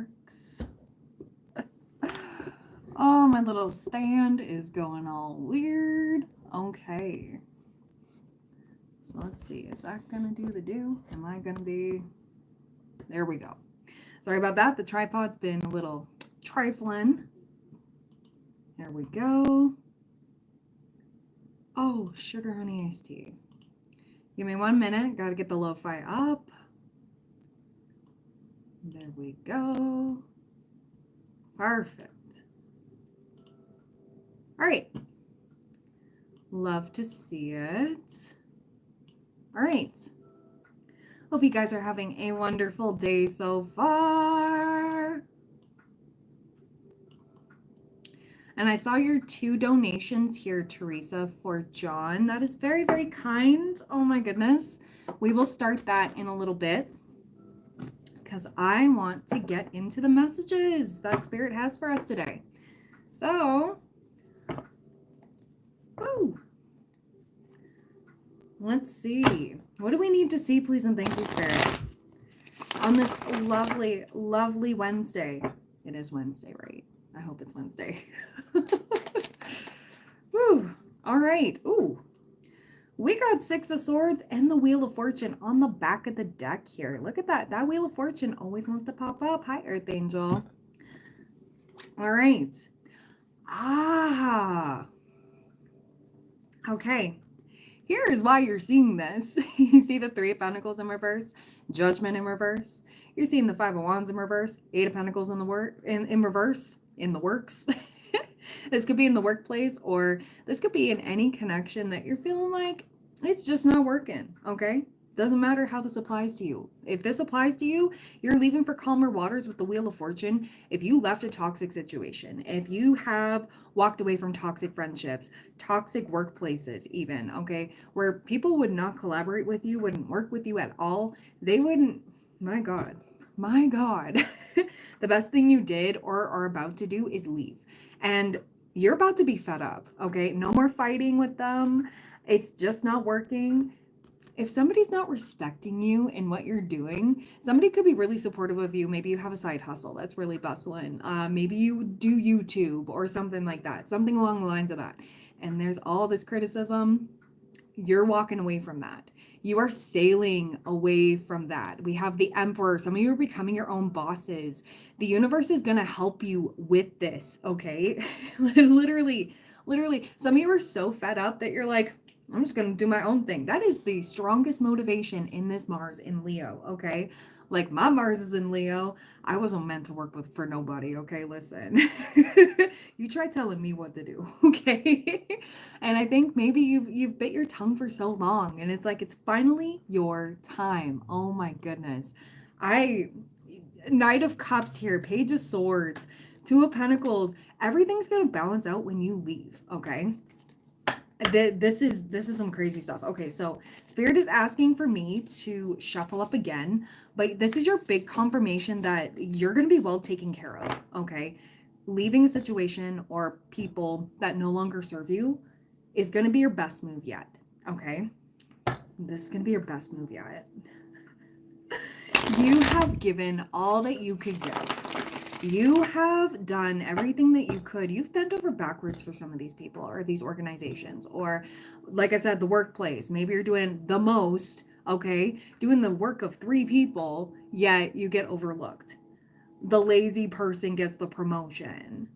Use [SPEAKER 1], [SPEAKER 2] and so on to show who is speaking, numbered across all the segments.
[SPEAKER 1] works. Oh, my little stand is going all weird. Okay. So let's see. Is that going to do the do? Am I going to be... There we go. Sorry about that. The tripod's been a little trifling. There we go. Oh, sugar honey iced tea. Give me 1 minute. Got to get the lo-fi up. There we go. Perfect. All right. Love to see it. All right. Hope you guys are having a wonderful day so far. And I saw your 2 donations here, Teresa, for John. That is very, very kind. Oh my goodness. We will start that in a little bit because I want to get into the messages that Spirit has for us today. So, woo. Let's see. What do we need to see, please and thank you, Spirit? On this lovely, lovely Wednesday. It is Wednesday, right? I hope it's Wednesday. Woo. All right. Ooh. We got 6 of Swords and the Wheel of Fortune on the back of the deck here. Look at that. That Wheel of Fortune always wants to pop up. Hi, Earth Angel. All right. Ah. Okay. Here is why you're seeing this. You see the 3 of Pentacles in reverse, Judgment in reverse. You're seeing the 5 of Wands in reverse, 8 of Pentacles in reverse, in the works. This could be in the workplace, or this could be in any connection that you're feeling like it's just not working, okay? Doesn't matter how this applies to you. If this applies to you, you're leaving for calmer waters with the Wheel of Fortune. If you left a toxic situation, if you have walked away from toxic friendships, toxic workplaces even, okay, where people would not collaborate with you, wouldn't work with you at all, they wouldn't, my God, the best thing you did or are about to do is leave. And you're about to be fed up, okay? No more fighting with them. It's just not working. If somebody's not respecting you in what you're doing, somebody could be really supportive of you. Maybe you have a side hustle that's really bustling. Maybe you do YouTube or something like that, something along the lines of that. And there's all this criticism. You're walking away from that. You are sailing away from that. We have the Emperor. Some of you are becoming your own bosses. The universe is going to help you with this, okay? Literally. Some of you are so fed up that you're like, I'm just going to do my own thing. That is the strongest motivation in this Mars in Leo, okay? Like, my Mars is in Leo. I wasn't meant to work for nobody, okay? Listen. You try telling me what to do, okay? And I think maybe you've bit your tongue for so long, and it's like it's finally your time. Oh my goodness. Knight of Cups here, Page of Swords, 2 of Pentacles. Everything's going to balance out when you leave, okay? This is some crazy stuff. Okay, so Spirit is asking for me to shuffle up again, but this is your big confirmation that you're going to be well taken care of, okay? Leaving a situation or people that no longer serve you is going to be your best move yet, okay? This is going to be your best move yet. You have given all that you could give. You have done everything that you could. You've bent over backwards for some of these people or these organizations, or like I said, the workplace. Maybe you're doing the most, okay? Doing the work of 3 people, yet you get overlooked. The lazy person gets the promotion.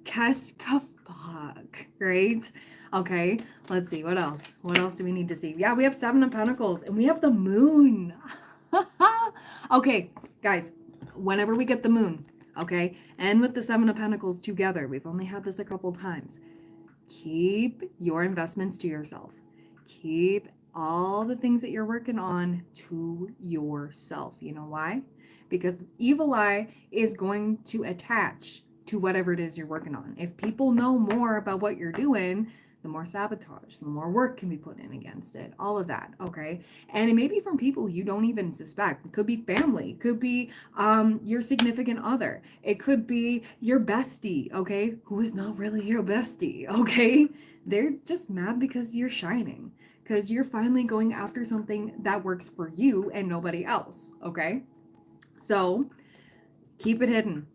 [SPEAKER 1] Qu'est-ce que fuck, right? Okay, let's see, what else? What else do we need to see? Yeah, we have 7 of Pentacles, and we have the Moon. Okay, guys, whenever we get the Moon, okay, and with the 7 of Pentacles together, we've only had this a couple times. Keep your investments to yourself. Keep all the things that you're working on to yourself. You know why? Because evil eye is going to attach to whatever it is you're working on. If people know more about what you're doing, the more sabotage, the more work can be put in against it, all of that, okay? And it may be from people you don't even suspect. It could be family, it could be your significant other, it could be your bestie, okay? Who is not really your bestie, okay? They're just mad because you're shining, because you're finally going after something that works for you and nobody else, okay? So Keep it hidden.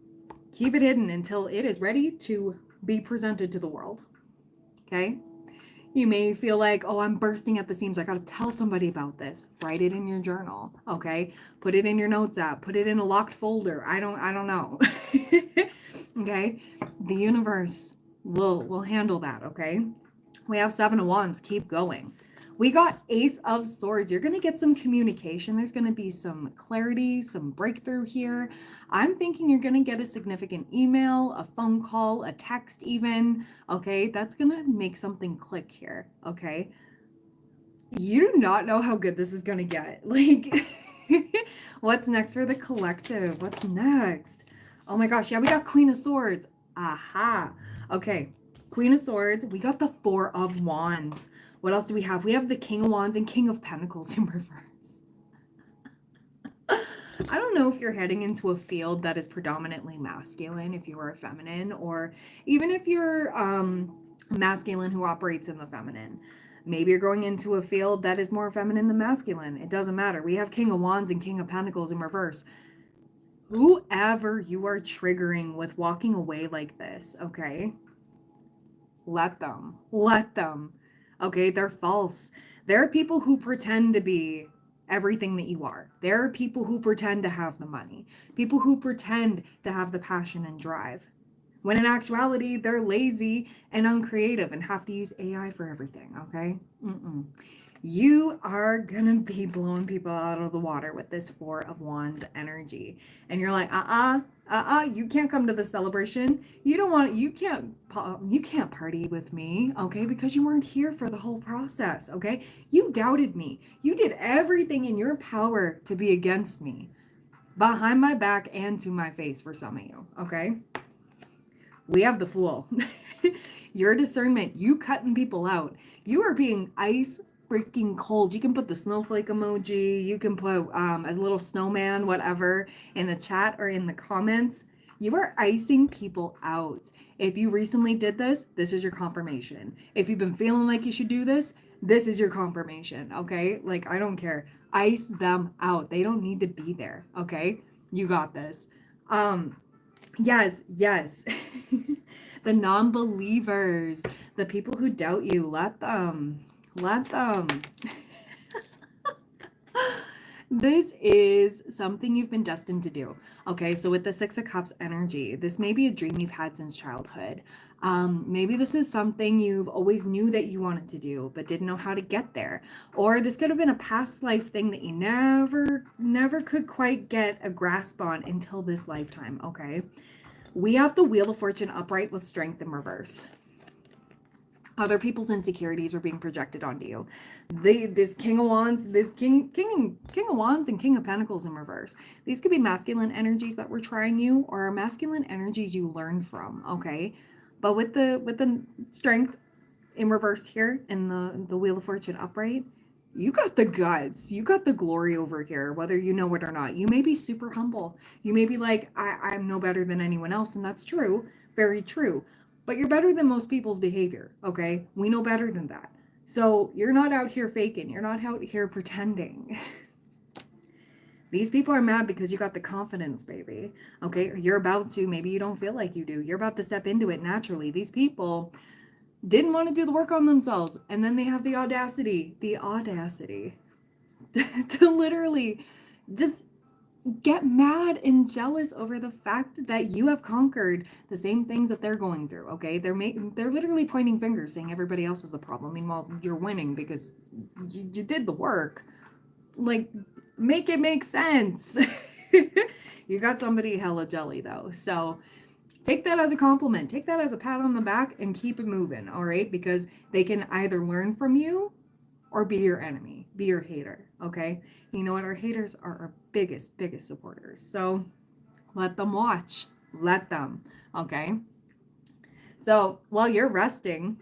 [SPEAKER 1] Keep it hidden until it is ready to be presented to the world. Okay? You may feel like, oh, I'm bursting at the seams. I got to tell somebody about this. Write it in your journal. Okay? Put it in your notes app. Put it in a locked folder. I don't know. Okay? The universe will handle that. Okay? We have 7 of Wands. Keep going. We got Ace of Swords. You're going to get some communication. There's going to be some clarity, some breakthrough here. I'm thinking you're going to get a significant email, a phone call, a text even. Okay, that's going to make something click here. Okay. You do not know how good this is going to get. Like, what's next for the collective? What's next? Oh my gosh. Yeah, we got Queen of Swords. Aha. Okay. Queen of Swords. We got the 4 of Wands. What else do we have? We have the King of Wands and King of Pentacles in reverse. I don't know if you're heading into a field that is predominantly masculine, if you are a feminine, or even if you're masculine who operates in the feminine. Maybe you're going into a field that is more feminine than masculine. It doesn't matter. We have King of Wands and King of Pentacles in reverse. Whoever you are triggering with walking away like this, okay? Let them. Let them. Okay, they're false. There are people who pretend to be everything that you are. There are people who pretend to have the money. People who pretend to have the passion and drive. When in actuality, they're lazy and uncreative and have to use AI for everything, okay? You are gonna be blowing people out of the water with this 4 of Wands energy. And you're like, you can't come to the celebration. You can't party with me, okay? Because you weren't here for the whole process, okay? You doubted me. You did everything in your power to be against me. Behind my back and to my face for some of you, okay? We have the Fool. Your discernment, you cutting people out. You are being ice freaking cold. You can put the snowflake emoji, you can put a little snowman, whatever, in the chat or in the comments. You are icing people out. If you recently did this, this is your confirmation. If you've been feeling like you should do this, this is your confirmation, okay? Like, I don't care. Ice them out. They don't need to be there, okay? You got this. Yes. The non-believers, the people who doubt you, let them. This is something you've been destined to do. Okay, so with the 6 of Cups energy, this may be a dream you've had since childhood. Maybe this is something you've always knew that you wanted to do, but didn't know how to get there. Or this could have been a past life thing that you never could quite get a grasp on until this lifetime, okay? We have the Wheel of Fortune upright with Strength in reverse. Other people's insecurities are being projected onto you. This King of Wands, this King of Wands and King of Pentacles in reverse. These could be masculine energies that were trying you, or masculine energies you learned from, okay? But with the Strength in reverse here and the Wheel of Fortune upright, you got the guts. You got the glory over here, whether you know it or not. You may be super humble. You may be like, I'm no better than anyone else, and that's true. Very true. But you're better than most people's behavior, okay? We know better than that. So you're not out here faking. You're not out here pretending. These people are mad because you got the confidence, baby. Okay? You're about to. Maybe you don't feel like you do. You're about to step into it naturally. These people didn't want to do the work on themselves, and then they have the audacity to literally just get mad and jealous over the fact that you have conquered the same things that they're going through, okay? They're literally pointing fingers saying everybody else is the problem. Meanwhile, you're winning because you did the work. Like, make it make sense. You got somebody hella jelly though. So take that as a compliment. Take that as a pat on the back and keep it moving, all right? Because they can either learn from you or be your enemy, be your hater, okay? You know what? Our haters are our biggest supporters. So let them watch. Let them, okay? So while you're resting,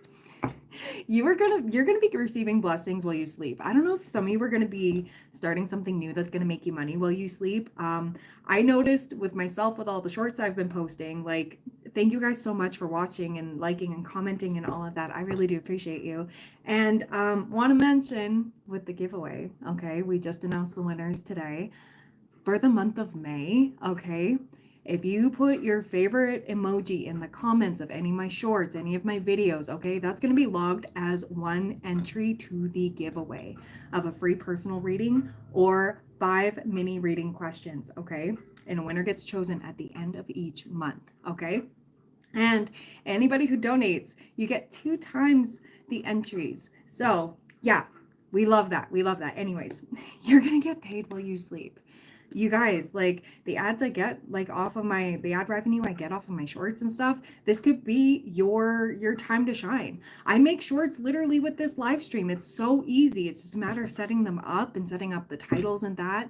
[SPEAKER 1] you're gonna be receiving blessings while you sleep. I don't know if some of you are gonna be starting something new that's gonna make you money while you sleep. I noticed with myself, with all the shorts I've been posting, like, thank you guys so much for watching and liking and commenting and all of that. I really do appreciate you. And want to mention with the giveaway, okay, we just announced the winners today for the month of May, okay? If you put your favorite emoji in the comments of any of my shorts, any of my videos, okay, that's going to be logged as one entry to the giveaway of a free personal reading or 5 mini reading questions, okay? And a winner gets chosen at the end of each month, okay? And anybody who donates, you get 2 times the entries. So, yeah, we love that. We love that. Anyways, you're going to get paid while you sleep. You guys, like the ads I get like off of the ad revenue I get off of my shorts and stuff, this could be your time to shine. I make shorts literally with this live stream. It's so easy. It's just a matter of setting them up and setting up the titles and that.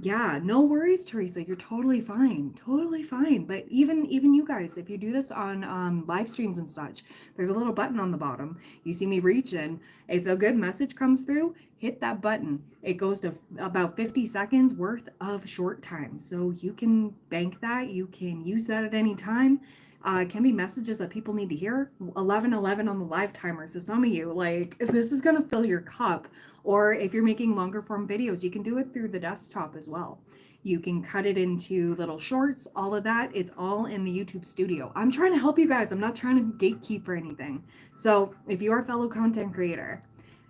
[SPEAKER 1] Yeah, no worries, Teresa. You're totally fine. Totally fine. But even you guys, if you do this on live streams and such, there's a little button on the bottom. You see me reach in. If a good message comes through, hit that button. It goes to about 50 seconds worth of short time. So you can bank that. You can use that at any time. It can be messages that people need to hear. 11:11 on the live timer. So some of you, like, this is going to fill your cup. Or if you're making longer form videos, you can do it through the desktop as well. You can cut it into little shorts, all of that. It's all in the YouTube studio. I'm trying to help you guys. I'm not trying to gatekeep or anything. So if you are a fellow content creator,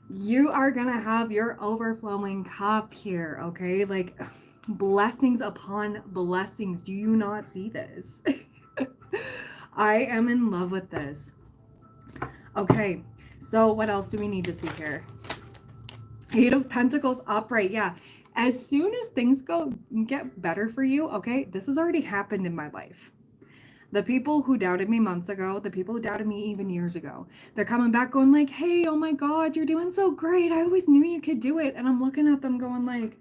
[SPEAKER 1] you are going to have your overflowing cup here, okay? Like blessings upon blessings. Do you not see this? I am in love with this. Okay, so what else do we need to see here? 8 of Pentacles upright. Yeah, as soon as things get better for you, okay, this has already happened in my life. The people who doubted me months ago, the people who doubted me even years ago, they're coming back going like, hey, oh my God, you're doing so great. I always knew you could do it. And I'm looking at them going like,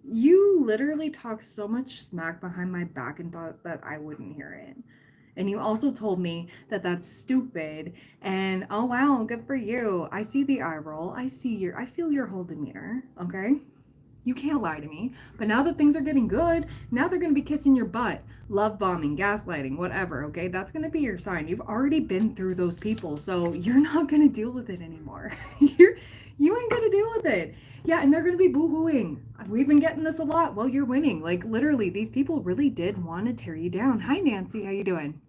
[SPEAKER 1] you literally talked so much smack behind my back and thought that I wouldn't hear it. And you also told me that that's stupid. And oh wow, good for you. I see the eye roll. I feel your whole demeanor. Okay. You can't lie to me. But now that things are getting good, now they're going to be kissing your butt, love bombing, gaslighting, whatever. Okay. That's going to be your sign. You've already been through those people. So you're not going to deal with it anymore. You ain't going to deal with it. Yeah. And they're going to be boo-hooing. We've been getting this a lot. Well, you're winning. Like literally these people really did want to tear you down. Hi, Nancy. How you doing?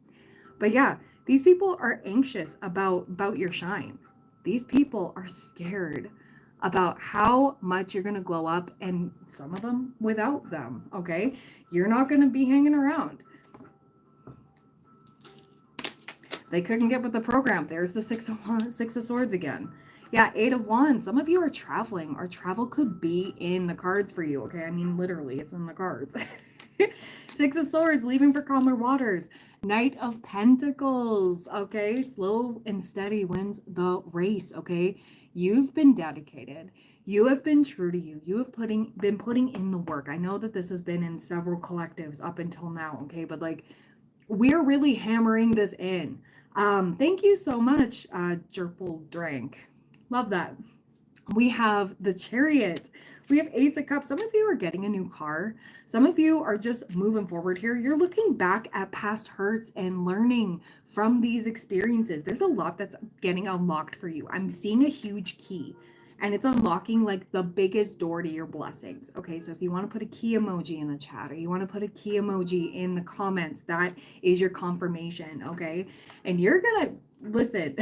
[SPEAKER 1] But yeah, these people are anxious about your shine. These people are scared about how much you're going to glow up, and some of them without them, okay? You're not going to be hanging around. They couldn't get with the program. There's the Six of Swords again. Yeah, 8 of Wands. Some of you are traveling, or travel could be in the cards for you, okay? I mean, literally, it's in the cards. 6 of Swords, leaving for calmer waters. Knight of Pentacles, okay? Slow and steady wins the race, okay? You've been dedicated. You have been true to you. You have been putting in the work. I know that this has been in several collectives up until now, okay? But like, we're really hammering this in. Thank you so much, Jerpal Drank. Love that. We have the Chariot. We have Ace of Cups. Some of you are getting a new car. Some of you are just moving forward here. You're looking back at past hurts and learning from these experiences. There's a lot that's getting unlocked for you. I'm seeing a huge key, and it's unlocking like the biggest door to your blessings. Okay, so if you want to put a key emoji in the chat, or you want to put a key emoji in the comments, that is your confirmation, okay? And you're gonna, listen,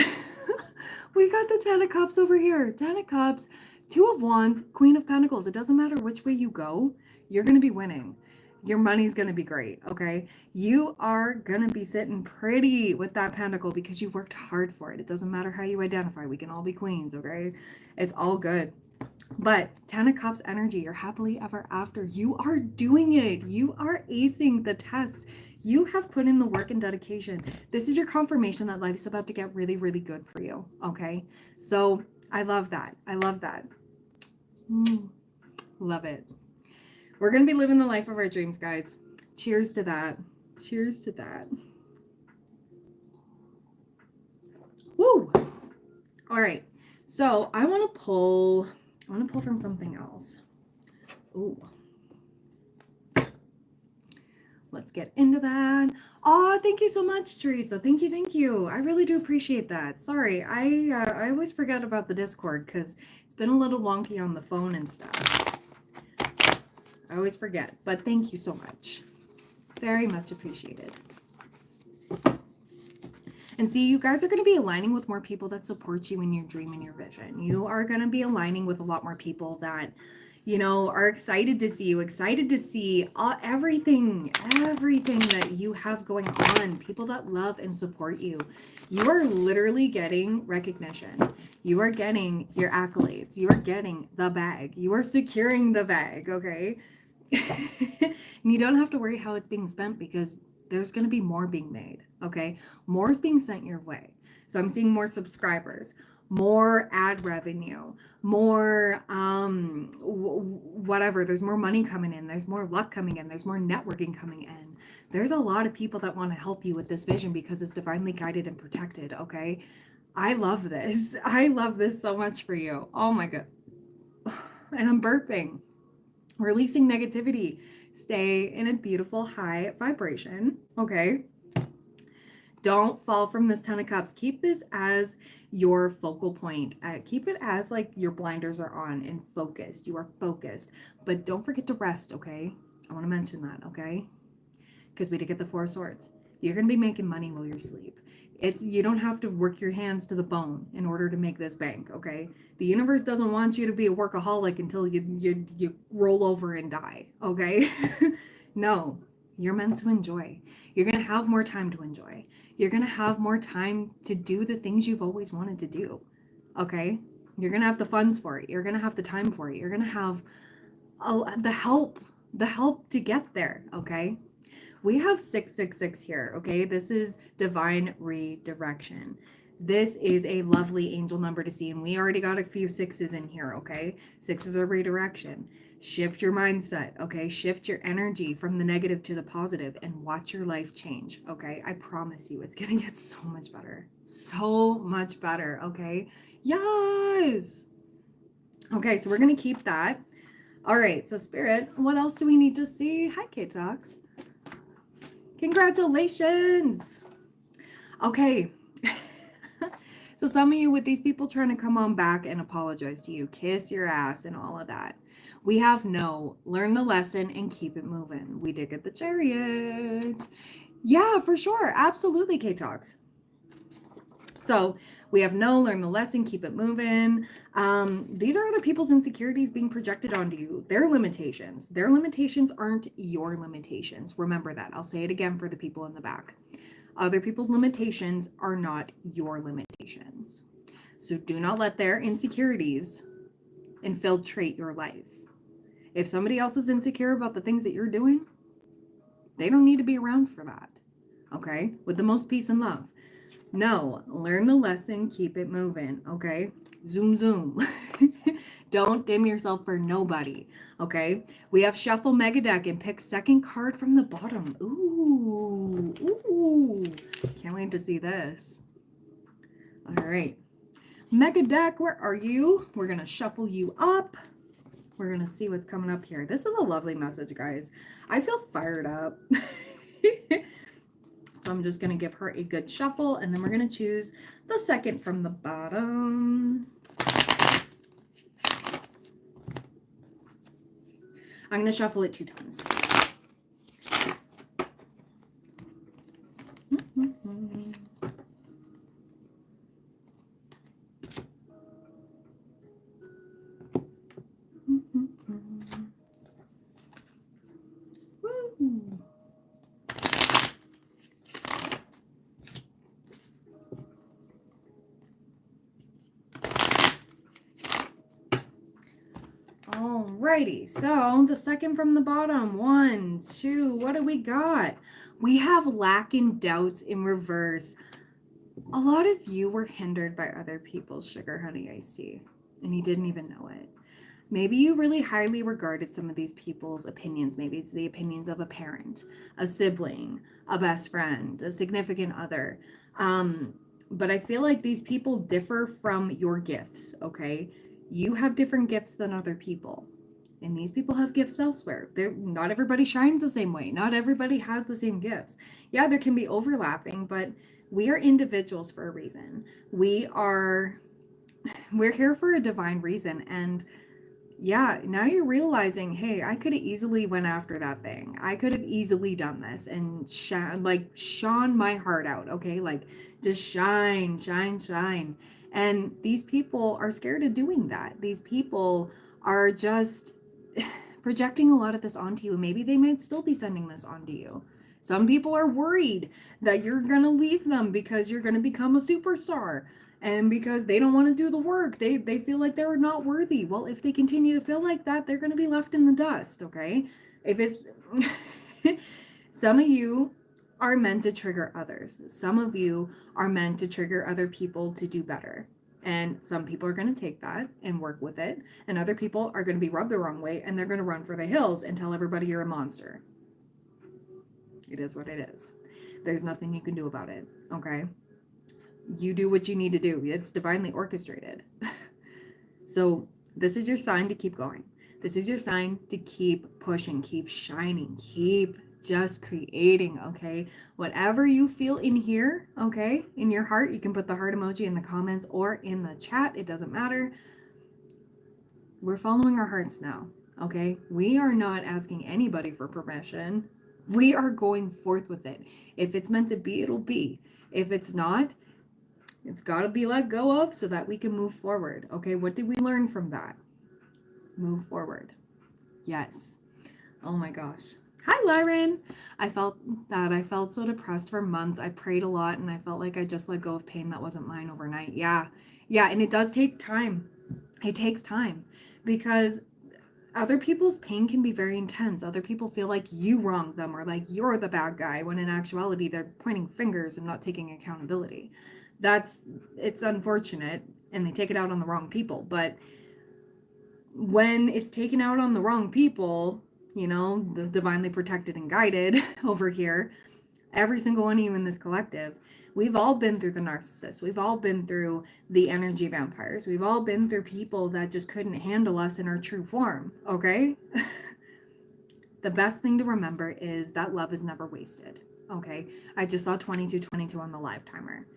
[SPEAKER 1] we got the 10 of Cups over here. 10 of Cups, 2 of Wands, Queen of Pentacles. It doesn't matter which way you go, you're going to be winning. Your money's going to be great, okay? You are going to be sitting pretty with that pentacle because you worked hard for it. It doesn't matter how you identify. We can all be queens, okay? It's all good. But 10 of Cups energy, you're happily ever after. You are doing it. You are acing the tests. You have put in the work and dedication. This is your confirmation that life's about to get really, really good for you, okay? So I love that. I love that. Love it. We're going to be living the life of our dreams, guys. Cheers to that. Cheers to that. Woo! All right. So I want to pull from something else. Ooh. Let's get into that. Oh, thank you so much, Teresa. Thank you, thank you. I really do appreciate that. Sorry, I always forget about the Discord because it's been a little wonky on the phone and stuff. I always forget, but thank you so much. Very much appreciated. And see, you guys are going to be aligning with more people that support you in your dream and your vision. You are going to be aligning with a lot more people that, you know, are excited to see you, excited to see everything that you have going on, people that love and support you. You are literally getting recognition. You are getting your accolades. You are getting the bag. You are securing the bag, okay? And you don't have to worry how it's being spent because there's going to be more being made, okay? More is being sent your way. So I'm seeing more subscribers, more ad revenue, more whatever. There's more money coming in. There's more luck coming in. There's more networking coming in. There's a lot of people that want to help you with this vision because it's divinely guided and protected, okay? I love this. I love this so much for you. Oh my God. And I'm burping. Releasing negativity. Stay in a beautiful high vibration, okay? Don't fall from this 10 of cups. Keep this as your focal point. Keep it as like your blinders are on and focused. You are focused, but don't forget to rest, okay? I want to mention that, okay? Because we did get the 4 of Swords. You're going to be making money while you're asleep. You don't have to work your hands to the bone in order to make this bank, okay? The universe doesn't want you to be a workaholic until you roll over and die, okay? No, you're meant to enjoy. You're going to have more time to enjoy. You're going to have more time to do the things you've always wanted to do, okay? You're going to have the funds for it. You're going to have the time for it. You're going to have the help to get there, okay? We have 666 here, okay? This is divine redirection. This is a lovely angel number to see, and we already got a few 6s in here, okay? 6s are redirection. Shift your mindset, okay? Shift your energy from the negative to the positive and watch your life change, okay? I promise you, it's gonna get so much better. So much better, okay? Yes! Okay, so we're gonna keep that. All right, so Spirit, what else do we need to see? Hi, K-Talks. Congratulations. Okay. So some of you with these people trying to come on back and apologize to you, kiss your ass and all of that. We have no, learn the lesson and keep it moving. We did get the Chariot. Yeah, for sure. Absolutely, K-Talks. So we have no, learn the lesson, keep it moving. These are other people's insecurities being projected onto you. Their limitations. Their limitations aren't your limitations. Remember that. I'll say it again for the people in the back. Other people's limitations are not your limitations. So do not let their insecurities infiltrate your life. If somebody else is insecure about the things that you're doing, they don't need to be around for that. Okay? With the most peace and love. No, learn the lesson, keep it moving, okay? Zoom, zoom. Don't dim yourself for nobody, okay? We have Shuffle Mega Deck and pick second card from the bottom. Ooh, ooh. Can't wait to see this. All right. Mega Deck, where are you? We're going to shuffle you up. We're going to see what's coming up here. This is a lovely message, guys. I feel fired up. So I'm just going to give her a good shuffle, and then we're going to choose the second from the bottom. I'm going to shuffle it 2 times. Alrighty, so the second from the bottom, 1, 2, what do we got? We have lack and doubts in reverse. A lot of you were hindered by other people's sugar honey iced tea, and you didn't even know it. Maybe you really highly regarded some of these people's opinions. Maybe it's the opinions of a parent, a sibling, a best friend, a significant other. But I feel like these people differ from your gifts, okay? You have different gifts than other people. And these people have gifts elsewhere. Not everybody shines the same way. Not everybody has the same gifts. Yeah, there can be overlapping, but we are individuals for a reason. We're here for a divine reason. And yeah, now you're realizing, hey, I could have easily went after that thing. I could have easily done this and shone my heart out, okay? Like just shine, shine, shine. And these people are scared of doing that. These people are just projecting a lot of this onto you, and maybe they might still be sending this onto you. Some people are worried that you're going to leave them because you're going to become a superstar and because they don't want to do the work. They feel like they're not worthy. Well, if they continue to feel like that, they're going to be left in the dust, okay? If it's some of you are meant to trigger others. Some of you are meant to trigger other people to do better. And some people are going to take that and work with it, and other people are going to be rubbed the wrong way and they're going to run for the hills and tell everybody you're a monster. It is what it is. There's nothing you can do about it, okay? You do what you need to do. It's divinely orchestrated. So this is your sign to keep going. This is your sign to keep pushing, keep shining, keep just creating, okay? Whatever you feel in here, okay, in your heart, you can put the heart emoji in the comments or in the chat. It doesn't matter. We're following our hearts now, okay? We are not asking anybody for permission. We are going forth with it. If it's meant to be, it'll be. If it's not, it's got to be let go of so that we can move forward. Okay, what did we learn from that? Move forward. Yes. Oh my gosh. Hi, Lyran. I felt so depressed for months. I prayed a lot and I felt like I just let go of pain that wasn't mine overnight. Yeah. Yeah, and it does take time. It takes time because other people's pain can be very intense. Other people feel like you wronged them or like you're the bad guy, when in actuality they're pointing fingers and not taking accountability. It's unfortunate, and they take it out on the wrong people. But when it's taken out on the wrong people, the divinely protected and guided over here, every single one of you in this collective, we've all been through the narcissists. We've all been through the energy vampires. We've all been through people that just couldn't handle us in our true form, okay? The best thing to remember is that love is never wasted, okay? I just saw 2222 on the live timer.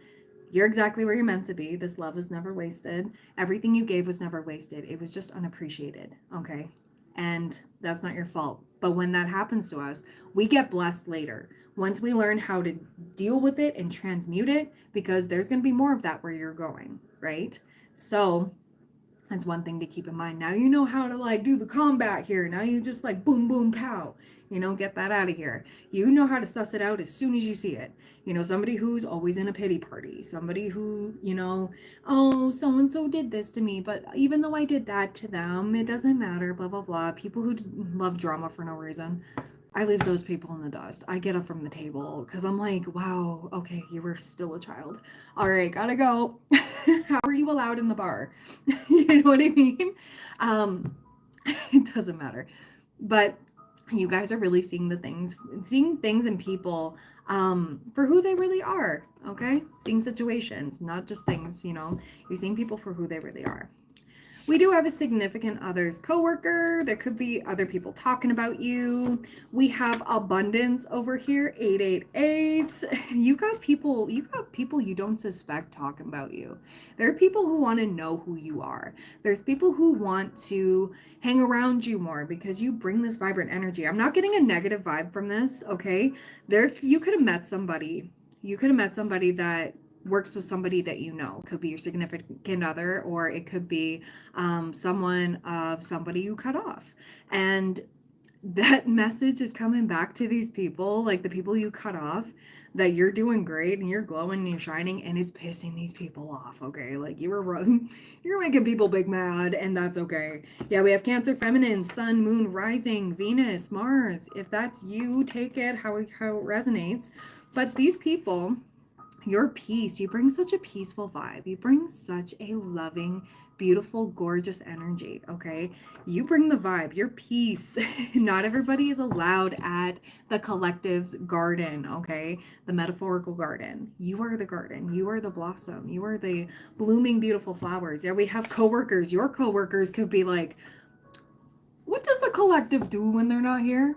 [SPEAKER 1] You're exactly where you're meant to be. This love is never wasted. Everything you gave was never wasted. It was just unappreciated, okay? And that's not your fault. But when that happens to us, we get blessed later. Once we learn how to deal with it and transmute it, because there's going to be more of that where you're going, right? So that's one thing to keep in mind. Now you know how to like do the combat here. Now you just like boom, boom, pow, get that out of here. You know how to suss it out as soon as you see it. Somebody who's always in a pity party, somebody who, oh, so-and-so did this to me, but even though I did that to them, it doesn't matter, blah, blah, blah. People who love drama for no reason. I leave those people in the dust. I get up from the table because I'm like, wow, okay, you were still a child. All right, gotta go. How are you allowed in the bar? You know what I mean? It doesn't matter. But you guys are really seeing things in people for who they really are, okay? Seeing situations, not just things, you're seeing people for who they really are. We do have a significant other's coworker. There could be other people talking about you. We have abundance over here, 888. You got people you don't suspect talking about you. There are people who want to know who you are. There's people who want to hang around you more because you bring this vibrant energy. I'm not getting a negative vibe from this, okay? You could have met somebody. You could have met somebody that works with somebody that could be your significant other, or it could be someone of somebody you cut off, and that message is coming back to these people, like the people you cut off, that you're doing great and you're glowing and you're shining, and it's pissing these people off, okay? Like you're making people big mad, and that's okay. Yeah, we have Cancer, Feminine, Sun, Moon, Rising, Venus, Mars. If that's you, take it how it resonates. But these people, your peace, you bring such a peaceful vibe. You bring such a loving, beautiful, gorgeous energy, okay? You bring the vibe, your peace. Not everybody is allowed at the collective's garden, okay? The metaphorical garden. You are the garden. You are the blossom. You are the blooming, beautiful flowers. Yeah, we have coworkers. Your coworkers could be like, what does the collective do when they're not here?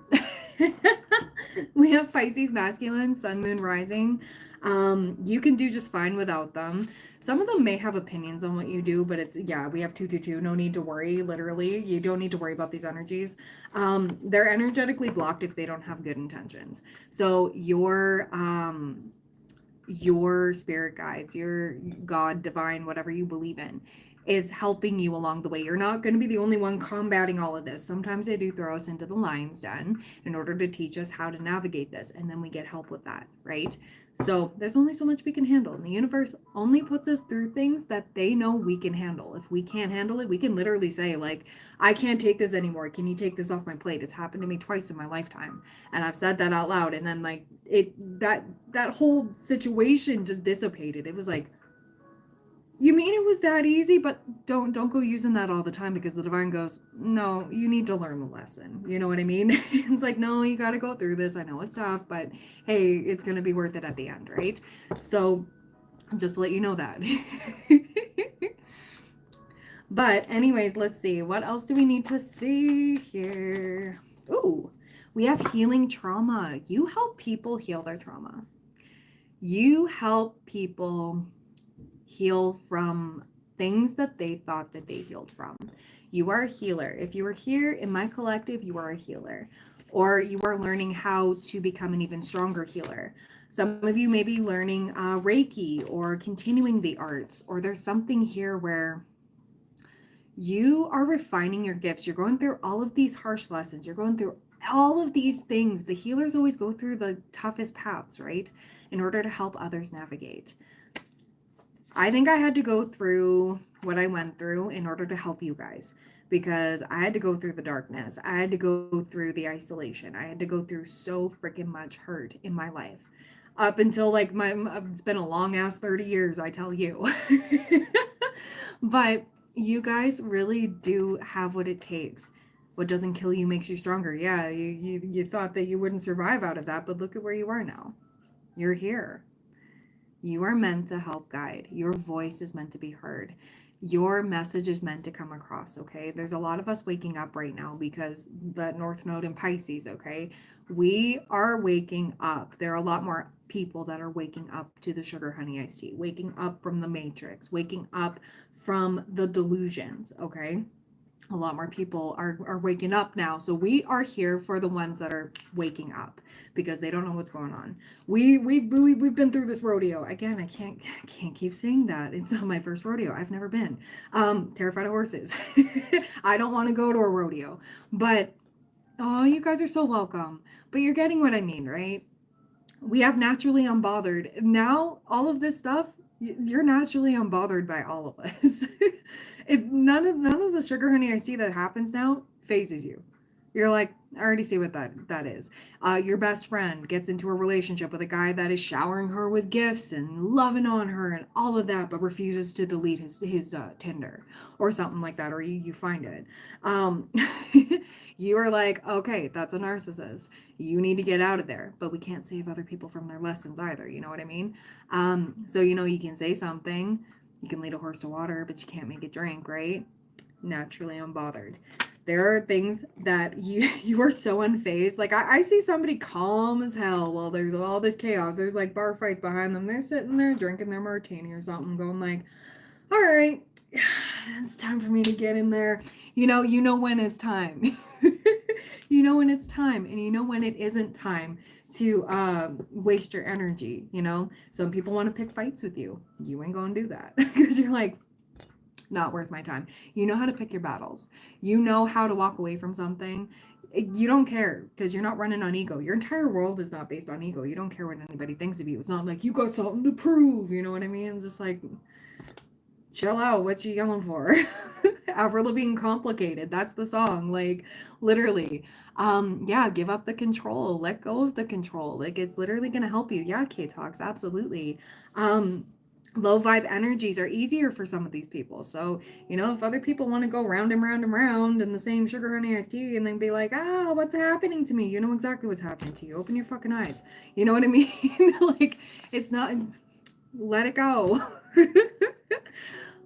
[SPEAKER 1] We have Pisces masculine, sun, moon, rising. You can do just fine without them. Some of them may have opinions on what you do, but it's, yeah, we have 222. No need to worry. Literally, you don't need to worry about these energies. They're energetically blocked if they don't have good intentions. So your spirit guides, your God, divine, whatever you believe in, is helping you along the way. You're not going to be the only one combating all of this. Sometimes they do throw us into the lion's den in order to teach us how to navigate this, and then we get help with that, right? So there's only so much we can handle. And the universe only puts us through things that they know we can handle. If we can't handle it, we can literally say, like, I can't take this anymore. Can you take this off my plate? It's happened to me twice in my lifetime. And I've said that out loud. And then like that whole situation just dissipated. It was like, you mean it was that easy? But don't go using that all the time, because the divine goes, no, you need to learn the lesson. You know what I mean? It's like, no, you got to go through this. I know it's tough, but hey, it's going to be worth it at the end, right? So just to let you know that. But anyways, let's see. What else do we need to see here? Ooh, we have healing trauma. You help people heal their trauma. You help people heal from things that they thought that they healed from. You are a healer. If you are here in my collective, you are a healer, or you are learning how to become an even stronger healer. Some of you may be learning Reiki or continuing the arts, or there's something here where you are refining your gifts. You're going through all of these harsh lessons. You're going through all of these things. The healers always go through the toughest paths, right? In order to help others navigate. I think I had to go through what I went through in order to help you guys, because I had to go through the darkness. I had to go through the isolation. I had to go through so freaking much hurt in my life. Up until like it's been a long ass 30 years, I tell you. But you guys really do have what it takes. What doesn't kill you makes you stronger. Yeah, you thought that you wouldn't survive out of that, but look at where you are now. You're here. You are meant to help guide. Your voice is meant to be heard. Your message is meant to come across, okay? There's a lot of us waking up right now because that North Node in Pisces, okay? We are waking up. There are a lot more people that are waking up to the sugar honey iced tea, waking up from the matrix, waking up from the delusions, okay? A lot more people are waking up now. So we are here for the ones that are waking up because they don't know what's going on. We've been through this rodeo. Again, I can't keep saying that. It's not my first rodeo. I've never been. Terrified of horses. I don't want to go to a rodeo. But oh, you guys are so welcome. But you're getting what I mean, right? We have naturally unbothered. Now, all of this stuff, you're naturally unbothered by all of us. None of the sugar honey iced tea that happens now phases you. You're like, I already see what that is. Your best friend gets into a relationship with a guy that is showering her with gifts and loving on her and all of that, but refuses to delete his Tinder or something like that, or you find it. You are like, okay, that's a narcissist. You need to get out of there. But we can't save other people from their lessons either. You know what I mean? So you can say something. You can lead a horse to water, but you can't make it drink, right? Naturally unbothered. There are things that you are so unfazed. Like I see somebody calm as hell while there's all this chaos. There's like bar fights behind them. They're sitting there drinking their martini or something, going like, all right, it's time for me to get in there. You know when it's time. You know when it's time, and you know when it isn't time to waste your energy. Some people want to pick fights with you. You ain't gonna do that because you're like, not worth my time. You know how to pick your battles. You know how to walk away from something. You don't care because you're not running on ego. Your entire world is not based on ego. You don't care what anybody thinks of you. It's not like you got something to prove. You know what I mean? It's just like, chill out. What you yelling for? Avril Lavigne, Complicated. That's the song. Like, literally. Yeah, give up the control. Let go of the control. Like, it's literally going to help you. Yeah, K-Talks, absolutely. Low vibe energies are easier for some of these people. So, if other people want to go round and round and round in the same sugar honey iced tea and then be like, what's happening to me? You know exactly what's happening to you. Open your fucking eyes. You know what I mean? Like, let it go.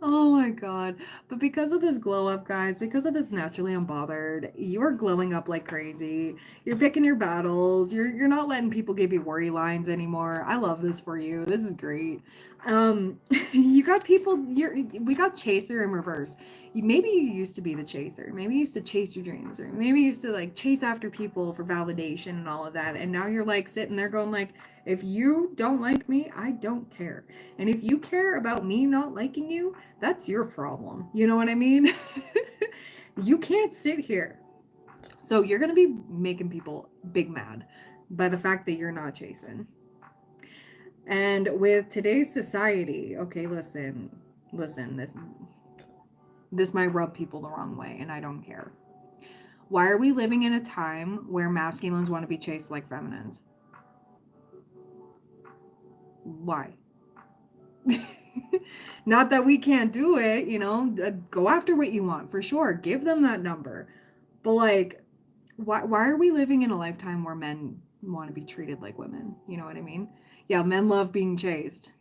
[SPEAKER 1] Oh my God. But because of this glow up, guys, because of this naturally unbothered, you're glowing up like crazy. You're picking your battles. You're not letting people give you worry lines anymore. I love this for you. This is great. You got people we got chaser in reverse. Maybe you used to be the chaser. Maybe you used to chase your dreams, or maybe you used to like chase after people for validation and all of that. And now you're like sitting there going like, if you don't like me, I don't care. And if you care about me not liking you, that's your problem. You know what I mean? You can't sit here. So you're going to be making people big mad by the fact that you're not chasing. And with today's society, okay, listen, this might rub people the wrong way, and I don't care. Why are we living in a time where masculines want to be chased like feminines? Why? Not that we can't do it, go after what you want for sure. Give them that number. But like, why are we living in a lifetime where men want to be treated like women? You know what I mean? Yeah, men love being chased.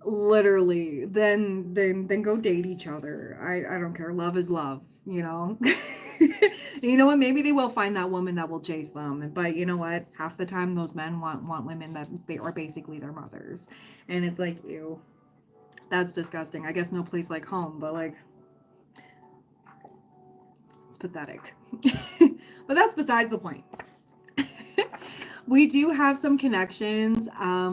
[SPEAKER 1] Literally. Then go date each other. I don't care. Love is love, you know? You know what? Maybe they will find that woman that will chase them. But you know what? Half the time those men want women that are basically their mothers. And it's like, ew. That's disgusting. I guess no place like home, but like, it's pathetic. But that's besides the point. We do have some connections.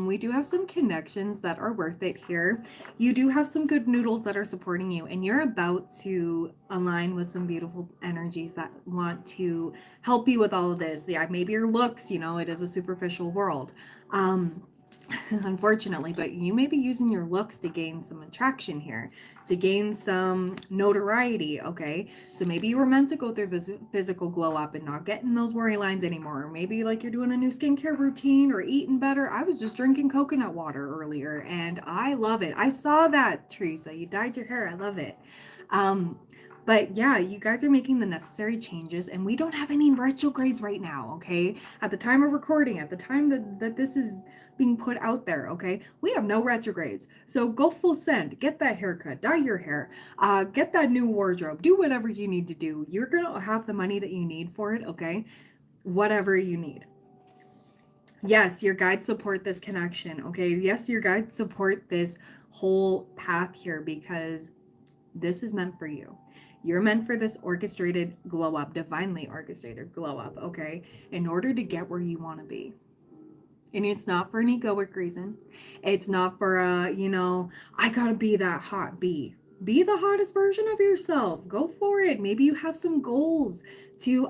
[SPEAKER 1] We do have some connections that are worth it here. You do have some good noodles that are supporting you, and you're about to align with some beautiful energies that want to help you with all of this. Yeah, maybe your looks, it is a superficial world. Unfortunately, but you may be using your looks to gain some attraction here, to gain some notoriety, okay? So maybe you were meant to go through this physical glow up and not getting those worry lines anymore. Or maybe like you're doing a new skincare routine or eating better. I was just drinking coconut water earlier and I love it. I saw that, Teresa. You dyed your hair. I love it. But yeah, you guys are making the necessary changes, and we don't have any retrogrades right now, okay? At the time of recording, at the time that this is being put out there, okay? We have no retrogrades. So go full send, get that haircut, dye your hair, get that new wardrobe, do whatever you need to do. You're gonna have the money that you need for it, okay? Whatever you need. Yes, your guides support this connection, okay? Yes, your guides support this whole path here because this is meant for you. You're meant for this orchestrated glow up, divinely orchestrated glow up, okay? In order to get where you want to be. And it's not for an egoic reason. It's not for I gotta be that hot bee. Be the hottest version of yourself. Go for it. Maybe you have some goals to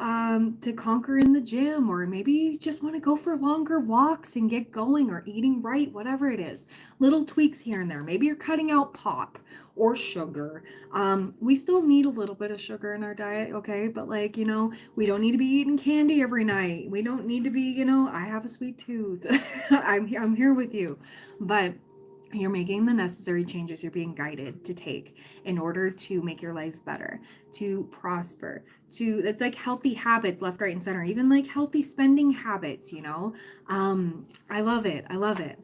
[SPEAKER 1] conquer in the gym, or maybe you just want to go for longer walks and get going, or eating right, whatever it is. Little tweaks here and there. Maybe you're cutting out pop or sugar. We still need a little bit of sugar in our diet, okay? But like, we don't need to be eating candy every night. We don't need to be, I have a sweet tooth. I'm here with you. But you're making the necessary changes you're being guided to take in order to make your life better, to prosper, it's like healthy habits left, right, and center, even like healthy spending habits, I love it. I love it.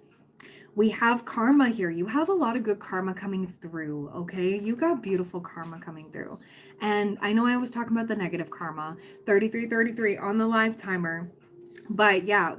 [SPEAKER 1] We have karma here. You have a lot of good karma coming through, okay? You got beautiful karma coming through. And I know I was talking about the negative karma, 3333 on the live timer. But yeah,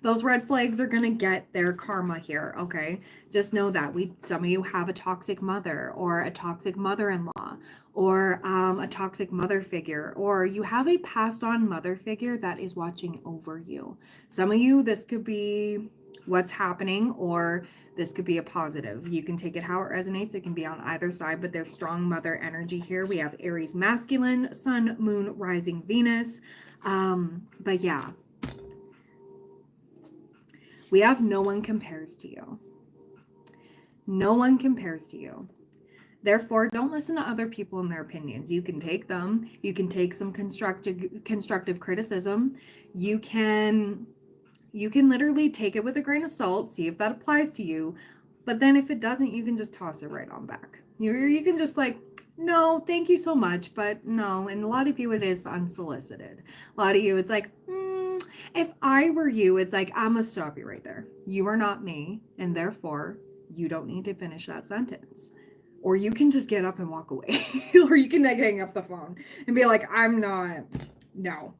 [SPEAKER 1] those red flags are going to get their karma here, okay? Just know that some of you have a toxic mother or a toxic mother-in-law or a toxic mother figure, or you have a passed on mother figure that is watching over you. Some of you, this could be what's happening, or this could be a positive. You can take it how it resonates. It can be on either side, but there's strong mother energy here. We have Aries masculine, sun, moon, rising Venus. But yeah, we have no one compares to you. No one compares to you. Therefore, don't listen to other people and their opinions. You can take them. You can take some constructive criticism. You can literally take it with a grain of salt, see if that applies to you. But then if it doesn't, you can just toss it right on back. You can just like, no, thank you so much, but no. And a lot of you, it is unsolicited. A lot of you, it's like, if I were you, it's like, I'm gonna stop you right there. You are not me, and therefore, You don't need to finish that sentence. Or you can just get up and walk away. Or you can like hang up the phone and be like, I'm not, no.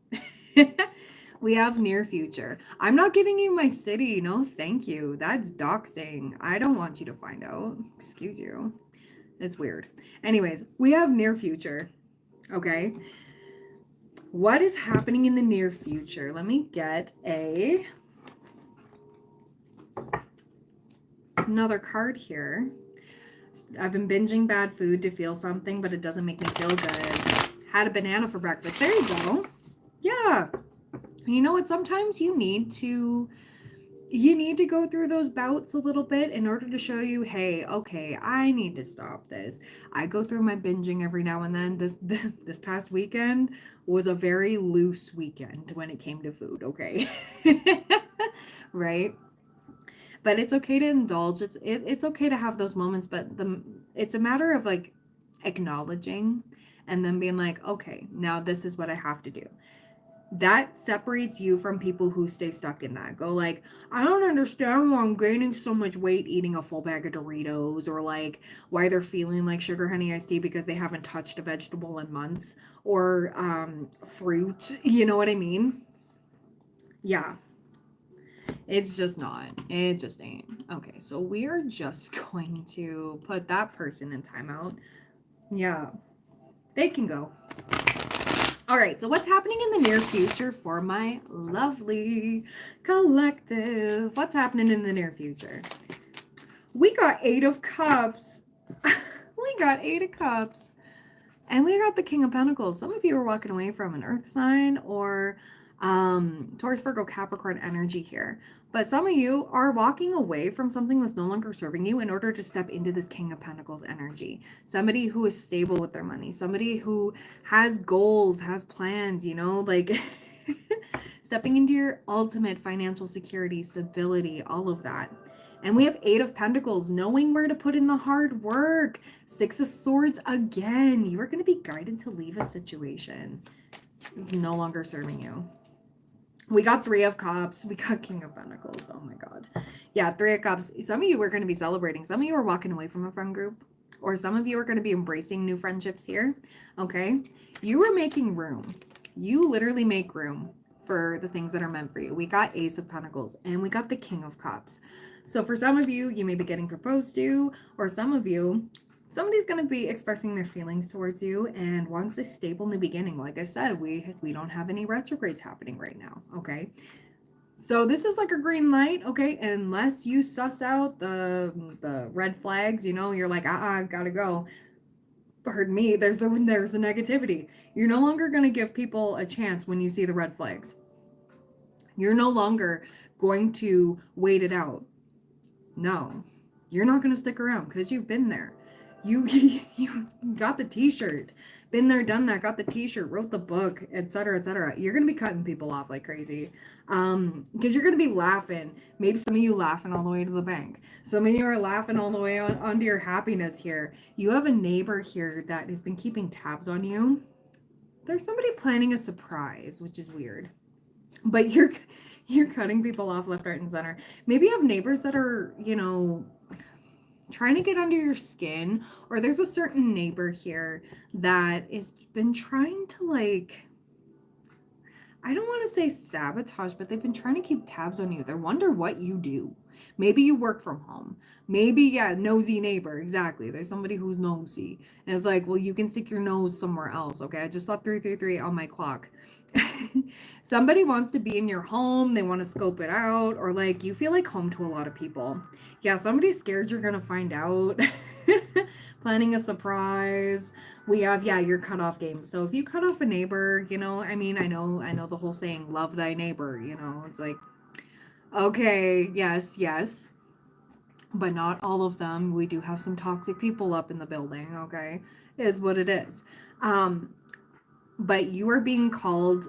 [SPEAKER 1] We have near future. I'm not giving you my city. No, thank you. That's doxing. I don't want you to find out. Excuse you. It's weird. Anyways, we have near future. Okay. What is happening in the near future? Let me get another card here. I've been binging bad food to feel something, but it doesn't make me feel good. Had a banana for breakfast. There you go. Yeah. You know what? Sometimes you need to go through those bouts a little bit in order to show you, hey, okay, I need to stop this. I go through my binging every now and then. This past weekend was a very loose weekend when it came to food, okay? Right? But it's okay to indulge. It's okay to have those moments, but it's a matter of like acknowledging and then being like, okay, now this is what I have to do. That separates you from people who stay stuck in that. Go like, I don't understand why I'm gaining so much weight eating a full bag of Doritos, or like why they're feeling like sugar honey iced tea because they haven't touched a vegetable in months, or fruit. You know what I mean? Yeah. It's just not. It just ain't. Okay, so we're just going to put that person in timeout. Yeah. They can go. All right, so what's happening in the near future for my lovely collective? What's happening in the near future? We got 8 of Cups. We got 8 of Cups. And we got the King of Pentacles. Some of you are walking away from an earth sign or Taurus, Virgo, Capricorn energy here. But some of you are walking away from something that's no longer serving you in order to step into this King of Pentacles energy. Somebody who is stable with their money. Somebody who has goals, has plans, you know, like stepping into your ultimate financial security, stability, all of that. And we have 8 of Pentacles, knowing where to put in the hard work. 6 of Swords again. You are going to be guided to leave a situation. It's no longer serving you. We got 3 of Cups. We got King of Pentacles. Oh my God. Yeah, 3 of Cups. Some of you are going to be celebrating. Some of you are walking away from a friend group. Or some of you are going to be embracing new friendships here. Okay? You are making room. You literally make room for the things that are meant for you. We got Ace of Pentacles. And we got the King of Cups. So for some of you, you may be getting proposed to. Or some of you, somebody's going to be expressing their feelings towards you and wants a stable new beginning. Like I said, we don't have any retrogrades happening right now, okay? So this is like a green light, okay? Unless you suss out the red flags, you know, you're like, gotta go. Pardon me, there's a negativity. You're no longer going to give people a chance when you see the red flags. You're no longer going to wait it out. No, you're not going to stick around because you've been there. You got the t-shirt, been there, done that, got the t-shirt, wrote the book, etc., etc. You're going to be cutting people off like crazy because you're going to be laughing. Maybe some of you laughing all the way to the bank. Some of you are laughing all the way onto your happiness here. You have a neighbor here that has been keeping tabs on you. There's somebody planning a surprise, which is weird. But you're cutting people off left, right, and center. Maybe you have neighbors that are, you know, trying to get under your skin, or there's a certain neighbor here that has been trying to, like, I don't want to say sabotage, but they've been trying to keep tabs on you. They wonder what you do. Maybe you work from home. Maybe, yeah, nosy neighbor. Exactly. There's somebody who's nosy. And it's like, well, you can stick your nose somewhere else. Okay. I just saw 333 on my clock. Somebody wants to be in your home. They want to scope it out, or like you feel like home to a lot of people. Yeah. Somebody's scared you're going to find out. Planning a surprise. We have, yeah, your cutoff game. So if you cut off a neighbor, you know, I mean, I know the whole saying, love thy neighbor, you know, it's like, okay, yes, but not all of them. We do have some toxic people up in the building, okay, is what it is. But you are being called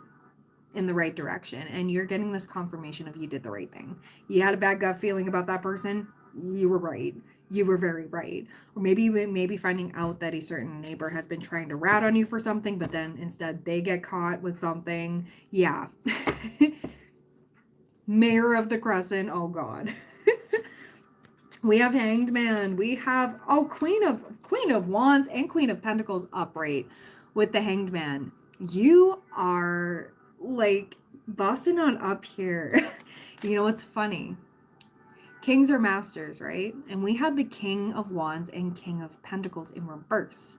[SPEAKER 1] in the right direction, and you're getting this confirmation of you did the right thing. You had a bad gut feeling about that person. You were right. You were very right. Or maybe finding out that a certain neighbor has been trying to rat on you for something, but then instead they get caught with something. Yeah. Mayor of the Crescent. Oh God. We have Hanged Man. We have, oh, Queen of Wands and Queen of Pentacles upright with the Hanged Man. You are like bossing on up here. You know what's funny? Kings are masters, right? And we have the King of Wands and King of Pentacles in reverse.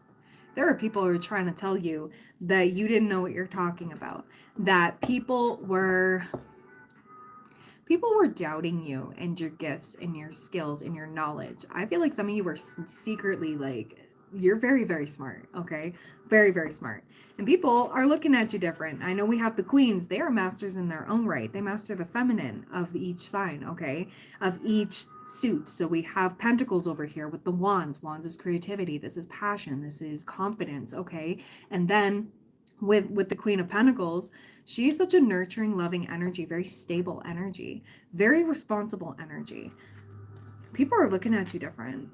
[SPEAKER 1] There are people who are trying to tell you that you didn't know what you're talking about, that people were doubting you and your gifts and your skills and your knowledge. I feel like some of you were secretly like, you're very, very smart, okay? Very, very smart. And people are looking at you different. I know we have the queens. They are masters in their own right. They master the feminine of each sign, okay? Of each suit. So we have pentacles over here with the wands. Wands is creativity. This is passion. This is confidence, okay? And then with the Queen of Pentacles, she's such a nurturing, loving energy, very stable energy, very responsible energy. People are looking at you different.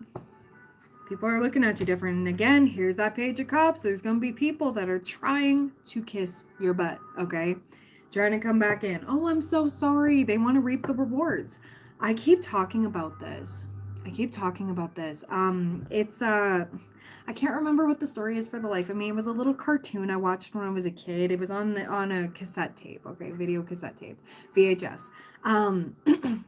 [SPEAKER 1] People are looking at you different. And again, here's that Page of Cups. There's going to be people that are trying to kiss your butt, okay? Trying to come back in. Oh, I'm so sorry. They want to reap the rewards. I keep talking about this. I can't remember what the story is for the life of me. It was a little cartoon I watched when I was a kid. It was on a cassette tape, okay, video cassette tape, VHS. And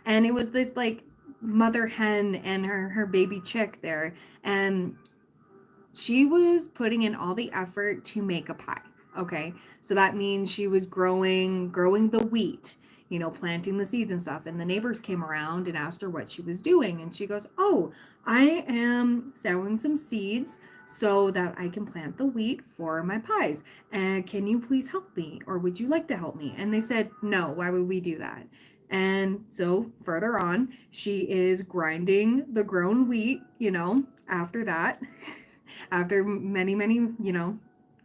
[SPEAKER 1] it was this like mother hen and her baby chick there, and she was putting in all the effort to make a pie. Okay, so that means she was growing the wheat, you know, planting the seeds and stuff. And the neighbors came around and asked her what she was doing, and she goes, "Oh, I am sowing some seeds so that I can plant the wheat for my pies. And can you please help me, or would you like to help me?" And they said, "No, why would we do that?" And so further on, she is grinding the grown wheat, you know, after that, after many, you know,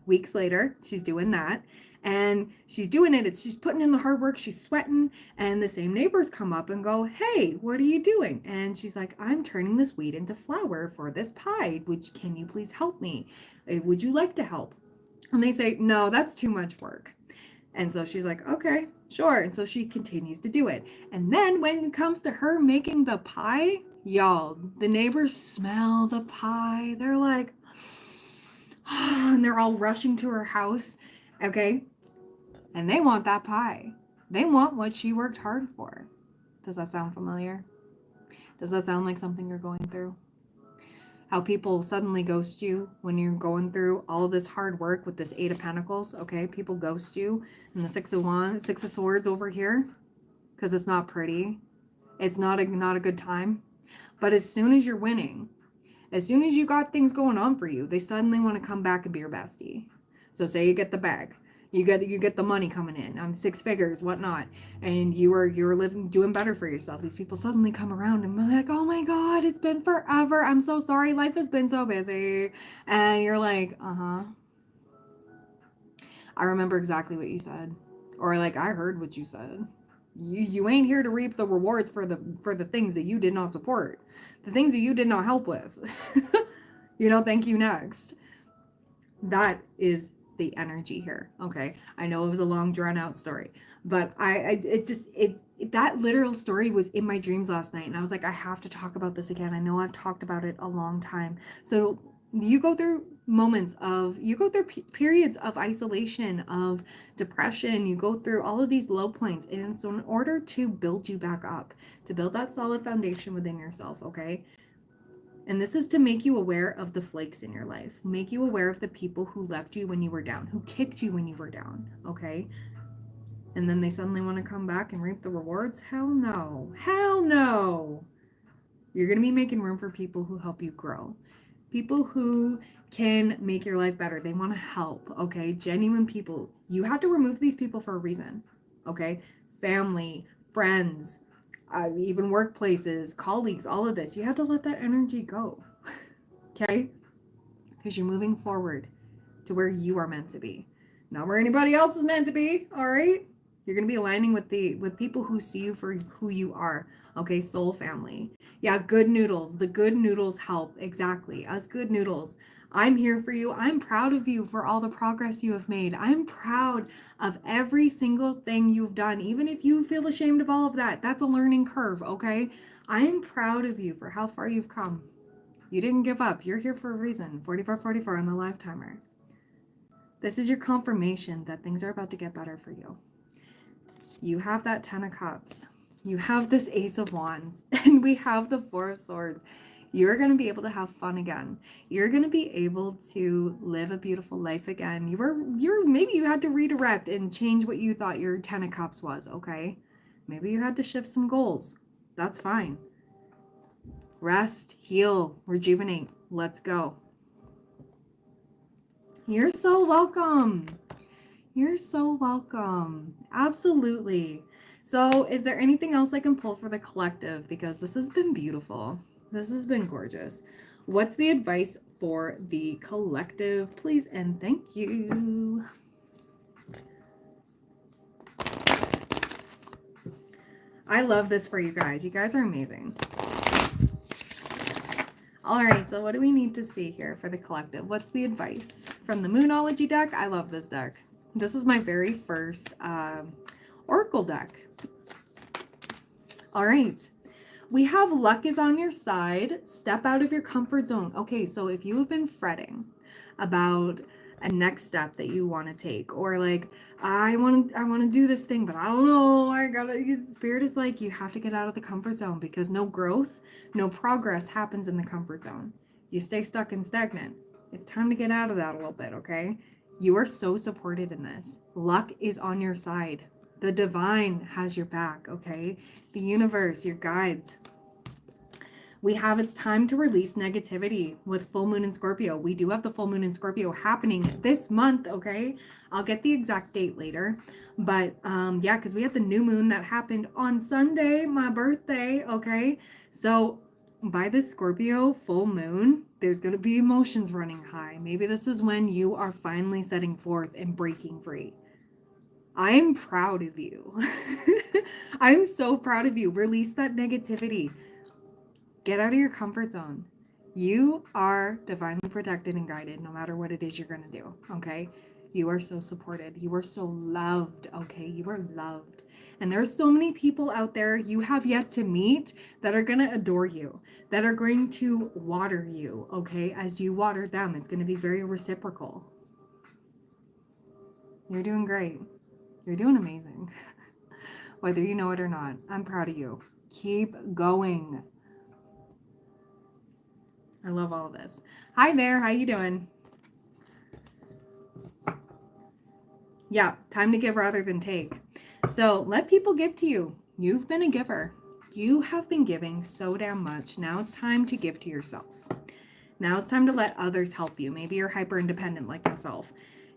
[SPEAKER 1] weeks later, she's doing that. And she's doing it. She's putting in the hard work. She's sweating. And the same neighbors come up and go, "Hey, what are you doing?" And she's like, "I'm turning this wheat into flour for this pie. Can you please help me? Would you like to help?" And they say, "No, that's too much work." And so she's like, "Okay, sure." And so she continues to do it. And then when it comes to her making the pie, y'all, the neighbors smell the pie. They're like, and they're all rushing to her house, okay? And they want that pie. They want what she worked hard for. Does that sound familiar? Does that sound like something you're going through? How people suddenly ghost you when you're going through all of this hard work with this Eight of Pentacles, okay? People ghost you. And the Six of Swords over here, because it's not pretty. It's not a good time. But as soon as you're winning, as soon as you got things going on for you, they suddenly want to come back and be your bestie. So say you get the bag, you get the money coming in, 6 figures, whatnot, and you're doing better for yourself. These people suddenly come around and be like, "Oh my God, it's been forever. I'm so sorry. Life has been so busy." And you're like, I remember exactly what you said, or like I heard what you said. You ain't here to reap the rewards for the things that you did not support, the things that you did not help with. You know, thank you, next. That is the energy here. Okay, I know it was a long drawn out story, but that literal story was in my dreams last night, and I was like, I have to talk about this again. I know I've talked about it a long time. So you go through periods of isolation, of depression. You go through all of these low points, and it's in order to build you back up, to build that solid foundation within yourself, okay? And this is to make you aware of the flakes in your life, make you aware of the people who left you when you were down, who kicked you when you were down, okay? And then they suddenly want to come back and reap the rewards? Hell no. Hell no. You're going to be making room for people who help you grow, people who can make your life better. They want to help, okay? Genuine people. You have to remove these people for a reason, okay? Family, friends, even workplaces, colleagues, all of this. You have to let that energy go, okay? Because you're moving forward to where you are meant to be, not where anybody else is meant to be, all right? You're going to be aligning with people who see you for who you are, okay? Soul family. Yeah, good noodles. The good noodles help. Exactly. Us good noodles. I'm here for you. I'm proud of you for all the progress you have made. I'm proud of every single thing you've done. Even if you feel ashamed of all of that, that's a learning curve, okay? I'm proud of you for how far you've come. You didn't give up. You're here for a reason. 4444 on the live timer. This is your confirmation that things are about to get better for you. You have that 10 of Cups. You have this Ace of Wands. And we have the Four of Swords. You're going to be able to have fun again. You're going to be able to live a beautiful life again. Maybe you had to redirect and change what you thought your 10 of Cups was, okay? Maybe you had to shift some goals. That's fine. Rest, heal, rejuvenate. Let's go. You're so welcome. You're so welcome. Absolutely. So is there anything else I can pull for the collective? Because this has been beautiful. This has been gorgeous. What's the advice for the collective, please? And thank you. I love this for you guys. You guys are amazing. All right, so what do we need to see here for the collective? What's the advice from the Moonology deck? I love this deck. This is my very first Oracle deck. All right. We have luck is on your side. Step out of your comfort zone. Okay, so if you have been fretting about a next step that you want to take, or like, I want to do this thing, but I don't know, Spirit is like, you have to get out of the comfort zone, because no growth, no progress happens in the comfort zone. You stay stuck and stagnant. It's time to get out of that a little bit, okay? You are so supported in this. Luck is on your side. The divine has your back, okay? The universe, your guides. We have it's time to release negativity with full moon in Scorpio. We do have the full moon in Scorpio happening this month, okay? I'll get the exact date later. But yeah, because we had the new moon that happened on Sunday, my birthday, okay? So by this Scorpio full moon, there's going to be emotions running high. Maybe this is when you are finally setting forth and breaking free. I'm proud of you. I'm so proud of you. Release that negativity. Get out of your comfort zone. You are divinely protected and guided no matter what it is you're going to do, okay? You are so supported. You are so loved, okay? You are loved. And there's so many people out there you have yet to meet that are going to adore you, that are going to water you, okay? As you water them, it's going to be very reciprocal. You're doing great. You're doing amazing. Whether you know it or not, I'm proud of you. Keep going. I love all of this. Hi there. How you doing? Yeah, time to give rather than take. So let people give to you. You've been a giver. You have been giving so damn much. Now it's time to give to yourself. Now it's time to let others help you. Maybe you're hyper independent like myself.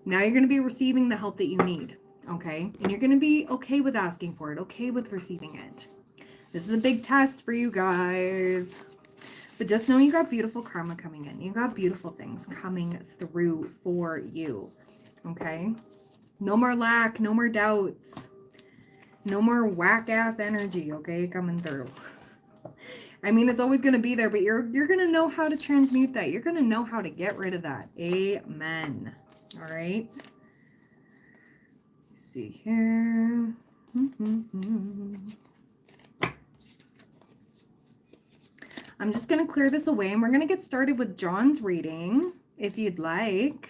[SPEAKER 1] Now you're going to be receiving the help that you need. Okay? And you're going to be okay with asking for it. Okay with receiving it. This is a big test for you guys. But just know you got beautiful karma coming in. You got beautiful things coming through for you. Okay? No more lack. No more doubts. No more whack-ass energy, okay, coming through. I mean, it's always going to be there, but you're going to know how to transmute that. You're going to know how to get rid of that. Amen. All right? Let's see here. I'm just going to clear this away, and we're going to get started with John's reading, if you'd like.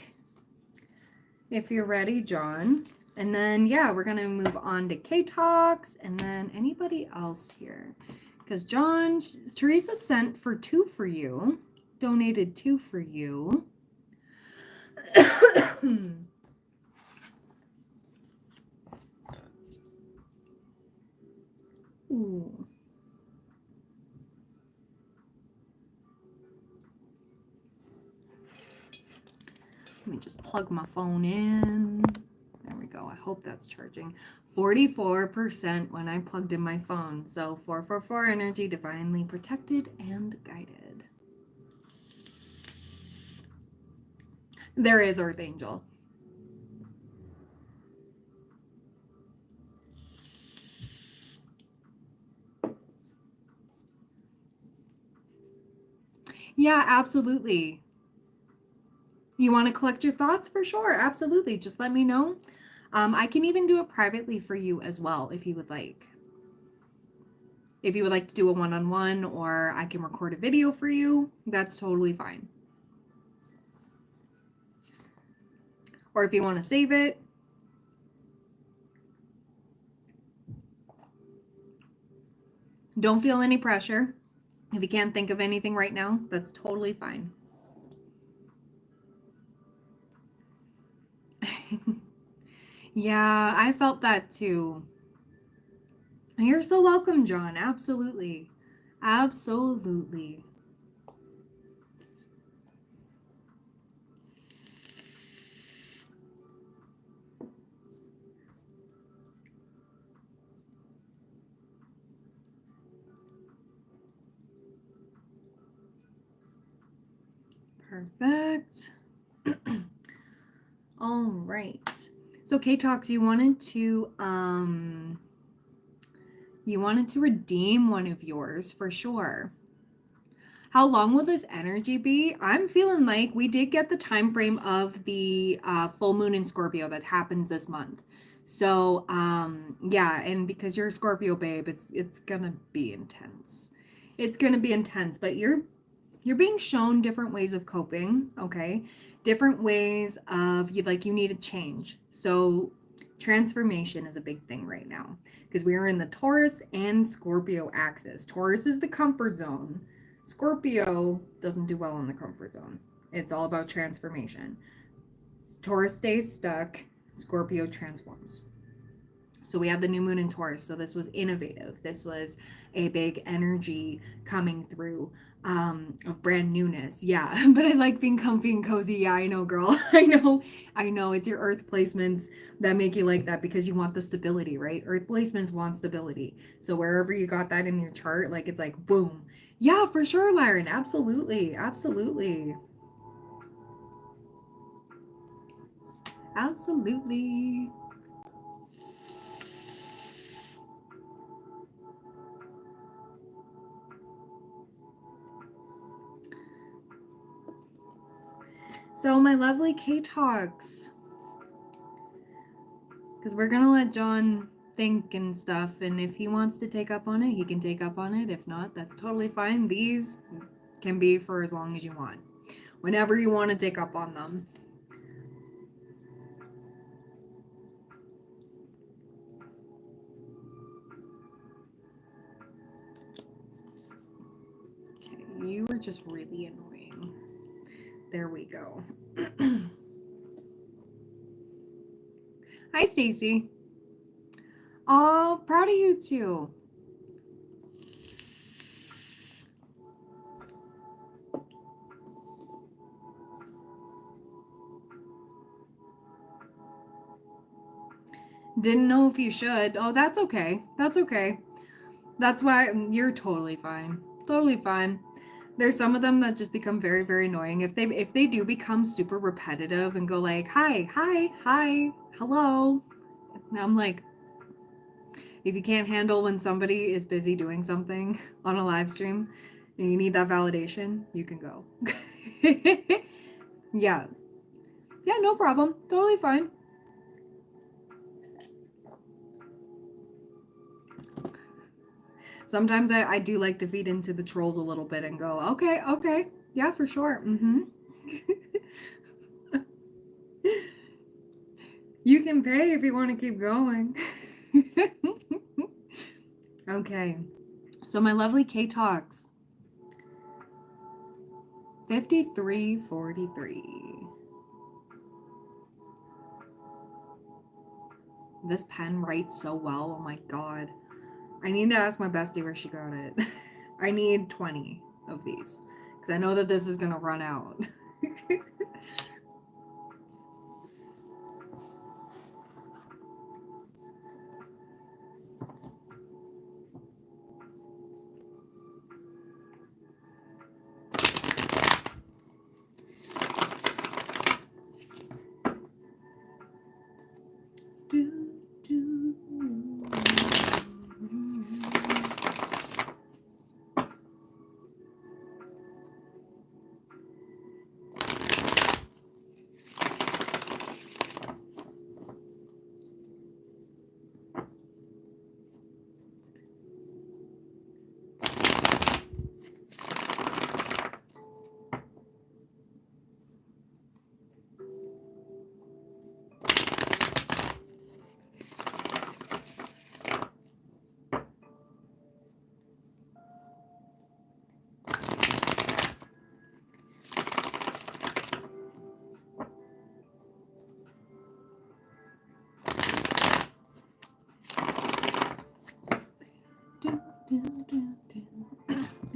[SPEAKER 1] If you're ready, John. And then, yeah, we're going to move on to K-Talks, and then anybody else here. Because John, Teresa sent for 2 for you. Donated 2 for you. Ooh. Let me just plug my phone in. There we go. I hope that's charging. 44% when I plugged in my phone. So 444 energy, divinely protected and guided. There is Earth Angel. Yeah, absolutely. You want to collect your thoughts? For sure. Absolutely. Just let me know. I can even do it privately for you as well if you would like. If you would like to do a one-on-one, or I can record a video for you, that's totally fine. Or if you want to save it. Don't feel any pressure. If you can't think of anything right now, that's totally fine. Yeah, I felt that too. You're so welcome, John. Absolutely. Absolutely. Perfect. All right. So K-Talks, you wanted to redeem one of yours for sure. How long will this energy be? I'm feeling like we did get the time frame of the full moon in Scorpio that happens this month. So yeah, and because you're a Scorpio babe, it's gonna be intense. It's gonna be intense, but you're being shown different ways of coping, okay? Different ways of you need a change. So transformation is a big thing right now because we are in the Taurus and Scorpio axis. Taurus is the comfort zone. Scorpio doesn't do well in the comfort zone. It's all about transformation. Taurus stays stuck, Scorpio transforms. So we have the new moon in Taurus. So this was innovative. This was a big energy coming through of brand newness. Yeah, but I like being comfy and cozy. Yeah, I know, girl. I know. It's your earth placements that make you like that because you want the stability, right? Earth placements want stability. So wherever you got that in your chart, like it's like boom. Yeah, for sure, Lyron. Absolutely. Absolutely. Absolutely. So my lovely K-Talks, because we're going to let John think and stuff, and if he wants to take up on it, he can take up on it. If not, that's totally fine. These can be for as long as you want. Whenever you want to take up on them. Okay, you are just really annoying. There we go. Hi, Stacy. Oh, proud of you too. Didn't know if you should. Oh, that's okay. That's okay. That's why you're totally fine. Totally fine. There's some of them that just become very, very annoying. If they do become super repetitive and go like, hi, hi, hi, hello. I'm like, if you can't handle when somebody is busy doing something on a live stream and you need that validation, you can go. Yeah. Yeah, no problem. Totally fine. Sometimes I do like to feed into the trolls a little bit and go, okay. Yeah, for sure. You can pay if you want to keep going. Okay. So my lovely K-Talks. 5343. This pen writes so well. Oh my god. I need to ask my bestie where she got it. I need 20 of these because I know that this is going to run out.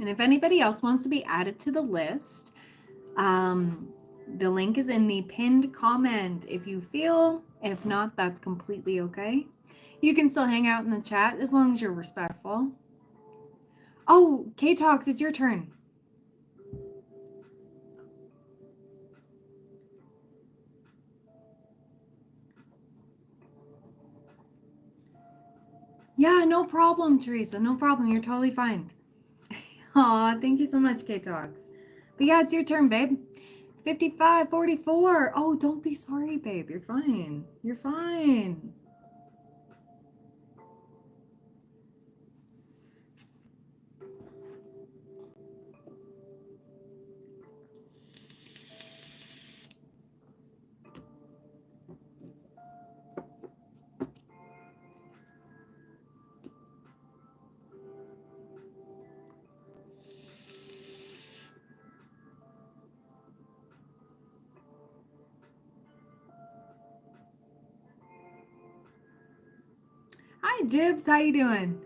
[SPEAKER 1] And if anybody else wants to be added to the list, the link is in the pinned comment if you feel. If not, that's completely okay. You can still hang out in the chat as long as you're respectful. Oh, K-Talks, it's your turn. Yeah, no problem, Teresa. No problem. You're totally fine. Aw, thank you so much, K-Talks. But yeah, it's your turn, babe. 55-44. Oh, don't be sorry, babe. You're fine. You're fine. Hi, Jibs. How you doing?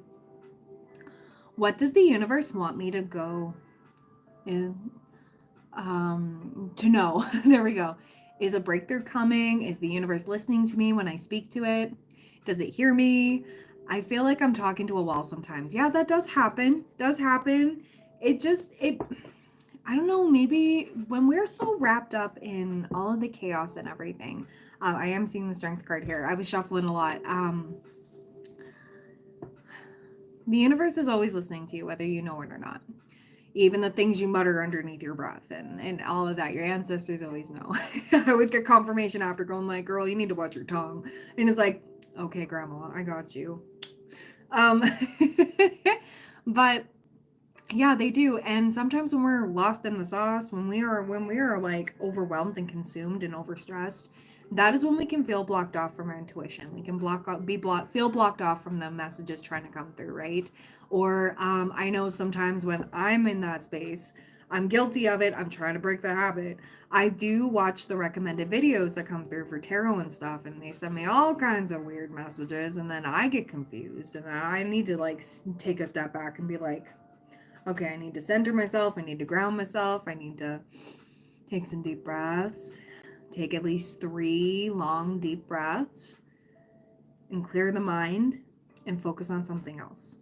[SPEAKER 1] What does the universe want me to go in, to know? There we go. Is a breakthrough coming? Is the universe listening to me when I speak to it? Does it hear me? I feel like I'm talking to a wall sometimes. Yeah, that does happen. Does happen. I don't know, maybe when we're so wrapped up in all of the chaos and everything. I am seeing the strength card here. I was shuffling a lot. The universe is always listening to you, whether you know it or not. Even the things you mutter underneath your breath and all of that, your ancestors always know. I always get confirmation after going like, girl, you need to watch your tongue. And it's like, okay, grandma, I got you. But yeah, they do. And sometimes when we're lost in the sauce, when we are like overwhelmed and consumed and overstressed, that is when we can feel blocked off from our intuition. We can feel blocked off from the messages trying to come through, right? Or I know sometimes when I'm in that space, I'm guilty of it. I'm trying to break the habit. I do watch the recommended videos that come through for tarot and stuff, and they send me all kinds of weird messages, and then I get confused, and then I need to like take a step back and be like, okay, I need to center myself. I need to ground myself. I need to take some deep breaths. Take at least 3 long, deep breaths and clear the mind and focus on something else.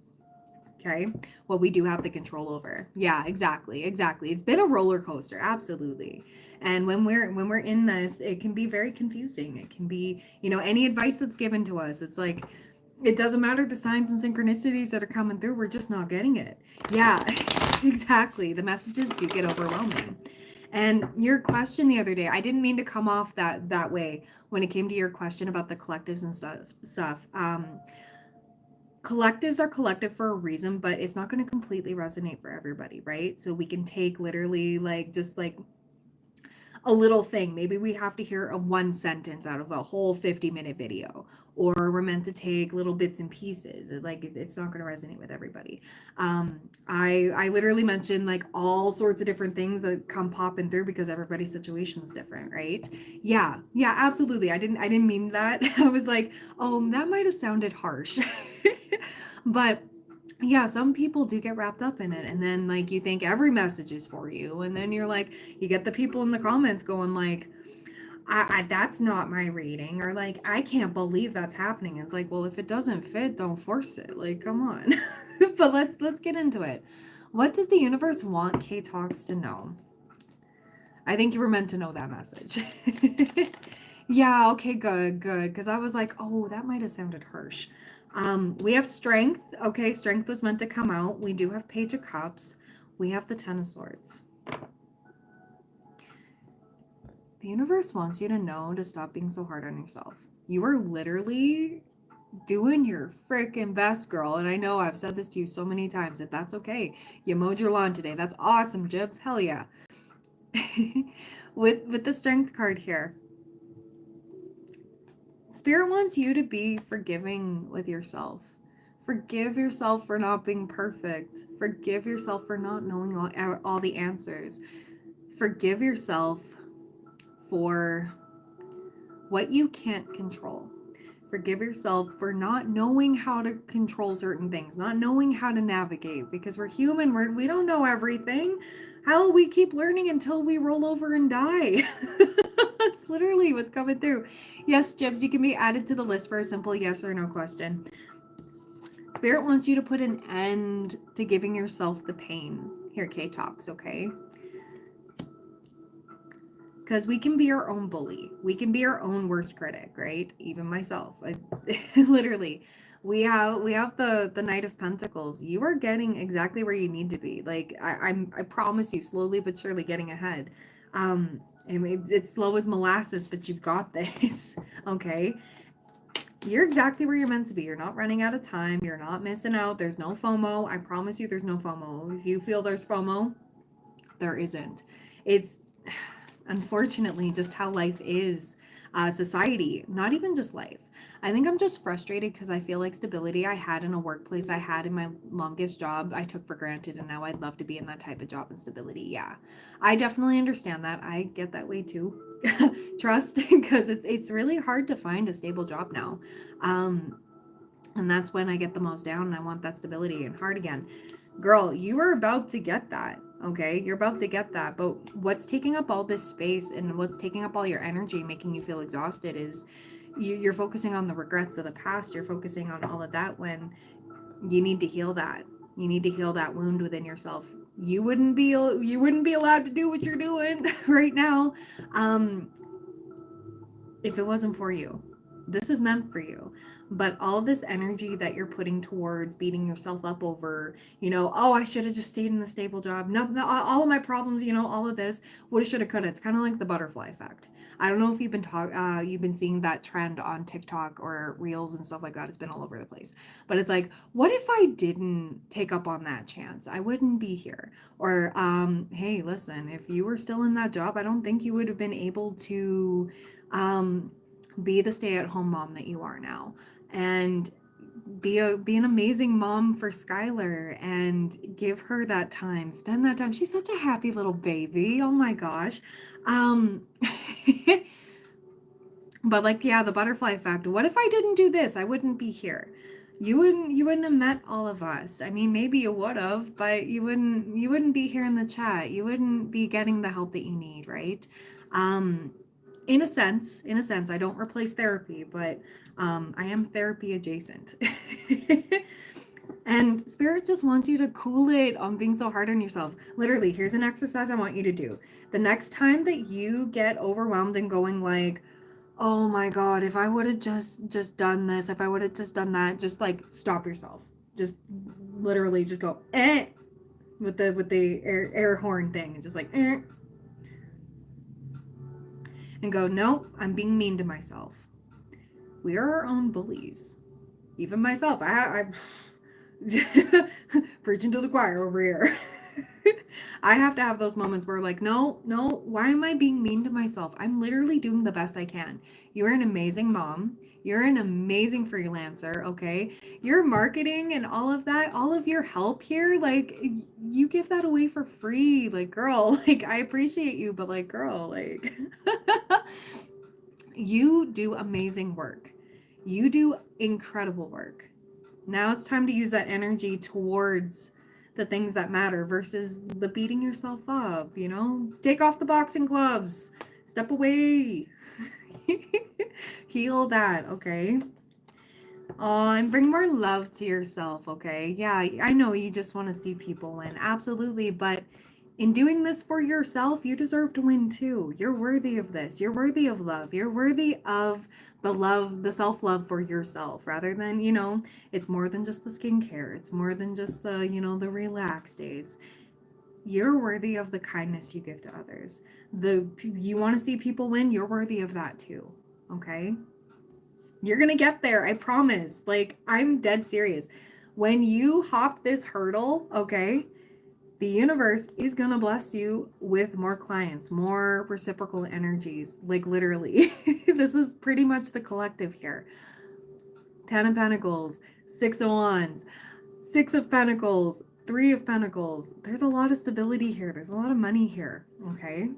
[SPEAKER 1] Okay? What we do have the control over. Yeah, exactly. It's been a roller coaster, absolutely. And when we're in this, it can be very confusing. It can be, any advice that's given to us, it's like it doesn't matter the signs and synchronicities that are coming through, we're just not getting it. Yeah, exactly. The messages do get overwhelming. And your question the other day, I didn't mean to come off that way when it came to your question about the collectives and stuff. Collectives are collective for a reason, but it's not going to completely resonate for everybody, right? So we can take literally like just like a little thing. Maybe we have to hear a one sentence out of a whole 50-minute video, or we're meant to take little bits and pieces. It's not going to resonate with everybody. I literally mentioned like all sorts of different things that come popping through because everybody's situation is different, right? Yeah, absolutely. I didn't mean that. I was like, oh, that might have sounded harsh. But yeah, some people do get wrapped up in it, and then like you think every message is for you, and then you're like, you get the people in the comments going like, I that's not my reading, or like, I can't believe that's happening. It's like, well, if it doesn't fit, don't force it. Like, come on. But let's get into it. What does the universe want K Talks to know? I think you were meant to know that message. Yeah, okay, good. Because I was like, oh, that might have sounded harsh. We have strength. Okay, strength was meant to come out. We do have Page of Cups. We have the Ten of Swords. The universe wants you to know to stop being so hard on yourself. You are literally doing your freaking best, girl. And I know I've said this to you so many times, that that's okay. You mowed your lawn today. That's awesome, Jibs. Hell yeah. With the strength card here, Spirit wants you to be forgiving with yourself. Forgive yourself for not being perfect. Forgive yourself for not knowing all the answers. Forgive yourself for what you can't control. Forgive yourself for not knowing how to control certain things, not knowing how to navigate, because we're human. We don't know everything. How will we keep learning until we roll over and die? That's literally what's coming through. Yes, Jibs, you can be added to the list for a simple yes or no question. Spirit wants you to put an end to giving yourself the pain. Here, K-Talks, okay? Because we can be our own bully. We can be our own worst critic, right? Even myself. Literally. We have the Knight of Pentacles. You are getting exactly where you need to be. Like I promise you, slowly but surely getting ahead. It's slow as molasses, but you've got this. Okay. You're exactly where you're meant to be. You're not running out of time. You're not missing out. There's no FOMO. I promise you there's no FOMO. If you feel there's FOMO, there isn't. It's unfortunately just how life is. Society, not even just life. I think I'm just frustrated because I feel like stability I had in a workplace I had in my longest job I took for granted, and now I'd love to be in that type of job and stability. Yeah, I definitely understand that. I get that way too. Trust, because it's really hard to find a stable job now, and that's when I get the most down, and I want that stability and hard again. Girl, you are about to get that. Okay, you're about to get that. But what's taking up all this space and what's taking up all your energy, making you feel exhausted, is you're focusing on the regrets of the past. You're focusing on all of that when you need to heal that. You need to heal that wound within yourself. You wouldn't be allowed to do what you're doing right now if it wasn't for you. This is meant for you. But all this energy that you're putting towards beating yourself up over, oh, I should have just stayed in the stable job. Nothing, all of my problems, all of this, woulda, shoulda, coulda. It's kind of like the butterfly effect. I don't know if you've been seeing that trend on TikTok or Reels and stuff like that. It's been all over the place. But it's like, what if I didn't take up on that chance? I wouldn't be here. Or, hey, listen, if you were still in that job, I don't think you would have been able to be the stay-at-home mom that you are now, and be an amazing mom for Skylar and give her that time, spend that time. She's such a happy little baby. Oh my gosh. But like, yeah, the butterfly effect. What if I didn't do this? I wouldn't be here. You wouldn't have met all of us. I mean, maybe you would have, but you wouldn't be here in the chat. You wouldn't be getting the help that you need, right? In a sense, I don't replace therapy, but I am therapy adjacent. And Spirit just wants you to cool it on being so hard on yourself. Literally, here's an exercise I want you to do. The next time that you get overwhelmed and going like, oh my God, if I would have just done this, if I would have just done that, just like stop yourself. Just literally just go, with the air horn thing, and just like, and go, no, I'm being mean to myself. We are our own bullies. Even myself. I'm preaching to the choir over here. I have to have those moments where like, no, why am I being mean to myself? I'm literally doing the best I can. You're an amazing mom. You're an amazing freelancer, okay? Your marketing and all of that, all of your help here, like, you give that away for free. Like, girl, like, I appreciate you, but like, girl, like, you do amazing work. You do incredible work. Now it's time to use that energy towards the things that matter versus the beating yourself up, Take off the boxing gloves. Step away. Heal that, okay? Oh, and bring more love to yourself, okay? Yeah, I know you just want to see people win. Absolutely, but in doing this for yourself, you deserve to win too. You're worthy of this. You're worthy of love. You're worthy of the self-love for yourself, rather than, it's more than just the skincare. It's more than just the, the relax days. You're worthy of the kindness you give to others. You want to see people win, you're worthy of that too, okay? You're going to get there, I promise. Like, I'm dead serious. When you hop this hurdle, okay, the universe is going to bless you with more clients, more reciprocal energies, like literally. This is pretty much the collective here. 10 of Pentacles, 6 of Wands, 6 of Pentacles, 3 of Pentacles. There's a lot of stability here. There's a lot of money here, okay?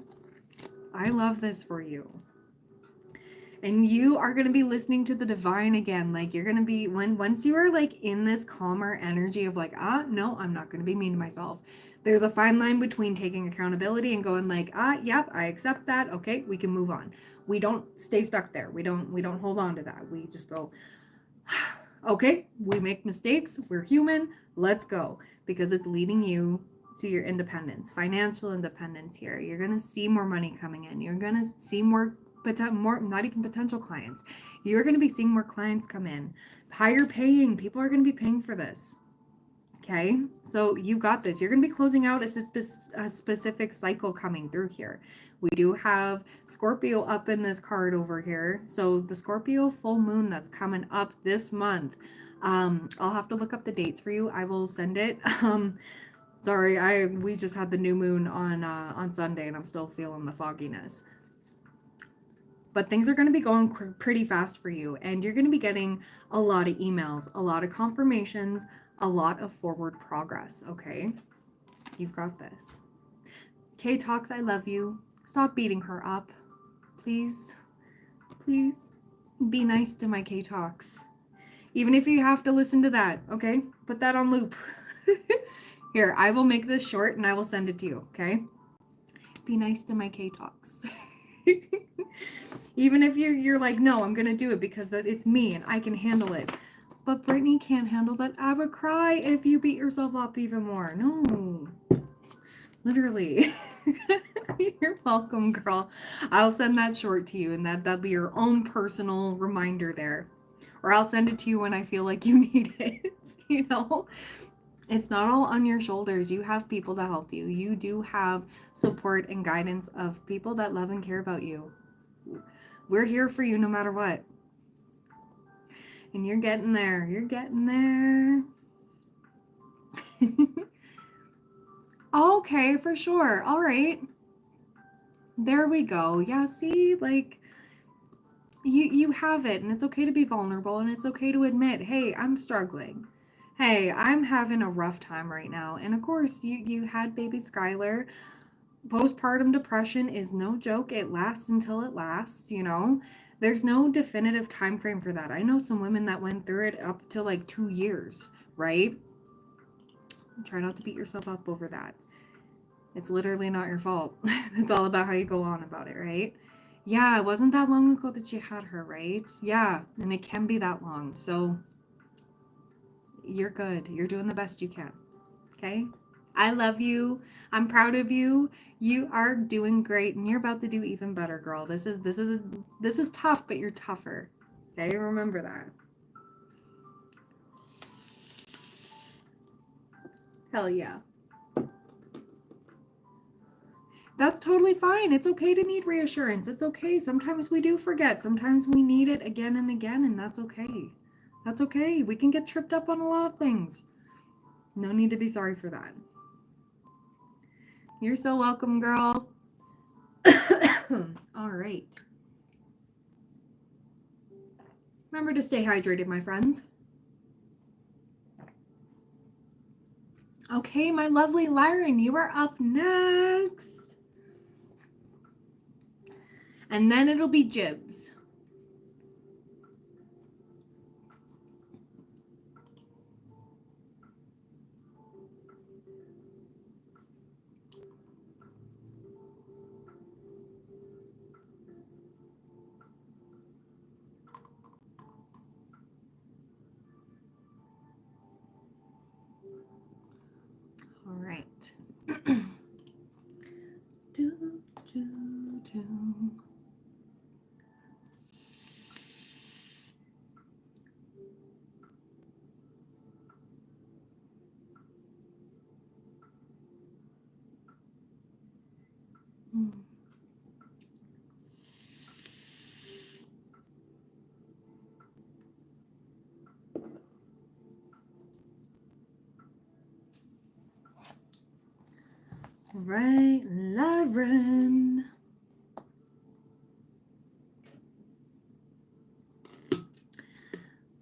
[SPEAKER 1] I love this for you. And you are going to be listening to the divine again. Like you're going to be once you are like in this calmer energy of like, no, I'm not going to be mean to myself. There's a fine line between taking accountability and going like, yep, I accept that. Okay, we can move on. We don't stay stuck there. We don't hold on to that. We just go, okay, we make mistakes. We're human. Let's go, because it's leading you to your independence, financial independence here. You're going to see more money coming in. You're going to see more, not even potential clients. You're going to be seeing more clients come in. Higher paying. People are going to be paying for this. Okay, so you got this. You're going to be closing out a specific cycle coming through here. We do have Scorpio up in this card over here. So the Scorpio full moon that's coming up this month. I'll have to look up the dates for you. I will send it. Sorry, we just had the new moon on Sunday and I'm still feeling the fogginess. But things are going to be going pretty fast for you, and you're going to be getting a lot of emails, a lot of confirmations, a lot of forward progress, okay? You've got this. K-Tox, I love you. Stop beating her up. Please, please be nice to my K-Tox. Even if you have to listen to that, okay? Put that on loop. Here, I will make this short and I will send it to you, okay? Be nice to my K-Tox. Even if you're like, no, I'm going to do it because it's me and I can handle it. But Brittany can't handle that. I would cry if you beat yourself up even more. No. Literally. You're welcome, girl. I'll send that short to you, and that'll be your own personal reminder there. Or I'll send it to you when I feel like you need it, you know? It's not all on your shoulders. You have people to help you. You do have support and guidance of people that love and care about you. We're here for you no matter what. And you're getting there. You're getting there. Okay, for sure. All right. There we go. Yeah, see, like you have it, and it's okay to be vulnerable, and it's okay to admit, hey, I'm struggling. Hey, I'm having a rough time right now. And of course, you had baby Skylar. Postpartum depression is no joke. It lasts until it lasts, you know. There's no definitive time frame for that. I know some women that went through it up to like 2 years, right? Try not to beat yourself up over that. It's literally not your fault. It's all about how you go on about it, right? Yeah, it wasn't that long ago that you had her, right? Yeah, and it can be that long. So you're good. You're doing the best you can. Okay? I love you. I'm proud of you. You are doing great, and you're about to do even better, girl. This is tough, but you're tougher. Okay? Remember that. Hell yeah. That's totally fine. It's okay to need reassurance. It's okay. Sometimes we do forget. Sometimes we need it again and again, and that's okay. That's okay. We can get tripped up on a lot of things. No need to be sorry for that. You're so welcome, girl. All right. Remember to stay hydrated, my friends. Okay, my lovely Lyron, you are up next. And then it'll be Jibs. All right. All right, Lauren.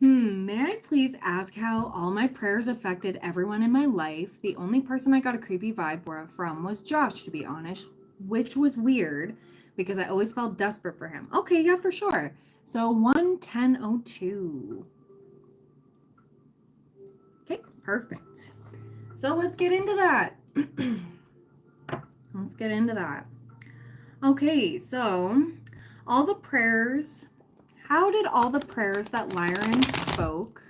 [SPEAKER 1] May I please ask how all my prayers affected everyone in my life? The only person I got a creepy vibe from was Josh, to be honest, which was weird because I always felt desperate for him. Okay, yeah, for sure. So 11002. Okay, perfect. So let's get into that. Let's get into that. Okay, so all the prayers, how did all the prayers that Lyran spoke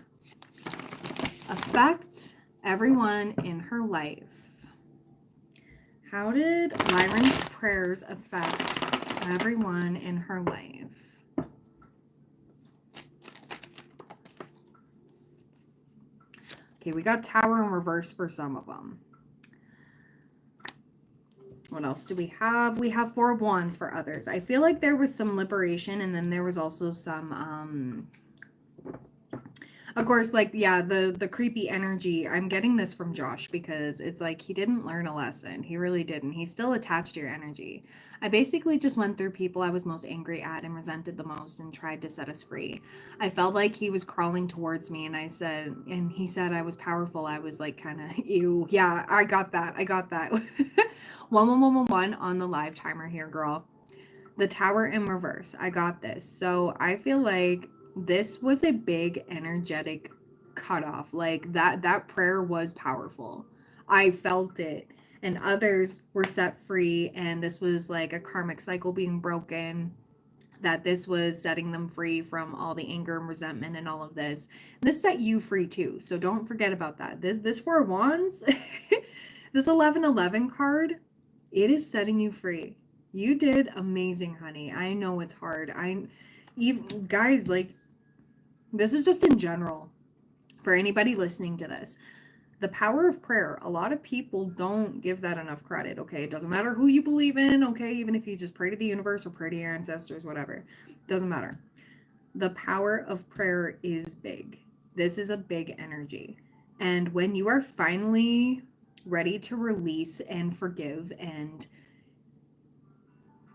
[SPEAKER 1] affect everyone in her life? How did Lyran's prayers affect everyone in her life? Okay, we got Tower in reverse for some of them. What else do we have? We have Four of Wands for others. I feel like there was some liberation, and then there was also some, of course, like, yeah, the creepy energy. I'm getting this from Josh because it's like he didn't learn a lesson. He really didn't. He's still attached to your energy. I basically just went through people I was most angry at and resented the most and tried to set us free. I felt like he was crawling towards me, and he said I was powerful. I was like, kind of, ew, yeah, I got that. 11111 on the live timer here, girl. The Tower in reverse. I got this. So I feel like this was a big energetic cutoff. Like that prayer was powerful. I felt it. And others were set free, and this was like a karmic cycle being broken. That this was setting them free from all the anger and resentment and all of this. This set you free too. So don't forget about that. This Four of Wands, this 1111 card, it is setting you free. You did amazing, honey. I know it's hard. Even guys, like, this is just in general for anybody listening to this. The power of prayer. A lot of people don't give that enough credit, okay? It doesn't matter who you believe in, okay? Even if you just pray to the universe or pray to your ancestors, whatever. It doesn't matter. The power of prayer is big. This is a big energy. And when you are finally ready to release and forgive and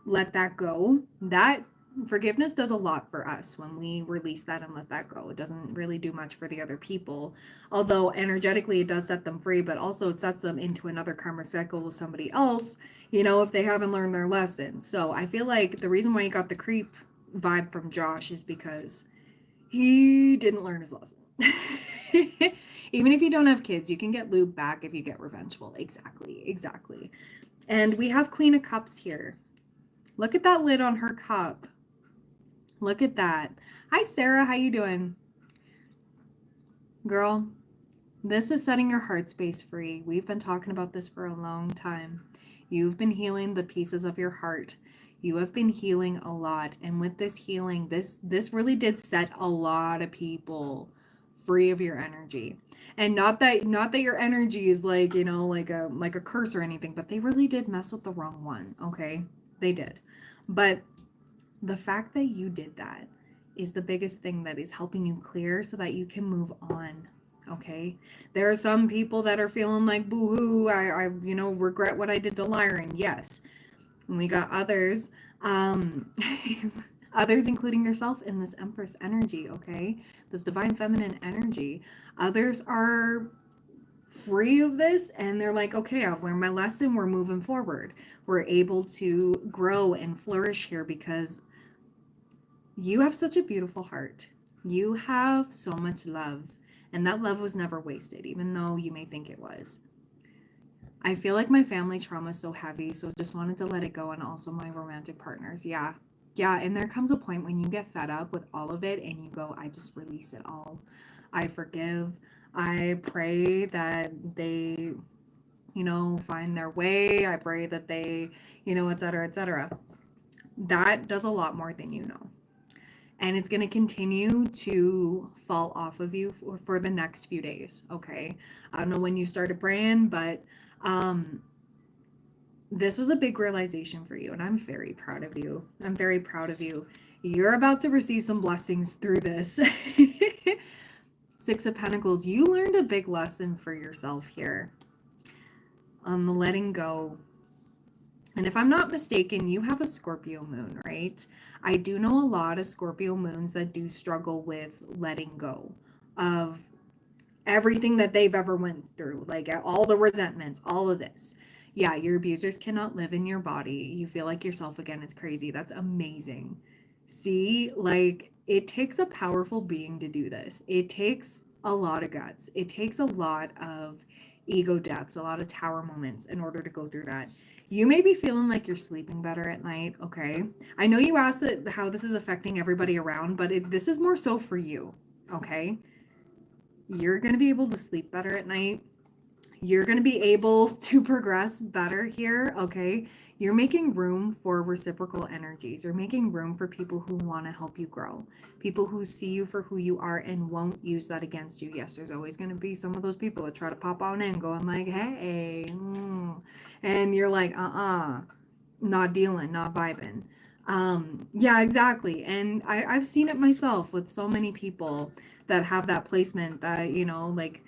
[SPEAKER 1] let that go, that forgiveness does a lot for us when we release that and let that go. It doesn't really do much for the other people, although energetically it does set them free, but also it sets them into another karma cycle with somebody else, if they haven't learned their lesson. So I feel like the reason why you got the creep vibe from Josh is because he didn't learn his lesson. Even if you don't have kids, you can get lube back if you get revengeful. Exactly. And we have Queen of Cups here. Look at that lid on her cup. Look at that. Hi, Sarah. How you doing? Girl, this is setting your heart space free. We've been talking about this for a long time. You've been healing the pieces of your heart. You have been healing a lot. And with this healing, this really did set a lot of people free of your energy. And not that your energy is like, like a curse or anything, but they really did mess with the wrong one, okay? They did. But the fact that you did that is the biggest thing that is helping you clear so that you can move on. Okay. There are some people that are feeling like, boo-hoo, I regret what I did to Lyran. Yes. And we got others, others including yourself in this Empress energy. Okay. This divine feminine energy. Others are free of this and they're like, okay, I've learned my lesson. We're moving forward. We're able to grow and flourish here because you have such a beautiful heart. You have so much love, and that love was never wasted, even though you may think it was. I feel like my family trauma is so heavy, so just wanted to let it go, and also my romantic partners. Yeah, and there comes a point when you get fed up with all of it and you go, I just release it all. I forgive. I pray that they, find their way. I pray that they, et cetera, et cetera. That does a lot more than you know. And it's going to continue to fall off of you for the next few days, okay? I don't know when you started praying, but this was a big realization for you, and I'm very proud of you. I'm very proud of you. You're about to receive some blessings through this. Six of Pentacles, you learned a big lesson for yourself here on the letting go. And if I'm not mistaken, you have a Scorpio moon, right? I do know a lot of Scorpio moons that do struggle with letting go of everything that they've ever went through, like all the resentments, all of this. Yeah, your abusers cannot live in your body. You feel like yourself again. It's crazy. That's amazing. See, like it takes a powerful being to do this. It takes a lot of guts. It takes a lot of ego deaths, a lot of tower moments in order to go through that. You may be feeling like you're sleeping better at night, okay? I know you asked that how this is affecting everybody around, but this is more so for you, okay? You're going to be able to sleep better at night. You're going to be able to progress better here, okay? You're making room for reciprocal energies. You're making room for people who want to help you grow, people who see you for who you are and won't use that against you. Yes, there's always going to be some of those people that try to pop on in going like, hey, and you're like, not dealing, not vibing. Yeah, exactly. And I've seen it myself with so many people that have that placement that, like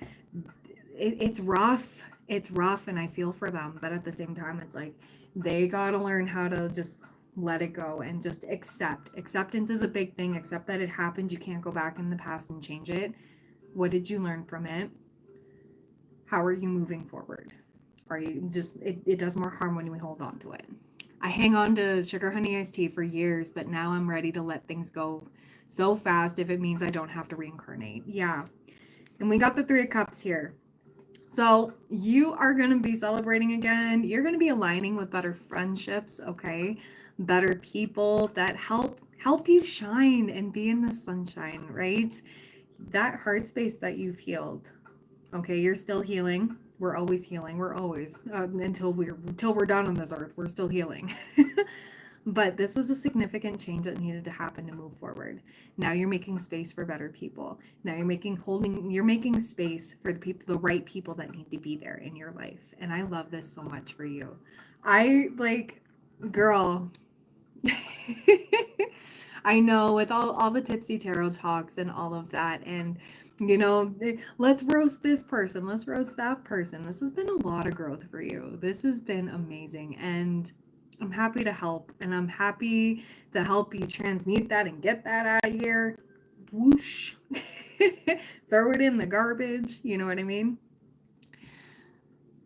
[SPEAKER 1] it's rough. It's rough and I feel for them. But at the same time, it's like they got to learn how to just let it go and just accept. Acceptance is a big thing. Accept that it happened. You can't go back in the past and change it. What did you learn from it? How are you moving forward? Are you just, it does more harm when we hold on to it. I hang on to sugar honey iced tea for years, but now I'm ready to let things go so fast if it means I don't have to reincarnate. Yeah. And we got the 3 of Cups here. So you are going to be celebrating again. You're going to be aligning with better friendships, okay? Better people that help you shine and be in the sunshine, right? That heart space that you've healed. Okay, you're still healing. We're always healing. We're always until we're done on this earth, we're still healing. But this was a significant change that needed to happen to move forward. Now you're making space for better people. Now you're making space for the right people that need to be there in your life. And I love this so much for you. I like, girl. I know with all the tipsy tarot talks and all of that, and let's roast this person, let's roast that person. This has been a lot of growth for you. This has been amazing, and I'm happy to help, and I'm happy to help you transmute that and get that out of here. Whoosh. Throw it in the garbage, you know what I mean?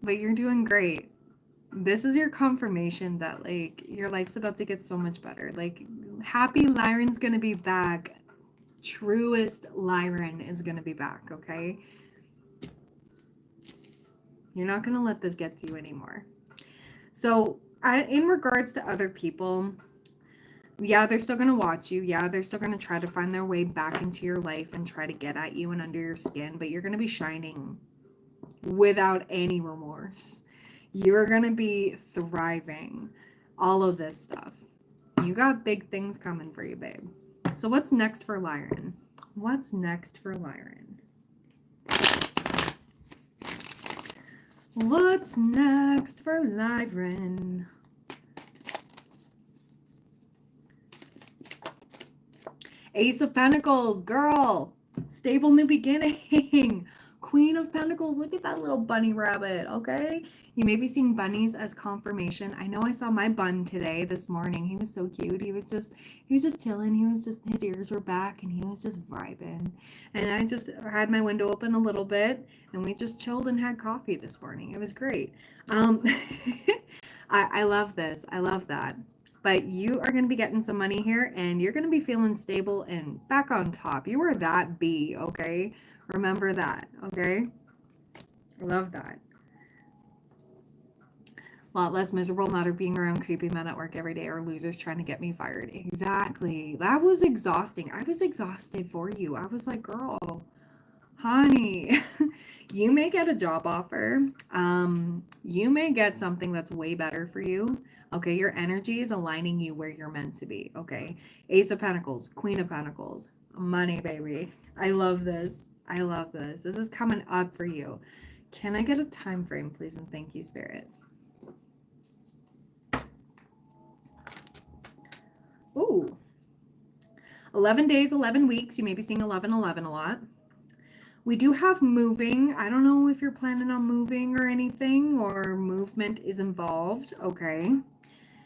[SPEAKER 1] But you're doing great. This is your confirmation that like your life's about to get so much better. Like happy Lyron's gonna be back. Truest Lyron is gonna be back, okay? You're not gonna let this get to you anymore. So in regards to other people, yeah, they're still gonna watch you. Yeah, they're still gonna try to find their way back into your life and try to get at you and under your skin, but you're gonna be shining without any remorse. You're going to be thriving. All of this stuff. You got big things coming for you, babe. So what's next for Lyron? What's next for Lyron? What's next for Lyron? Ace of Pentacles, girl. Stable new beginning. Queen of Pentacles, look at that little bunny rabbit, okay? You may be seeing bunnies as confirmation. I know I saw my bun today, this morning. He was so cute. He was just chilling. His ears were back and he was just vibing. And I just had my window open a little bit and we just chilled and had coffee this morning. It was great. I love this. I love that. But you are going to be getting some money here and you're going to be feeling stable and back on top. You are that bee, okay? Remember that, okay? I love that. A lot less miserable not being around creepy men at work every day or losers trying to get me fired. Exactly. That was exhausting. I was exhausted for you. I was like, girl, honey, you may get a job offer. You may get something that's way better for you. Okay, your energy is aligning you where you're meant to be. Okay, Ace of Pentacles, Queen of Pentacles, money, baby. I love this. I love this. This is coming up for you. Can I get a time frame, please? And thank you, Spirit. Ooh. 11 days, 11 weeks. You may be seeing 11-11 a lot. We do have moving. I don't know if you're planning on moving or anything or movement is involved. Okay.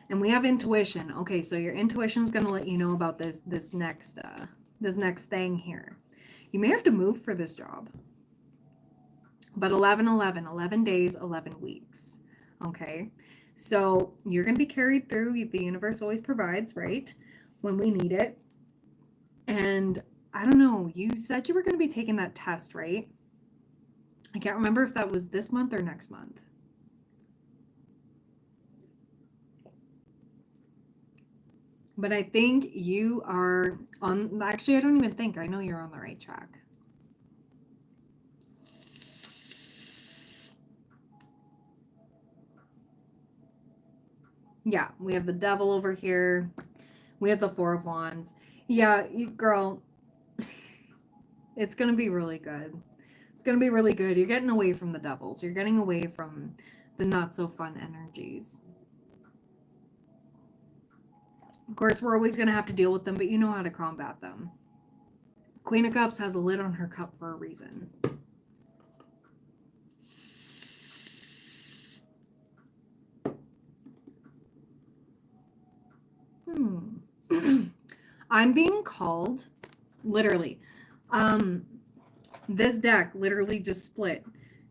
[SPEAKER 1] And we have intuition. Okay, so your intuition is going to let you know about this next thing here. You may have to move for this job. But 11-11, 11 days, 11 weeks. Okay. So you're going to be carried through. The universe always provides, right? When we need it. And I don't know, you said you were going to be taking that test, right? I can't remember if that was this month or next month. But I think you are on, actually, I don't even think, I know you're on the right track. Yeah, we have the devil over here. We have the Four of Wands. Yeah, girl, it's going to be really good. It's going to be really good. You're getting away from the devils. You're getting away from the not so fun energies. Of course, we're always going to have to deal with them, but you know how to combat them. Queen of Cups has a lid on her cup for a reason. I'm being called, literally. This deck literally just split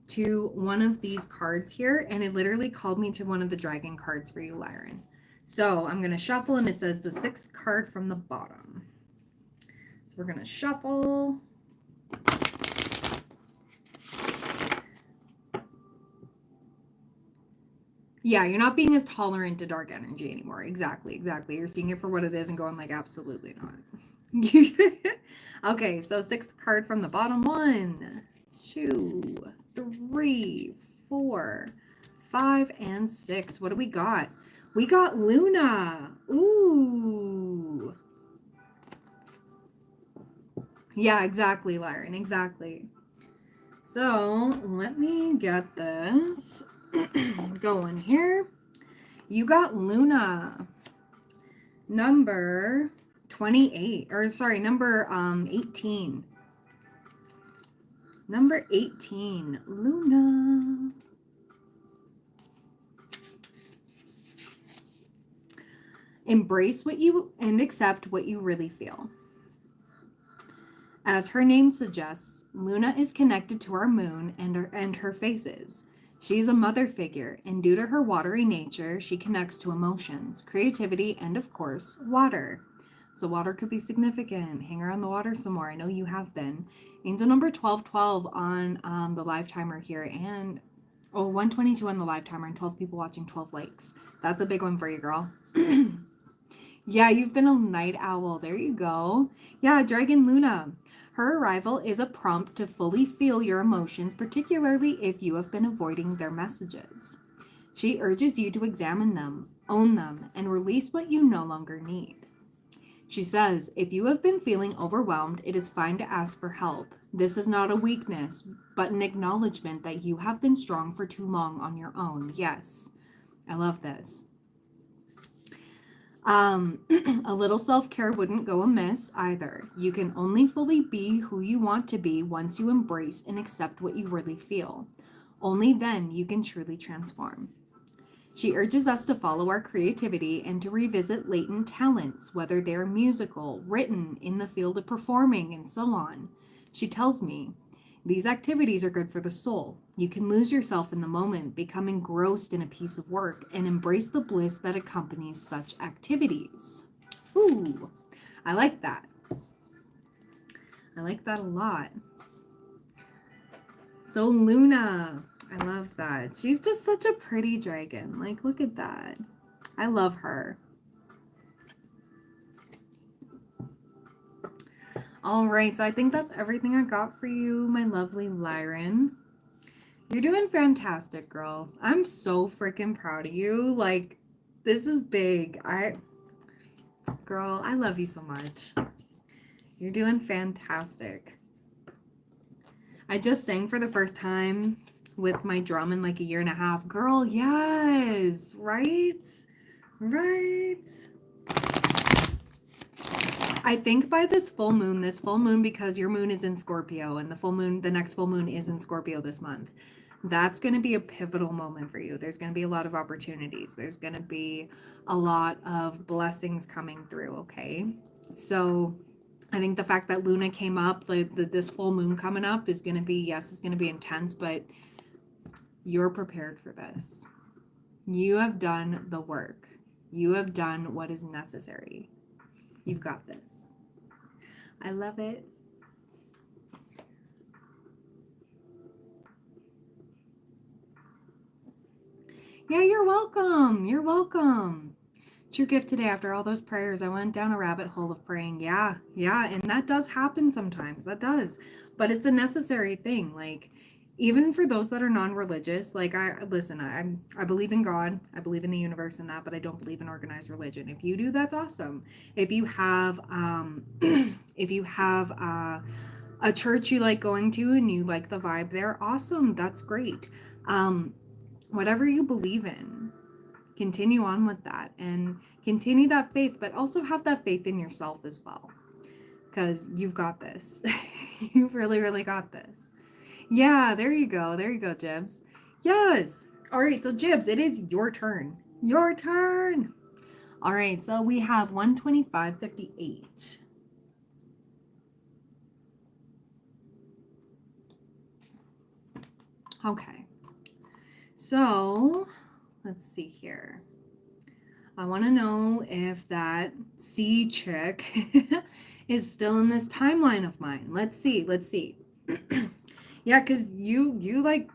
[SPEAKER 1] to one of these cards here, and it literally called me to one of the dragon cards for you, Lyran. So I'm going to shuffle, and it says the 6th card from the bottom. So we're going to shuffle. Yeah, you're not being as tolerant to dark energy anymore. Exactly. You're seeing it for what it is and going like, absolutely not. Okay, so 6th card from the bottom. 1, 2, 3, 4, 5, and 6. What do we got? We got Luna. Ooh. Yeah, exactly, Lyran. Exactly. So let me get this going here. You got Luna. Number 28. Or sorry, number 18. Number 18. Luna. Embrace what you and accept what you really feel. As her name suggests, Luna is connected to our moon and her phases. She is a mother figure, and due to her watery nature, she connects to emotions, creativity, and of course, water. So water could be significant. Hang around the water some more. I know you have been. Angel number 1212 on the live timer here, and 122 on the live timer, and 12 people watching, 12 likes. That's a big one for you, girl. Yeah, you've been a night owl. There you go. Yeah, Dragon Luna. Her arrival is a prompt to fully feel your emotions, particularly if you have been avoiding their messages. She urges you to examine them, own them, and release what you no longer need. She says, if you have been feeling overwhelmed, it is fine to ask for help. This is not a weakness, but an acknowledgement that you have been strong for too long on your own. Yes, I love this. A little self-care wouldn't go amiss either. You can only fully be who you want to be once you embrace and accept what you really feel. Only then you can truly transform. She urges us to follow our creativity and to revisit latent talents, whether they're musical, written, in the field of performing, and so on. She tells me, these activities are good for the soul. You can lose yourself in the moment, become engrossed in a piece of work, and embrace the bliss that accompanies such activities. Ooh, I like that. I like that a lot. So Luna, I love that. She's just such a pretty dragon. Like, look at that. I love her. All right, so I think that's everything I got for you, my lovely Lyran. You're doing fantastic, girl. I'm so freaking proud of you. Like, this is big. Girl, I love you so much. You're doing fantastic. I just sang for the first time with my drum in like a year and a half. Girl, yes, right? Right. I think by this full moon, because your moon is in Scorpio and the next full moon is in Scorpio this month, that's going to be a pivotal moment for you. There's going to be a lot of opportunities. There's going to be a lot of blessings coming through, okay? So I think the fact that Luna came up, like this full moon coming up is going to be, yes, it's going to be intense, but you're prepared for this. You have done the work. You have done what is necessary. You've got this. I love it. Yeah, you're welcome. You're welcome. It's your gift today. After all those prayers, I went down a rabbit hole of praying. Yeah, and that does happen sometimes. That does. But it's a necessary thing. Like, even for those that are non-religious, like I believe in God, I believe in the universe and that, but I don't believe in organized religion. If you do, that's awesome. If you have if you have a church you like going to and you like the vibe there, awesome. That's great. Whatever you believe in, continue on with that and continue that faith, but also have that faith in yourself as well, because you've got this. You've really, really got this. Yeah, there you go. There you go, Jibs. Yes. All right, so Jibs, it is your turn. Your turn. All right, so we have 125.58. Okay. So, let's see here. I want to know if that C chick is still in this timeline of mine. Let's see. Yeah, because you like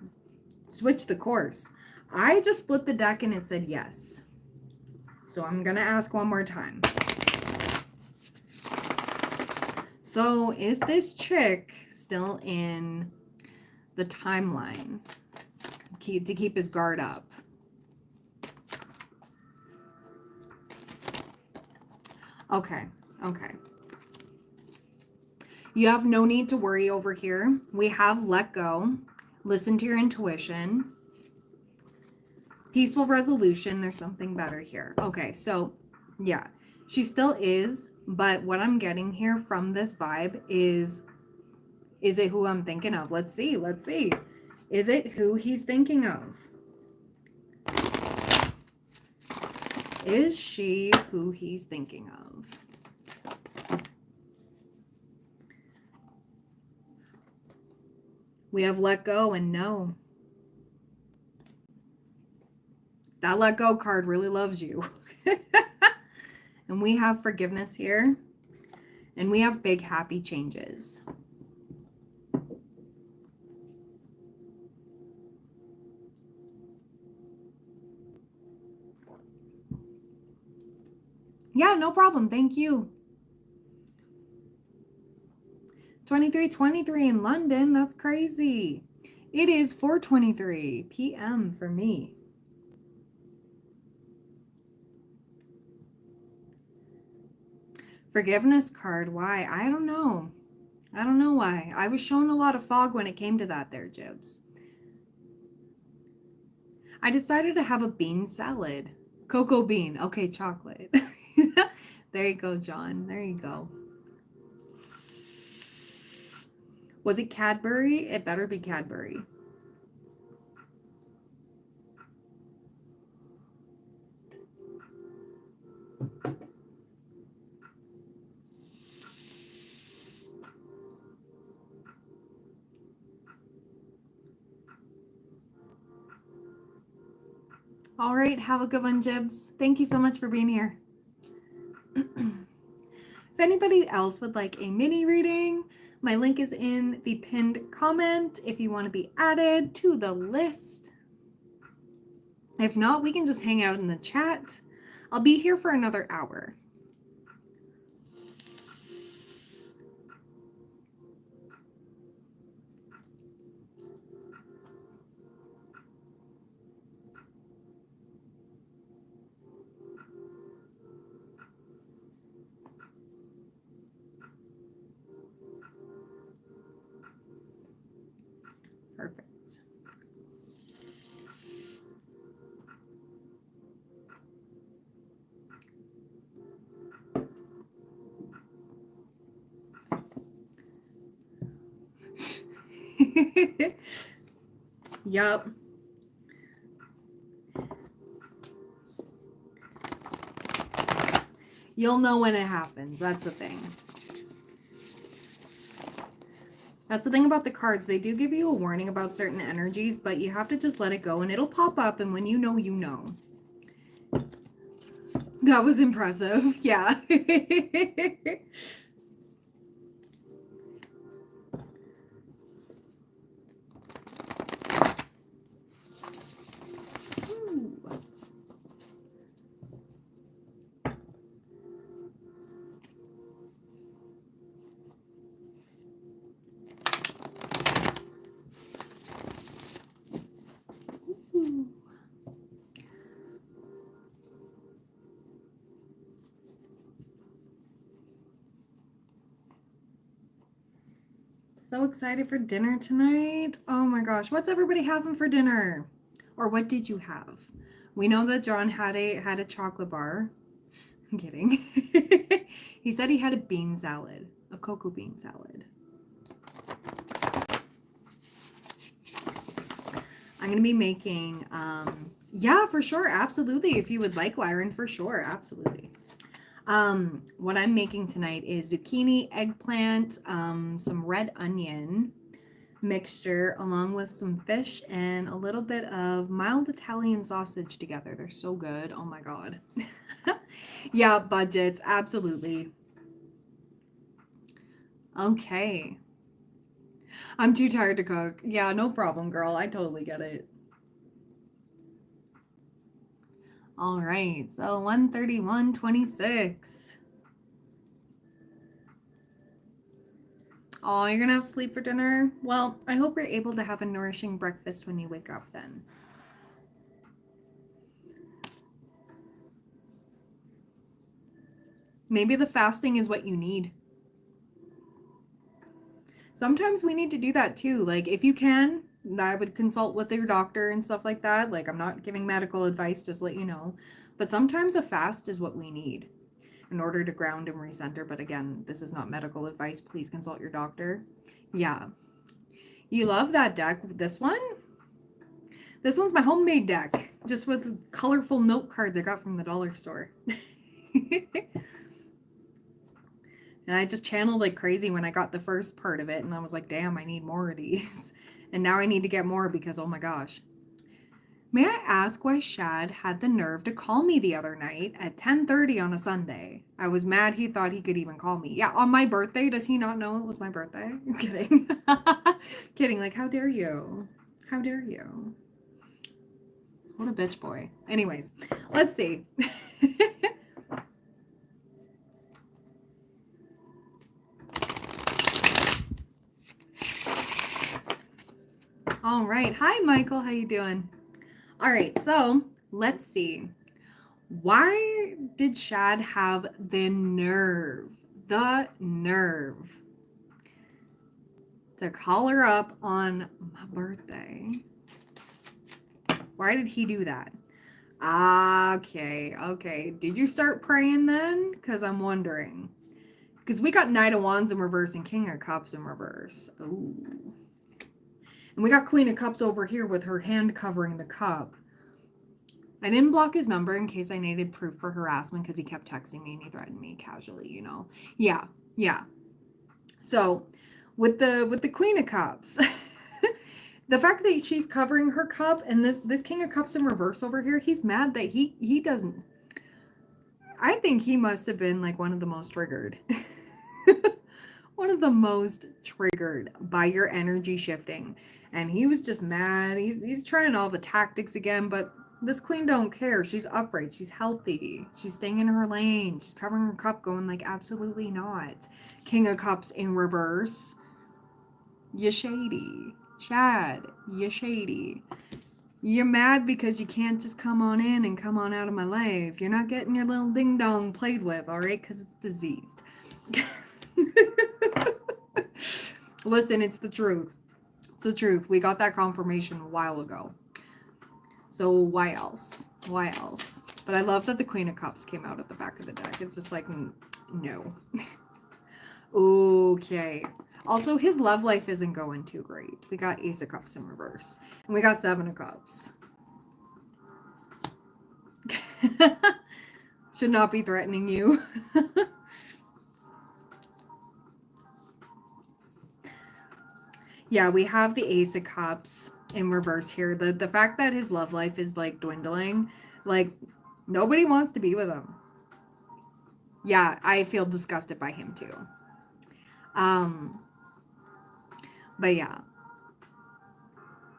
[SPEAKER 1] switched the course. I just split the deck and it said yes. So I'm going to ask one more time. So is this chick still in the timeline to keep his guard up? Okay. You have no need to worry over here. We have let go. Listen to your intuition. Peaceful resolution. There's something better here. Okay, so yeah, she still is, but what I'm getting here from this vibe is it who I'm thinking of? Let's see. Is it who he's thinking of? Is she who he's thinking of? We have let go and no. That let go card really loves you. And we have forgiveness here. And we have big happy changes. Yeah, no problem. Thank you. 23:23 in London. That's crazy. It is 4:23 p.m. for me. Forgiveness card. Why? I don't know. I don't know why. I was shown a lot of fog when it came to that there, Jibs. I decided to have a bean salad. Cocoa bean. Okay, chocolate. There you go, John. There you go. Was it Cadbury? It better be Cadbury. All right, have a good one, Jibs. Thank you so much for being here. If anybody else would like a mini reading, my link is in the pinned comment if you want to be added to the list. If not, we can just hang out in the chat. I'll be here for another hour. Perfect. Yup. You'll know when it happens. That's the thing. That's the thing about the cards. They do give you a warning about certain energies, but you have to just let it go and it'll pop up. And when you know, you know. That was impressive. Yeah. So excited for dinner tonight. Oh my gosh. What's everybody having for dinner? Or what did you have? We know that John had a chocolate bar. I'm kidding. He said he had a bean salad, a cocoa bean salad. I'm going to be making, yeah, for sure. Absolutely. If you would like, Lyron, for sure. Absolutely. What I'm making tonight is zucchini, eggplant, some red onion mixture, along with some fish and a little bit of mild Italian sausage together. They're so good. Oh my God. Yeah, budgets. Absolutely. Okay. I'm too tired to cook. Yeah, no problem, girl. I totally get it. All right, so 1:31:26. Oh, you're gonna have sleep for dinner? Well, I hope you're able to have a nourishing breakfast when you wake up then. Maybe the fasting is what you need. Sometimes we need to do that too. Like, if you can, I would consult with your doctor and stuff like that. Like, I'm not giving medical advice, just let you know. But sometimes a fast is what we need in order to ground and recenter. But again, this is not medical advice. Please consult your doctor. Yeah. You love that deck. This one? This one's my homemade deck, just with colorful note cards I got from the dollar store. And I just channeled like crazy when I got the first part of it, and I was like, damn, I need more of these. And now I need to get more because, oh my gosh. May I ask why Shad had the nerve to call me the other night at 10:30 on a Sunday? I was mad he thought he could even call me. Yeah, on my birthday. Does he not know it was my birthday? I'm kidding. Kidding. Like, how dare you? How dare you? What a bitch boy. Anyways, let's see. All right. Hi, Michael. How you doing? All right. So let's see. Why did Shad have the nerve to call her up on my birthday? Why did he do that? Okay. Did you start praying then? Because I'm wondering. Because we got Knight of Wands in reverse and King of Cups in reverse. Ooh. And we got Queen of Cups over here with her hand covering the cup. I didn't block his number in case I needed proof for harassment because he kept texting me and he threatened me casually, you know. Yeah. So with the Queen of Cups, the fact that she's covering her cup and this King of Cups in reverse over here, he's mad that he doesn't. I think he must have been like one of the most triggered. One of the most triggered by your energy shifting. And he was just mad. He's trying all the tactics again, but this queen don't care. She's upright. She's healthy. She's staying in her lane. She's covering her cup going like, absolutely not. King of Cups in reverse. You shady. Shad, you shady. You're mad because you can't just come on in and come on out of my life. You're not getting your little ding dong played with, all right? Because it's diseased. Listen, it's the truth. It's the truth. We got that confirmation a while ago. So why else? Why else? But I love that the Queen of Cups came out at the back of the deck. It's just like, no. Okay. Also, his love life isn't going too great. We got Ace of Cups in reverse. And we got Seven of Cups. Should not be threatening you. Yeah, we have the Ace of Cups in reverse here. The fact that his love life is like dwindling, like nobody wants to be with him. Yeah, I feel disgusted by him too. Um, but yeah,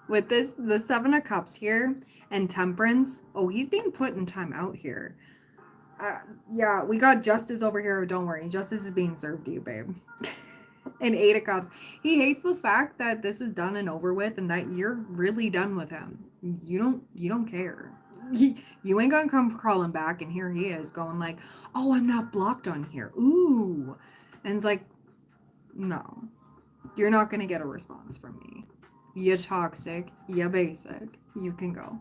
[SPEAKER 1] with this the Seven of Cups here and Temperance. Oh, he's being put in time out here. Yeah, we got Justice over here. Don't worry, Justice is being served to you, babe. And Eight of Cups. He hates the fact that this is done and over with, and that you're really done with him. You don't care. You ain't gonna come crawling back, and here he is going like, "Oh, I'm not blocked on here." Ooh, and it's like, no, you're not gonna get a response from me. You toxic. You basic. You can go.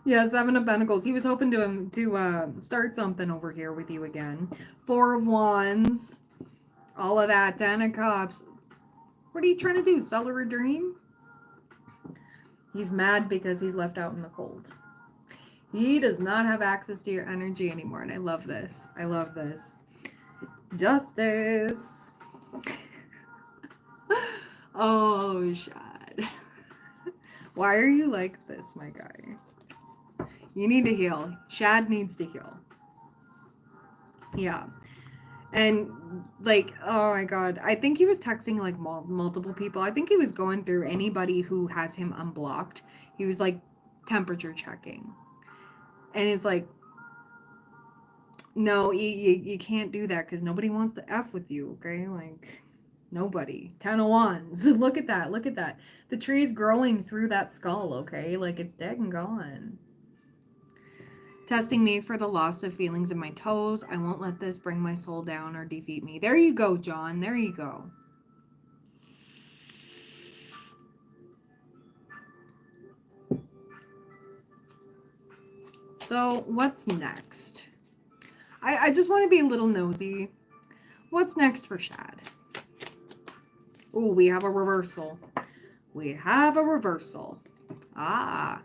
[SPEAKER 1] Yeah, Seven of Pentacles. He was hoping to start something over here with you again. Four of Wands. All of that. Ten of Cups. What are you trying to do? Sell her a dream? He's mad because he's left out in the cold. He does not have access to your energy anymore, and I love this. I love this. Justice. Oh, Shad. Why are you like this, my guy? You need to heal. Shad needs to heal. Yeah. And like, oh my god, I think he was texting like multiple people. I think he was going through anybody who has him unblocked. He was like temperature checking. And it's like, no, you can't do that because nobody wants to F with you, okay? Like, nobody. 10 of Wands. Look at that. Look at that. The tree is growing through that skull, okay? Like, it's dead and gone. Testing me for the loss of feelings in my toes. I won't let this bring my soul down or defeat me. There you go, John. There you go. So, what's next? I just want to be a little nosy. What's next for Shad? Oh, we have a reversal. We have a reversal. Ah.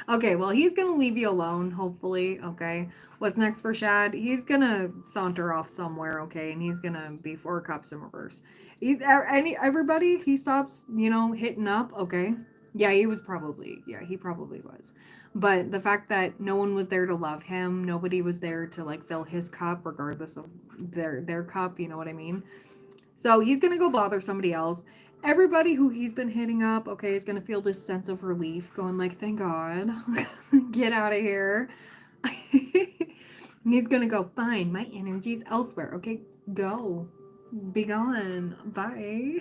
[SPEAKER 1] Okay, well, he's going to leave you alone, hopefully, okay? What's next for Shad? He's going to saunter off somewhere, okay? And he's going to be Four Cups in reverse. Everybody, he stops, hitting up, okay? Yeah, he probably was. But the fact that no one was there to love him, nobody was there to, like, fill his cup, regardless of their cup, you know what I mean? So he's going to go bother somebody else. Everybody who he's been hitting up, okay, is going to feel this sense of relief, going like, thank God, get out of here. He's going to go, fine, my energy's elsewhere, okay, go, be gone, bye.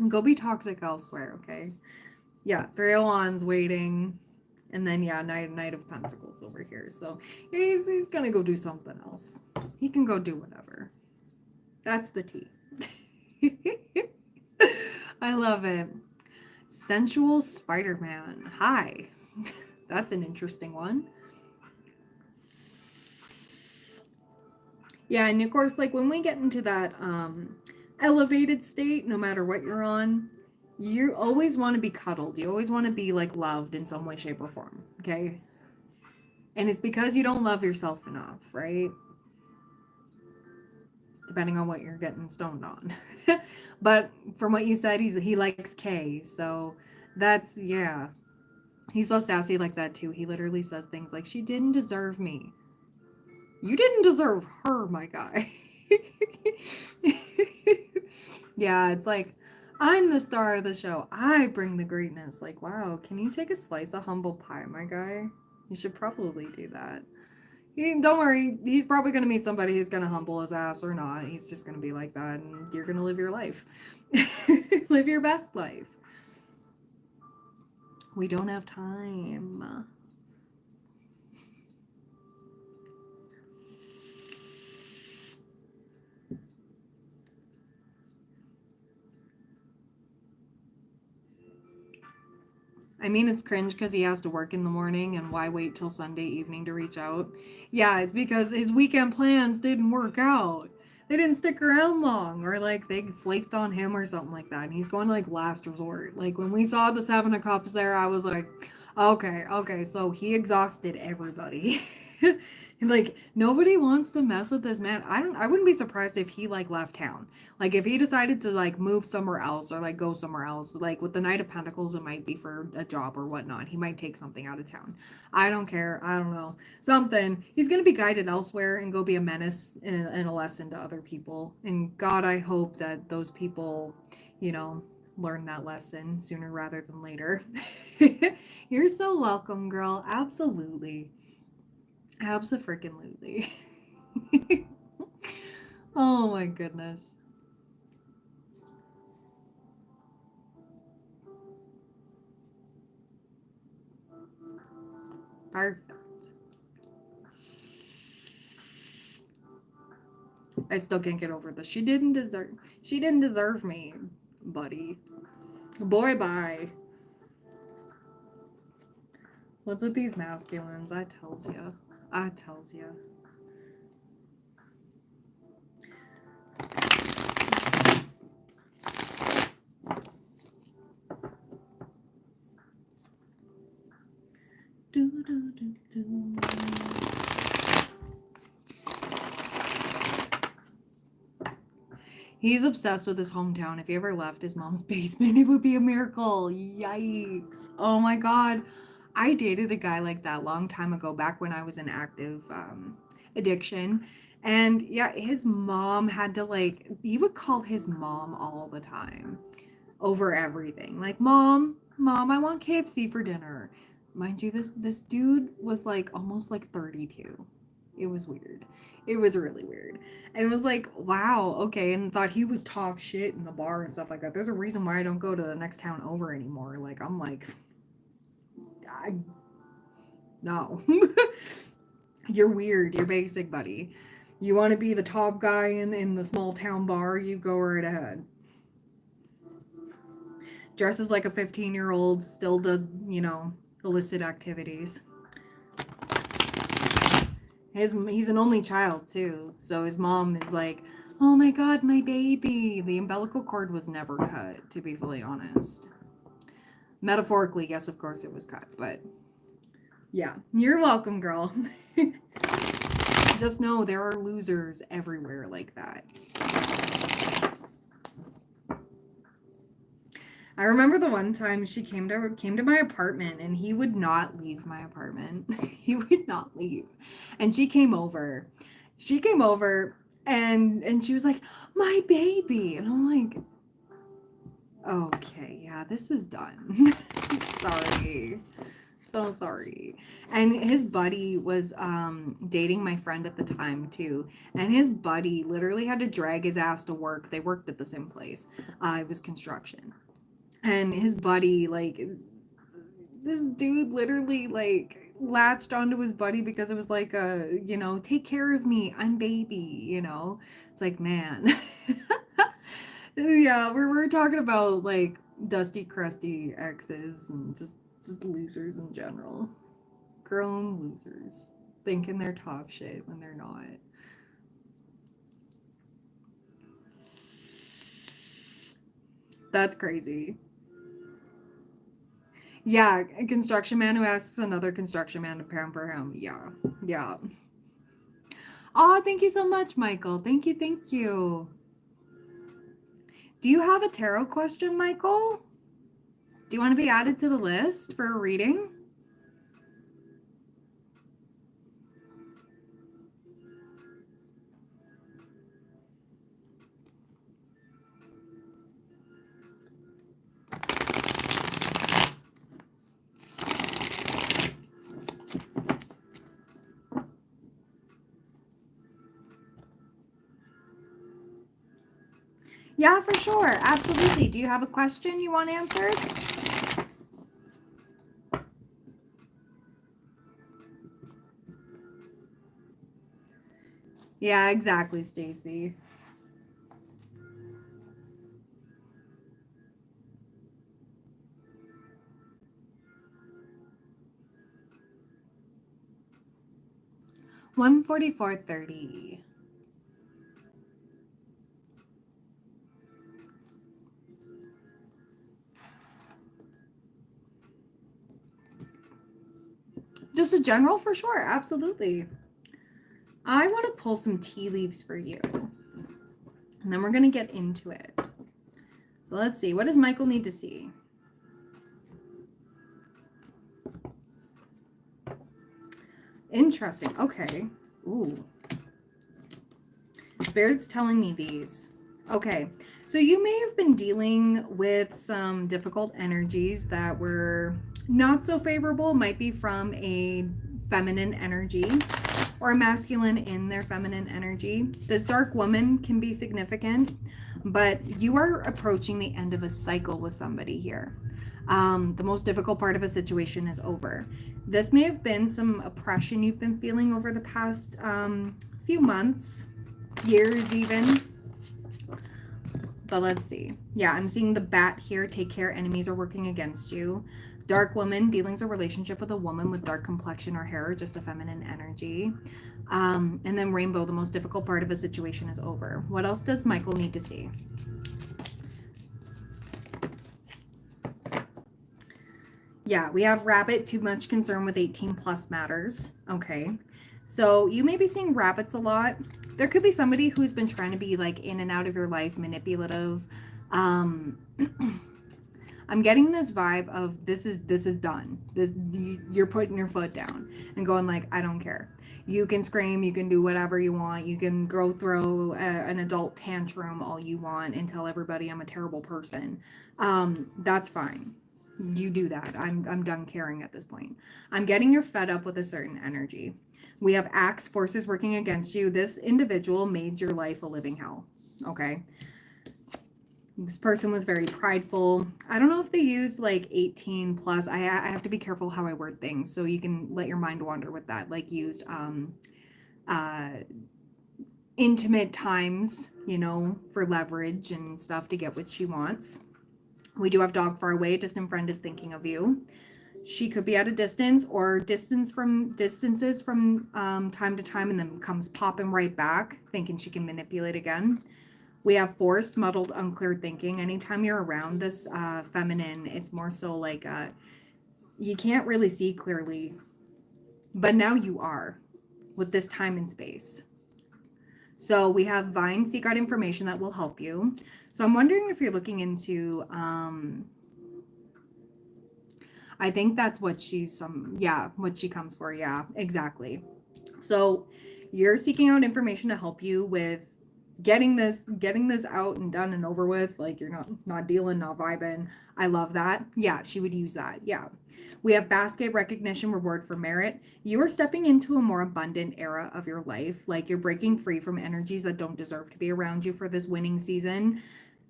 [SPEAKER 1] Go be toxic elsewhere, okay? Yeah, Three of Wands waiting. And then, yeah, Knight of Pentacles over here. So he's going to go do something else. He can go do whatever. That's the tea. I love it. Sensual Spider-Man. Hi. That's an interesting one. Yeah, and of course, like when we get into that elevated state, no matter what you're on, you always want to be cuddled. You always want to be like loved in some way, shape, or form. Okay? And it's because you don't love yourself enough, right? Depending on what you're getting stoned on. But from what you said, he likes K, so that's, yeah. He's so sassy like that too. He literally says things like, she didn't deserve me. You didn't deserve her, my guy. Yeah, it's like, I'm the star of the show. I bring the greatness. Like, wow, can you take a slice of humble pie, my guy? You should probably do that. Don't worry, he's probably going to meet somebody who's going to humble his ass or not. He's just going to be like that, and you're going to live your life. Live your best life. We don't have time. I mean, it's cringe because he has to work in the morning, and why wait till Sunday evening to reach out? Yeah, it's because his weekend plans didn't work out. They didn't stick around long, or like they flaked on him or something like that. And he's going to like last resort. Like when we saw the Seven of Cups there, I was like, okay, so he exhausted everybody. Like, nobody wants to mess with this man. I wouldn't be surprised if he like left town. Like if he decided to like move somewhere else or like go somewhere else. Like with the Knight of Pentacles, it might be for a job or whatnot. He might take something out of town. I don't care. I don't know. Something. He's gonna be guided elsewhere and go be a menace and a lesson to other people. And God, I hope that those people, you know, learn that lesson sooner rather than later. You're so welcome, girl. Absolutely. Abso-freaking-lutely. Oh my goodness. Perfect. I still can't get over this. She didn't deserve me, buddy. Boy bye. What's with these masculines? I tells ya. I tells ya. Do, do, do, do. He's obsessed with his hometown. If he ever left his mom's basement, it would be a miracle. Yikes. Oh my god. I dated a guy like that a long time ago, back when I was in active addiction. And yeah, his mom had to like, he would call his mom all the time over everything. Like, mom, I want KFC for dinner. Mind you, this dude was like almost like 32. It was weird. It was really weird. And it was like, wow, okay, and thought he was top shit in the bar and stuff like that. There's a reason why I don't go to the next town over anymore. Like, I'm like, I no. You're weird. You're basic, buddy. You want to be the top guy in the small town bar, you go right ahead. Dresses like a 15-year-old, still does, you know, illicit activities. He's an only child too, so his mom is like, oh my god, my baby. The umbilical cord was never cut, to be fully honest. Metaphorically, yes, of course it was cut, but yeah, you're welcome, girl. Just know there are losers everywhere like that. I remember the one time she came to my apartment and he would not leave my apartment. He would not leave. And she came over. She came over and she was like, "My baby." And I'm like, "Okay, yeah, this is done." Sorry. So sorry. And his buddy was dating my friend at the time too. And his buddy literally had to drag his ass to work. They worked at the same place. It was construction. And his buddy, like, this dude literally, like, latched onto his buddy because it was like, you know, take care of me. I'm baby, you know? It's like, man. Yeah, we're talking about, like, dusty, crusty exes and just losers in general. Grown losers. Thinking they're top shit when they're not. That's crazy. Yeah, a construction man who asks another construction man to pamper him. Yeah, yeah. Oh, thank you so much, Michael. Thank you, thank you. Do you have a tarot question, Michael? Do you want to be added to the list for a reading? Yeah, for sure. Absolutely. Do you have a question you want answered? Yeah, exactly, Stacy. $144.30. Just a general for sure. Absolutely. I want to pull some tea leaves for you. And then we're going to get into it. So let's see. What does Michael need to see? Interesting. Okay. Ooh. Spirit's telling me these. Okay. So you may have been dealing with some difficult energies that were not so favorable. Might be from a feminine energy or a masculine in their feminine energy. This dark woman can be significant, but you are approaching the end of a cycle with somebody here. The most difficult part of a situation is over. This may have been some oppression you've been feeling over the past few months, years even. But let's see. Yeah, I'm seeing the bat here. Take care. Enemies are working against you. Dark woman, dealings a relationship with a woman with dark complexion or hair, just a feminine energy. And then rainbow, the most difficult part of a situation is over. What else does Michael need to see? Yeah, we have rabbit, too much concern with 18 plus matters. Okay. So you may be seeing rabbits a lot. There could be somebody who's been trying to be like in and out of your life, manipulative. I'm getting this vibe of this is done. You're putting your foot down and going like, I don't care. You can scream, you can do whatever you want. You can go throw an adult tantrum all you want and tell everybody I'm a terrible person. That's fine. You do that. I'm done caring at this point. I'm getting you're fed up with a certain energy. We have axe forces working against you. This individual made your life a living hell. Okay. This person was very prideful. I don't know if they used like 18 plus. I have to be careful how I word things. So you can let your mind wander with that. Like used intimate times, you know, for leverage and stuff to get what she wants. We do have dog far away. Distant friend is thinking of you. She could be at a distance or distances from time to time and then comes popping right back thinking she can manipulate again. We have forced, muddled, unclear thinking. Anytime you're around this feminine, it's more so like you can't really see clearly, but now you are with this time and space. So we have Vine, seek out information that will help you. So I'm wondering if you're looking into, I think that's what what she comes for. Yeah, exactly. So you're seeking out information to help you with getting this out and done and over with. Like you're not dealing, not vibing. I love that. Yeah, she would use that. Yeah. We have basket, recognition, reward for merit. You are stepping into a more abundant era of your life. Like you're breaking free from energies that don't deserve to be around you for this winning season.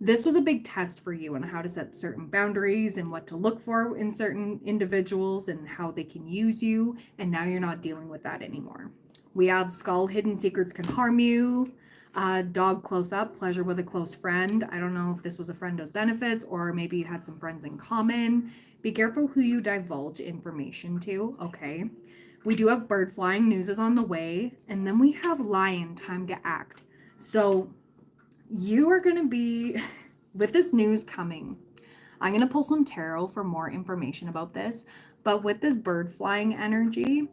[SPEAKER 1] This was a big test for you on how to set certain boundaries and what to look for in certain individuals and how they can use you. And now you're not dealing with that anymore. We have skull, hidden secrets can harm you. Dog close up, pleasure with a close friend. I don't know if this was a friend with benefits or maybe you had some friends in common. Be careful who you divulge information to. Okay. We do have bird flying, news is on the way. And then we have lion, time to act. So you are going to be, with this news coming, I'm going to pull some tarot for more information about this. But with this bird flying energy,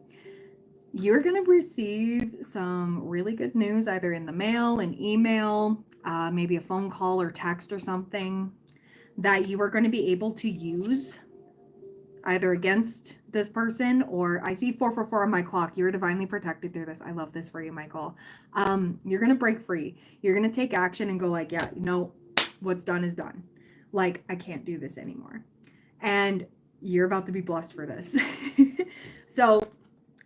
[SPEAKER 1] you're going to receive some really good news either in the mail, an email, maybe a phone call or text or something that you are going to be able to use either against this person or I see 444 on my clock. You're divinely protected through this. I love this for you, Michael. You're going to break free. You're going to take action and go like, yeah, no, what's done is done. Like, I can't do this anymore. And you're about to be blessed for this. So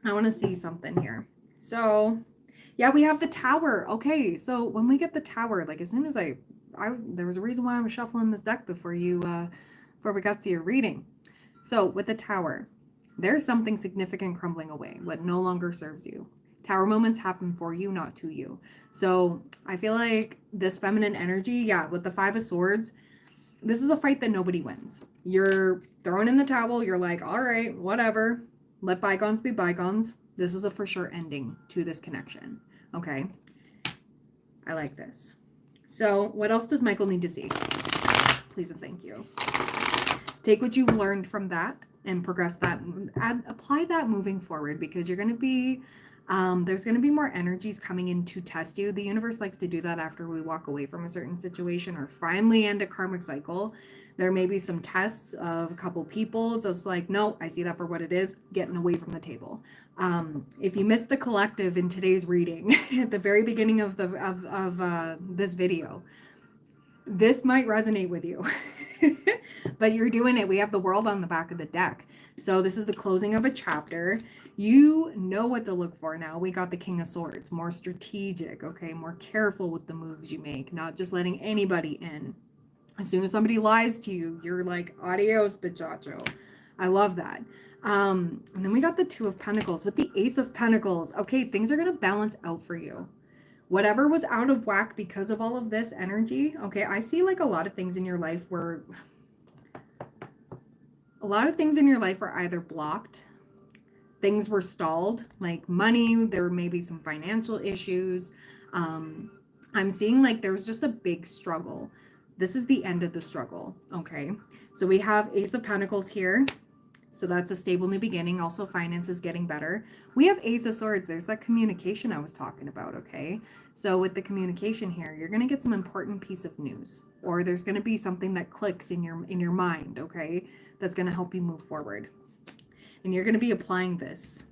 [SPEAKER 1] I want to see something here. So yeah, we have the tower. Okay. So when we get the tower, like as soon as there was a reason why I was shuffling this deck before before we got to your reading. So with the tower, there's something significant crumbling away, what no longer serves you. Tower moments happen for you, not to you. So I feel like this feminine energy, yeah, with the 5 of Swords, this is a fight that nobody wins. You're throwing in the towel. You're like, all right, whatever. Let bygones be bygones. This is a for sure ending to this connection. Okay. I like this. So what else does Michael need to see? Please and thank you. Take what you've learned from that and progress that, apply that moving forward because you're going to be There's going to be more energies coming in to test you. The universe likes to do that after we walk away from a certain situation or finally end a karmic cycle. There may be some tests of a couple people just like, no, I see that for what it is, getting away from the table. If you missed the collective in today's reading at the very beginning of this video, this might resonate with you. But you're doing it. We have the world on the back of the deck. So this is the closing of a chapter. You know what to look for now. We got the King of Swords, more strategic, okay? More careful with the moves you make, not just letting anybody in. As soon as somebody lies to you, you're like, adios, bichacho. I love that. And then we got the Two of Pentacles with the Ace of Pentacles. Okay, things are going to balance out for you. Whatever was out of whack because of all of this energy, okay, I see like a lot of things in your life were either blocked, things were stalled, like money, there may be some financial issues. I'm seeing like there was just a big struggle. This is the end of the struggle, okay? So we have Ace of Pentacles here. So that's a stable new beginning. Also, finances getting better. We have Ace of Swords. There's that communication I was talking about, okay? So with the communication here, you're going to get some important piece of news. Or there's going to be something that clicks in your mind, okay? That's going to help you move forward. And you're going to be applying this.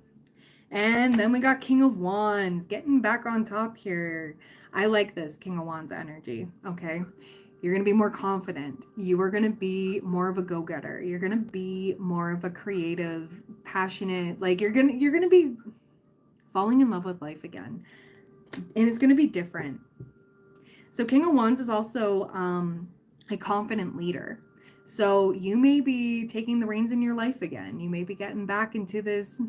[SPEAKER 1] And then we got King of Wands. Getting back on top here. I like this King of Wands energy, okay? You're going to be more confident. You are going to be more of a go-getter. You're going to be more of a creative, passionate, like you're going to be falling in love with life again. And it's going to be different. So King of Wands is also a confident leader. So you may be taking the reins in your life again. You may be getting back into this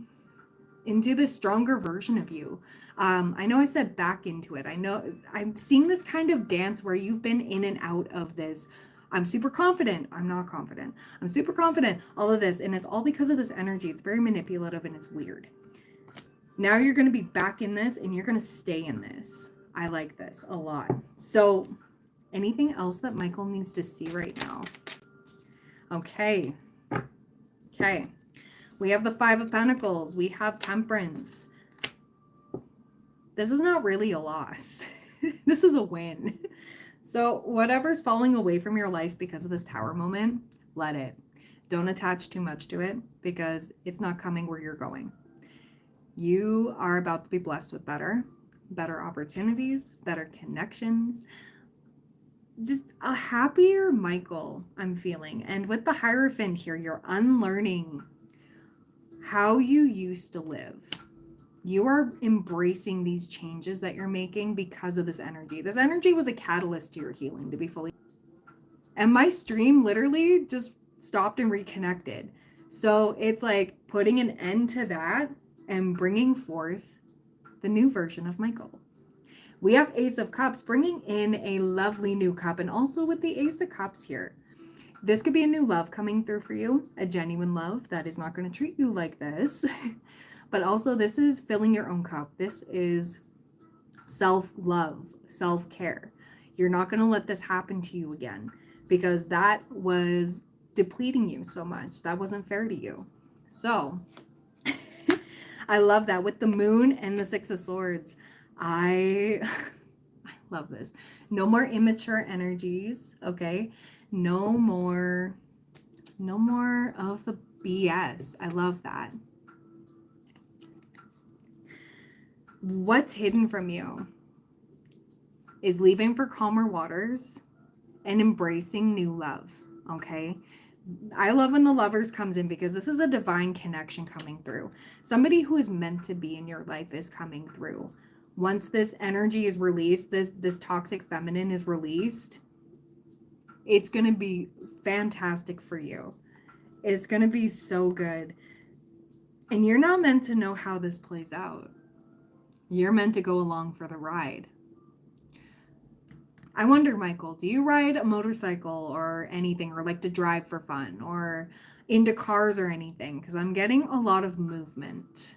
[SPEAKER 1] stronger version of you. I know I said back into it. I know I'm seeing this kind of dance where you've been in and out of this. I'm super confident. I'm not confident. I'm super confident. All of this. And it's all because of this energy. It's very manipulative and it's weird. Now you're going to be back in this and you're going to stay in this. I like this a lot. So anything else that Michael needs to see right now? Okay. Okay. We have the Five of Pentacles. We have Temperance. This is not really a loss. This is a win. So whatever's falling away from your life because of this Tower moment, let it. Don't attach too much to it because it's not coming where you're going. You are about to be blessed with better opportunities, better connections. Just a happier Michael, I'm feeling. And with the Hierophant here, you're unlearning how you used to live. You are embracing these changes that you're making because of this energy. This energy was a catalyst to your healing, to be fully. And my stream literally just stopped and reconnected. So it's like putting an end to that and bringing forth the new version of Michael. We have Ace of Cups, bringing in a lovely new cup. And also with the Ace of Cups here, this could be a new love coming through for you, a genuine love that is not going to treat you like this. But also this is filling your own cup. This is self-love, self-care. You're not going to let this happen to you again because that was depleting you so much. That wasn't fair to you. So I love that with the Moon and the Six of Swords. I love this. No more immature energies, okay? No more of the BS. I love that. What's hidden from you is leaving for calmer waters and embracing new love, okay? I love when the Lovers comes in because this is a divine connection coming through. Somebody who is meant to be in your life is coming through. Once this energy is released, this toxic feminine is released, it's going to be fantastic for you. It's going to be so good. And you're not meant to know how this plays out. You're meant to go along for the ride. I wonder, Michael, do you ride a motorcycle or anything, or like to drive for fun, or into cars or anything? Because I'm getting a lot of movement.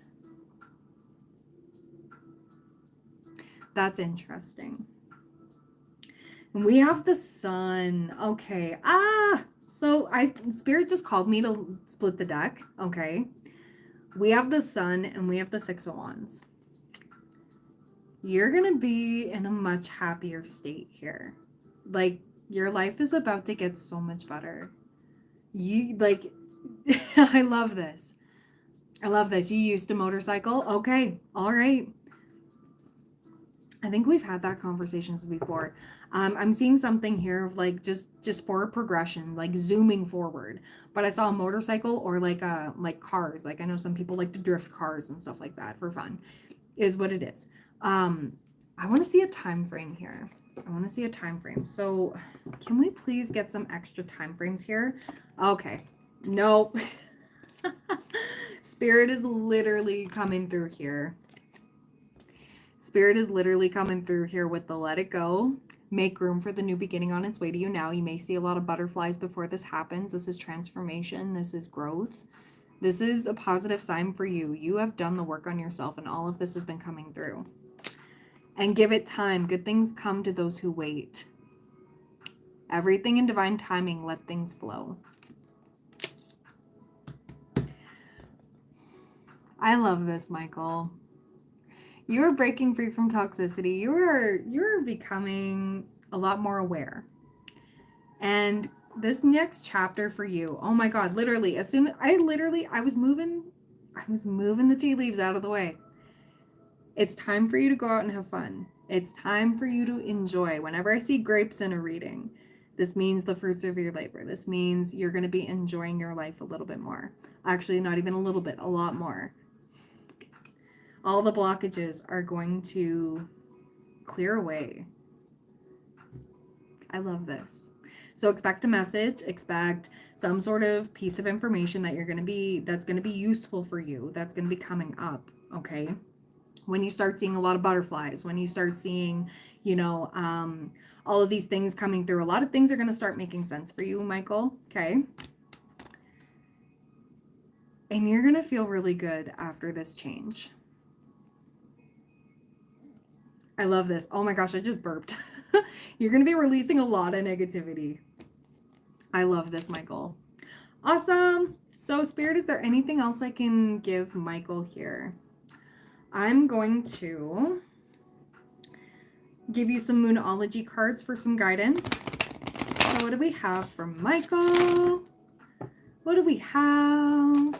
[SPEAKER 1] That's interesting. And we have the Sun. Okay. So Spirit just called me to split the deck. Okay. We have the Sun and we have the Six of Wands. you're going to be in a much happier state here. Like, your life is about to get so much better. You, like, I love this. I love this. You used a motorcycle? Okay. All right. I think we've had that conversations before. I'm seeing something here of like just for progression, like zooming forward. But I saw a motorcycle or like cars. Like I know some people like to drift cars and stuff like that for fun. Is what it is. I want to see a time frame here. I want to see a time frame. So, can we please get some extra time frames here? Okay. Nope. Spirit is literally coming through here. Spirit is literally coming through here with the let it go. Make room for the new beginning on its way to you now. You may see a lot of butterflies before this happens. This is transformation. This is growth. This is a positive sign for you. You have done the work on yourself and all of this has been coming through. And give it time. Good things come to those who wait. Everything in divine timing, let things flow. I love this, Michael. You're breaking free from toxicity. You're becoming a lot more aware. And this next chapter for you, oh my God, literally, as soon as I was moving the tea leaves out of the way. It's time for you to go out and have fun. It's time for you to enjoy. Whenever I see grapes in a reading, this means the fruits of your labor. This means you're going to be enjoying your life a little bit more. Actually, not even a little bit, a lot more. All the blockages are going to clear away. I love this. So expect a message, expect some sort of piece of information that that's going to be useful for you, that's going to be coming up, okay? When you start seeing a lot of butterflies, when you start seeing, all of these things coming through, a lot of things are going to start making sense for you, Michael, okay? And you're going to feel really good after this change. I love this. Oh my gosh, I just burped. You're going to be releasing a lot of negativity. I love this, Michael. Awesome. So, Spirit, is there anything else I can give Michael here? I'm going to give you some Moonology cards for some guidance. So, what do we have for Michael? What do we have?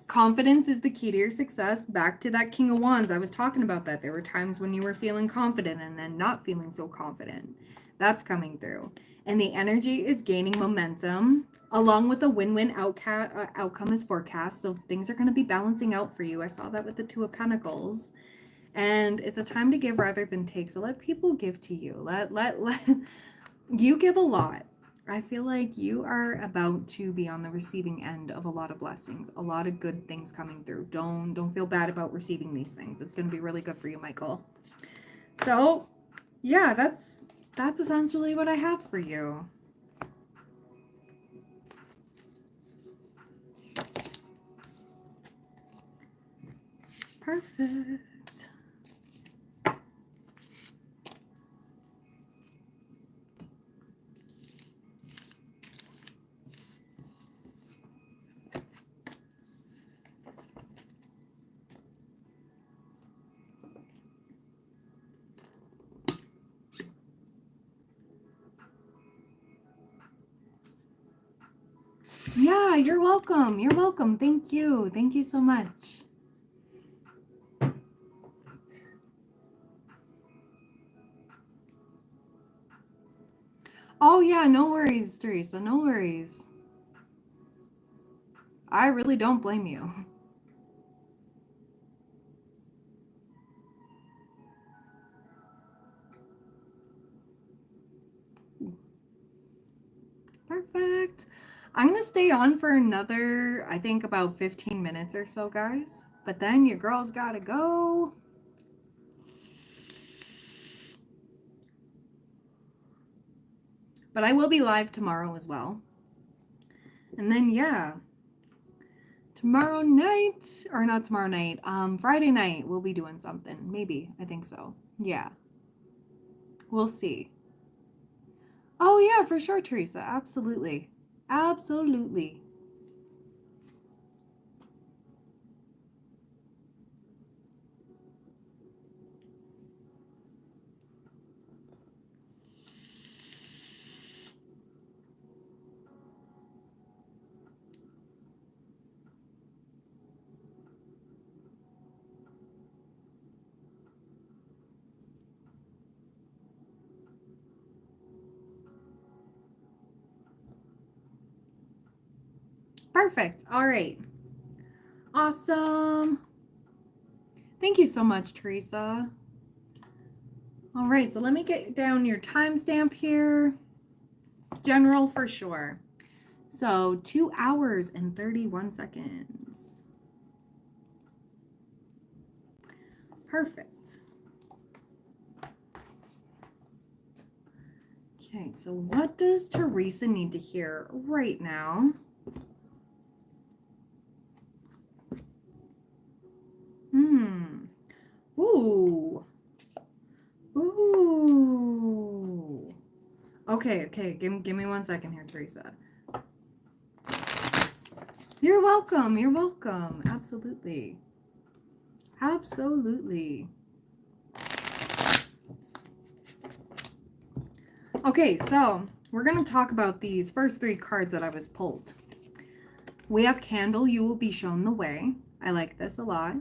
[SPEAKER 1] Confidence is the key to your success. Back to that King of Wands. I was talking about that. There were times when you were feeling confident and then not feeling so confident. That's coming through. And the energy is gaining momentum along with a win-win outcome is forecast. So things are going to be balancing out for you. I saw that with the Two of Pentacles. And it's a time to give rather than take. So let people give to you. Let you give a lot. I feel like you are about to be on the receiving end of a lot of blessings, a lot of good things coming through. Don't feel bad about receiving these things. It's going to be really good for you, Michael. So, yeah, that's essentially what I have for you. Perfect. Yeah, you're welcome. You're welcome. Thank you. Thank you so much. Oh, yeah, no worries, Teresa. No worries. I really don't blame you. Perfect. I'm going to stay on for another, I think, about 15 minutes or so, guys. But then your girl's got to go. But I will be live tomorrow as well. And then, yeah, tomorrow night, or not tomorrow night, Friday night, we'll be doing something. Maybe. I think so. Yeah. We'll see. Oh, yeah, for sure, Teresa. Absolutely. Absolutely. Perfect. All right. Awesome. Thank you so much, Teresa. All right, so let me get down your timestamp here. General for sure. So 2 hours and 31 seconds. Perfect. Okay, so what does Teresa need to hear right now? Ooh. Ooh. Okay. Give me 1 second here, Teresa. You're welcome. You're welcome. Absolutely. Absolutely. Okay, so we're going to talk about these first 3 cards that I was pulled. We have Candle, you will be shown the way. I like this a lot.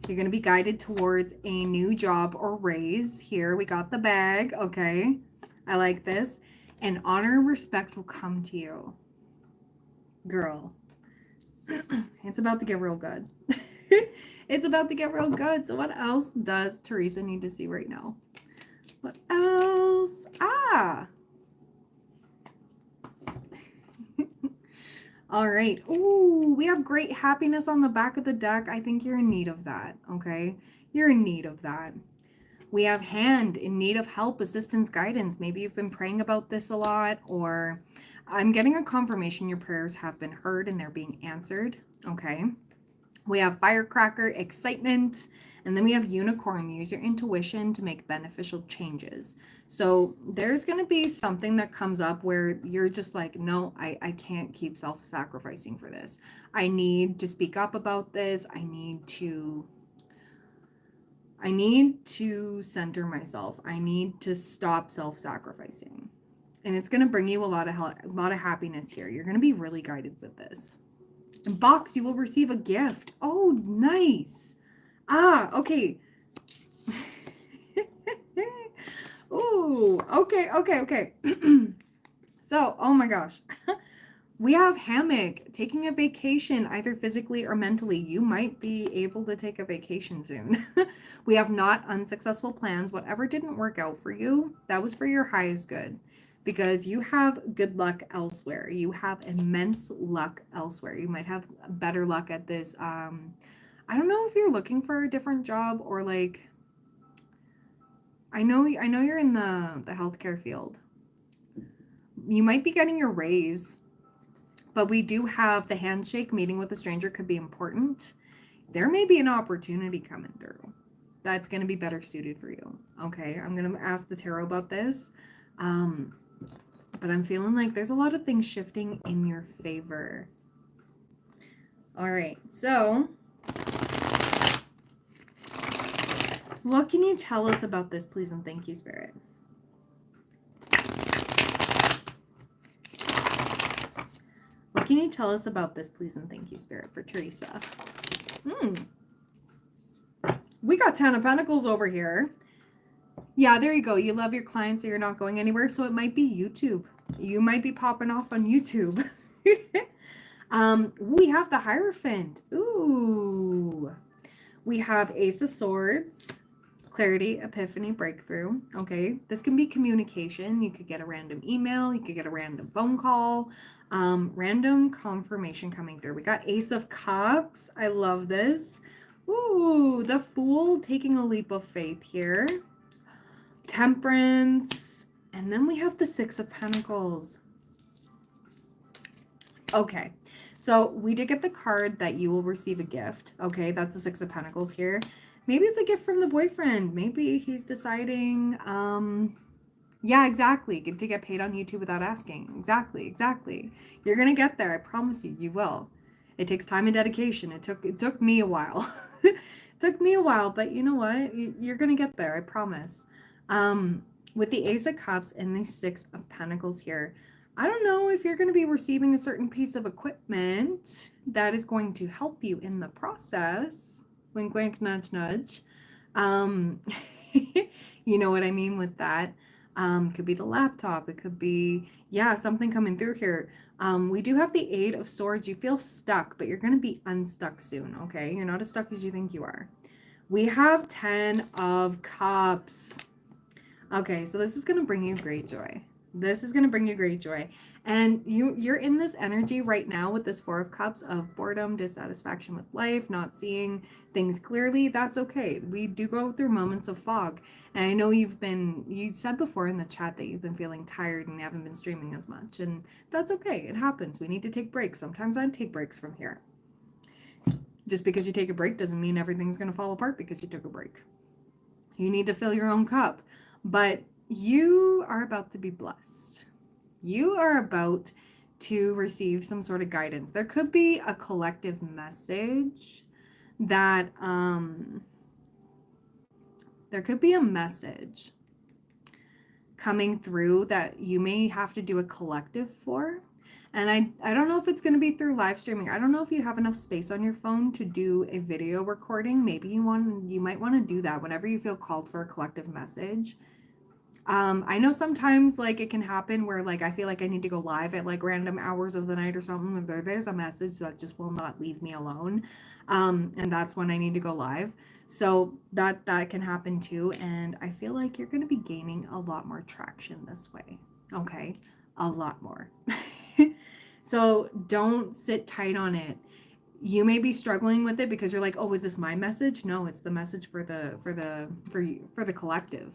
[SPEAKER 1] You're going to be guided towards a new job or raise. Here we got the bag. Okay. I like this. And honor and respect will come to you. Girl. It's about to get real good. It's about to get real good. So what else does Teresa need to see right now? What else? All right. Ooh, we have great happiness on the back of the deck. I think you're in need of that, okay? You're in need of that. We have Hand, in need of help, assistance, guidance. Maybe you've been praying about this a lot, or I'm getting a confirmation your prayers have been heard and they're being answered, okay? We have Firecracker, excitement, and then we have Unicorn, use your intuition to make beneficial changes. So there's going to be something that comes up where you're just like, no, I can't keep self-sacrificing for this. I need to speak up about this. I need to center myself. I need to stop self-sacrificing. And it's going to bring you a lot of happiness here. You're going to be really guided with this. In box, you will receive a gift. Oh, nice. Okay. Ooh, okay. So, oh my gosh. We have Hammock, taking a vacation, either physically or mentally. You might be able to take a vacation soon. We have Not, unsuccessful plans. Whatever didn't work out for you, that was for your highest good. Because you have good luck elsewhere. You have immense luck elsewhere. You might have better luck at this. I don't know if you're looking for a different job or like, I know you're in the healthcare field. You might be getting your raise, but we do have the handshake. Meeting with a stranger could be important. There may be an opportunity coming through that's going to be better suited for you. Okay, I'm going to ask the tarot about this. But I'm feeling like there's a lot of things shifting in your favor. All right, so what can you tell us about this, please and thank you, Spirit? What can you tell us about this, please and thank you, Spirit, for Teresa? We got 10 of Pentacles over here. Yeah, there you go. You love your clients, so you're not going anywhere. So it might be YouTube. You might be popping off on YouTube. We have the Hierophant. Ooh. We have Ace of Swords, clarity, epiphany, breakthrough. Okay, this can be communication. You could get a random email. You could get a random phone call. Random confirmation coming through. We got Ace of Cups. I love this. Ooh, the Fool, taking a leap of faith here. Temperance, and then we have the Six of Pentacles. Okay, so we did get the card that you will receive a gift. Okay, that's the Six of Pentacles here. Maybe it's a gift from the boyfriend. Maybe he's deciding, yeah, exactly, to get paid on YouTube without asking. Exactly. You're gonna get there. I promise you, you will. It takes time and dedication. It took me a while. It took me a while, but you know what? You're gonna get there. I promise. With the Ace of Cups and the Six of Pentacles here, I don't know if you're going to be receiving a certain piece of equipment that is going to help you in the process. Wink, wink, nudge, nudge. You know what I mean with that. Could be the laptop. It could be, yeah, something coming through here. We do have the Eight of Swords. You feel stuck, but you're going to be unstuck soon, okay? You're not as stuck as you think you are. We have 10 of Cups. Okay, so this is going to bring you great joy. This is going to bring you great joy. And you're in this energy right now with this Four of Cups of boredom, dissatisfaction with life, not seeing things clearly. That's okay. We do go through moments of fog. And I know you said before in the chat that you've been feeling tired and you haven't been streaming as much. And that's okay. It happens. We need to take breaks. Sometimes I take breaks from here. Just because you take a break doesn't mean everything's going to fall apart because you took a break. You need to fill your own cup. But you are about to be blessed. You are about to receive some sort of guidance. There could be a collective message that, there could be a message coming through that you may have to do a collective for. And I don't know if it's going to be through live streaming. I don't know if you have enough space on your phone to do a video recording. Maybe you might want to do that whenever you feel called for a collective message. I know sometimes like it can happen where like I feel like I need to go live at like random hours of the night or something. There's a message that just will not leave me alone. And that's when I need to go live. So that can happen too. And I feel like you're going to be gaining a lot more traction this way. Okay. A lot more. So don't sit tight on it. You may be struggling with it because you're like, oh, is this my message? No, it's the message for the collective.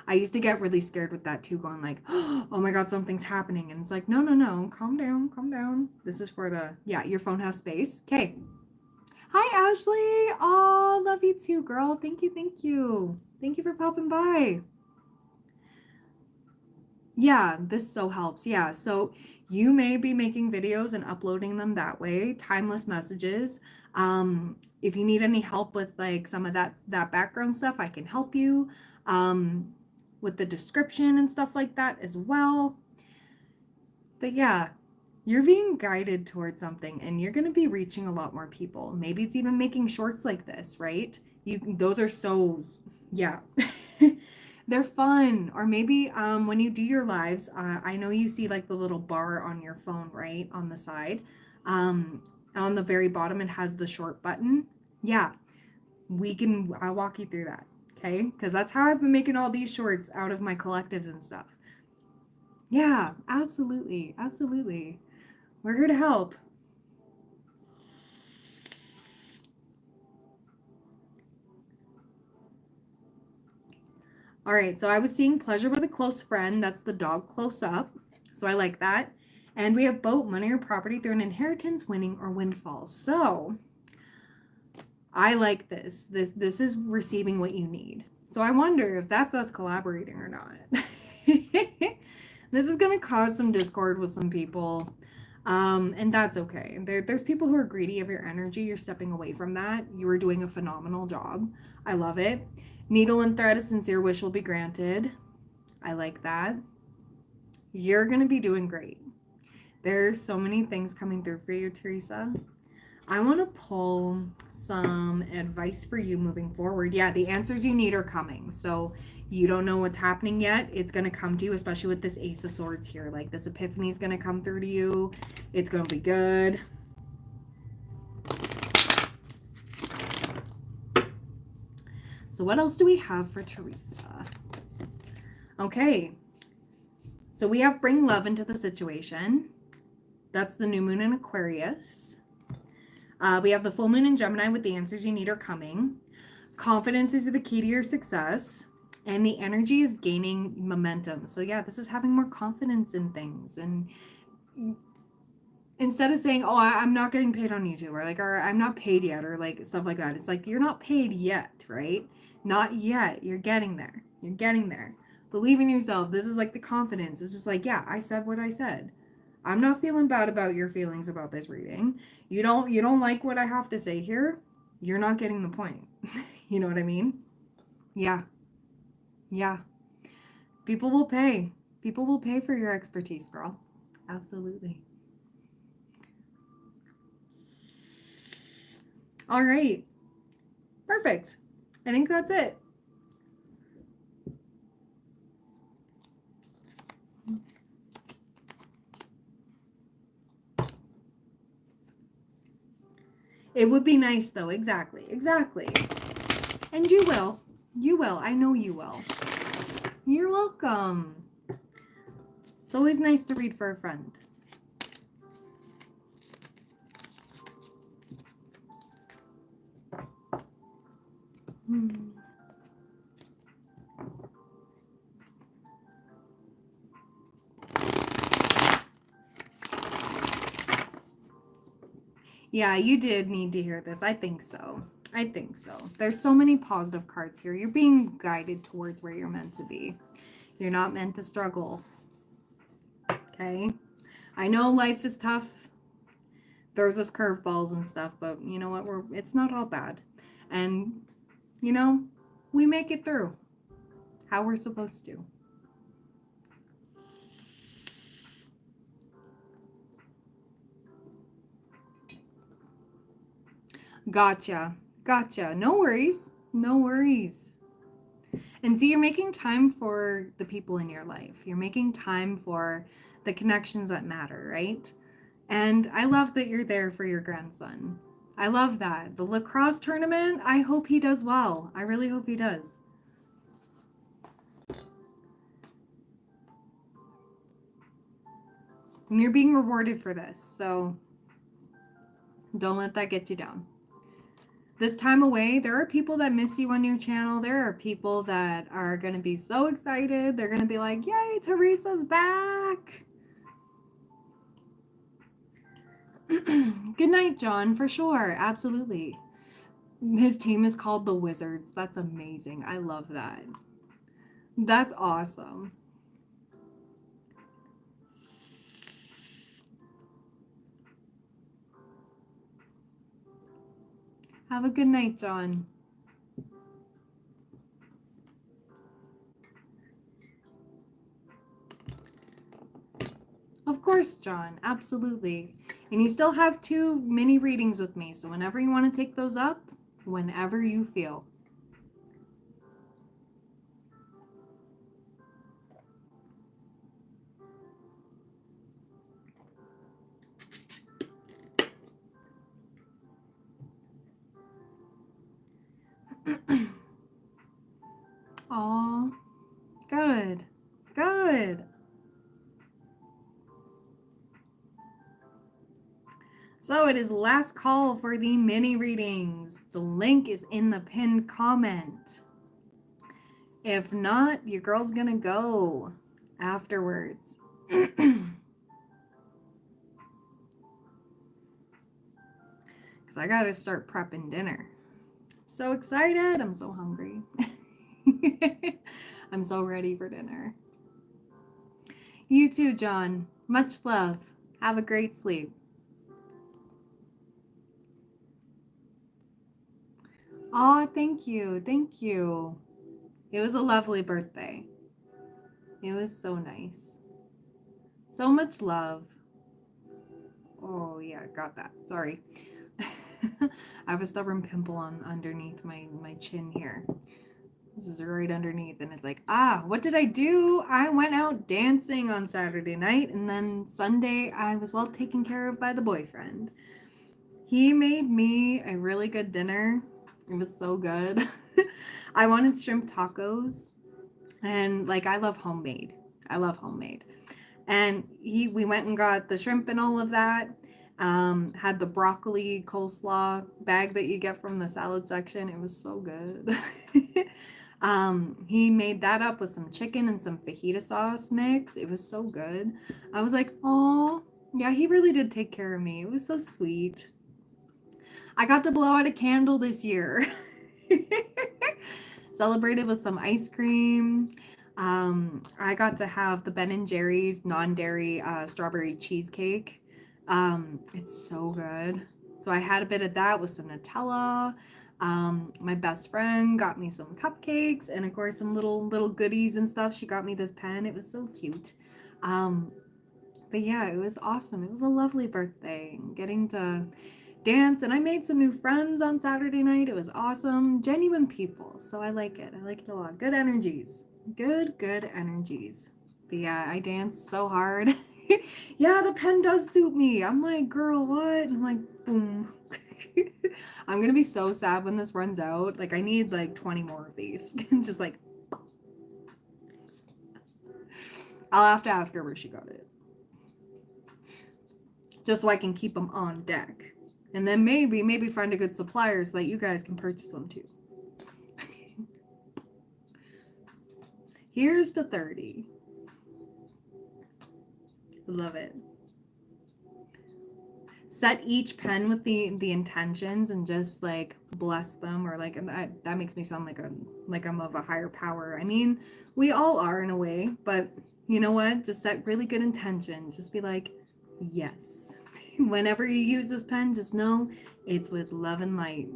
[SPEAKER 1] I used to get really scared with that too, going like, oh my God, something's happening. And it's like, no, calm down. This is for the, yeah, your phone has space. Okay. Hi, Ashley. Oh, love you too, girl. Thank you. Thank you for popping by. Yeah, this so helps. Yeah, so you may be making videos and uploading them that way, timeless messages. If you need any help with like some of that background stuff, I can help you with the description and stuff like that as well. But yeah, you're being guided towards something and you're going to be reaching a lot more people. Maybe it's even making shorts like this, right? Those are so, yeah. They're fun. Or maybe when you do your lives, I know you see like the little bar on your phone, right? On the side. On the very bottom, it has the short button. Yeah, I'll walk you through that. Okay. Because that's how I've been making all these shorts out of my collectives and stuff. Yeah, absolutely. We're here to help. All right, so I was seeing pleasure with a close friend. That's the dog close up. So I like that. And we have boat, money, or property through an inheritance, winning, or windfall. So I like this. This is receiving what you need. So I wonder if that's us collaborating or not. This is going to cause some discord with some people. And that's okay. There's people who are greedy of your energy. You're stepping away from that. You are doing a phenomenal job. I love it. Needle and thread, a sincere wish will be granted. I like that. You're going to be doing great. There's so many things coming through for you, Teresa. I want to pull some advice for you moving forward. Yeah, the answers you need are coming. So you don't know what's happening yet. It's going to come to you, especially with this Ace of Swords here. Like this epiphany is going to come through to you. It's going to be good. So what else do we have for Teresa? Okay. So we have bring love into the situation. That's the new moon in Aquarius. We have the full moon in Gemini with the answers you need are coming. Confidence is the key to your success. And the energy is gaining momentum. So yeah, this is having more confidence in things. And instead of saying, oh, I'm not getting paid on YouTube, or I'm not paid yet, or like stuff like that. It's like, you're not paid yet, right? Not yet. You're getting there. Believe in yourself. This is like the confidence. It's just like, yeah, I said what I said. I'm not feeling bad about your feelings about this reading. You don't like what I have to say here. You're not getting the point. You know what I mean? Yeah. People will pay. People will pay for your expertise, girl. Absolutely. All right. Perfect. I think that's it. It would be nice though. Exactly. Exactly. And you will. You will. I know you will. You're welcome. It's always nice to read for a friend. Yeah, you did need to hear this. I think so. I think so. There's so many positive cards here. You're being guided towards where you're meant to be. You're not meant to struggle. Okay? I know life is tough. Throws us curveballs and stuff, but you know what? It's not all bad. And you know, we make it through how we're supposed to. Gotcha. Gotcha. No worries. No worries. And see, you're making time for the people in your life. You're making time for the connections that matter, right? And I love that you're there for your grandson. I love that. The lacrosse tournament, I hope he does well. I really hope he does. And you're being rewarded for this, so don't let that get you down. This time away, there are people that miss you on your channel. There are people that are going to be so excited. They're going to be like, yay, Teresa's back. Good night, John, for sure. Absolutely. His team is called the Wizards. That's amazing. I love that. That's awesome. Have a good night, John. Of course, John. Absolutely. And you still have 2 mini readings with me. So whenever you want to take those up, whenever you feel. Aw, good. Good. So it is last call for the mini readings. The link is in the pinned comment. If not, your girl's gonna go afterwards. Because I gotta start prepping dinner. So excited. I'm so hungry. I'm so ready for dinner. You too, John. Much love. Have a great sleep. Oh, thank you. Thank you. It was a lovely birthday. It was so nice. So much love. Oh, yeah, got that. Sorry. I have a stubborn pimple on underneath my chin here. This is right underneath, and it's like, what did I do? I went out dancing on Saturday night, and then Sunday I was well taken care of by the boyfriend. He made me a really good dinner. It was so good. I wanted shrimp tacos, and like I love homemade. I love homemade. And we went and got the shrimp and all of that. Had the broccoli coleslaw bag that you get from the salad section. It was so good. He made that up with some chicken and some fajita sauce mix. It was so good. I was like, oh, yeah, he really did take care of me. It was so sweet. I got to blow out a candle this year. Celebrated with some ice cream. I got to have the Ben & Jerry's non-dairy strawberry cheesecake. It's so good. So I had a bit of that with some Nutella. My best friend got me some cupcakes and of course some little goodies and stuff. She got me this pen. It was so cute. But yeah, it was awesome. It was a lovely birthday. Getting to dance, and I made some new friends on Saturday night. It was awesome. Genuine people. So I like it. I like it a lot. Good energies. Good energies. But yeah, I danced so hard. Yeah, the pen does suit me. I'm like, girl, what? And I'm like, boom. I'm gonna be so sad when this runs out. Like I need like 20 more of these. Just like, I'll have to ask her where she got it. Just so I can keep them on deck. And then maybe find a good supplier so that you guys can purchase them too. Here's to 30. Love it. Set each pen with the intentions and just like bless them, or like that makes me sound like I'm of a higher power. I mean, we all are in a way, but you know what? Just set really good intention. Just be like, yes. Whenever you use this pen, just know it's with love and light.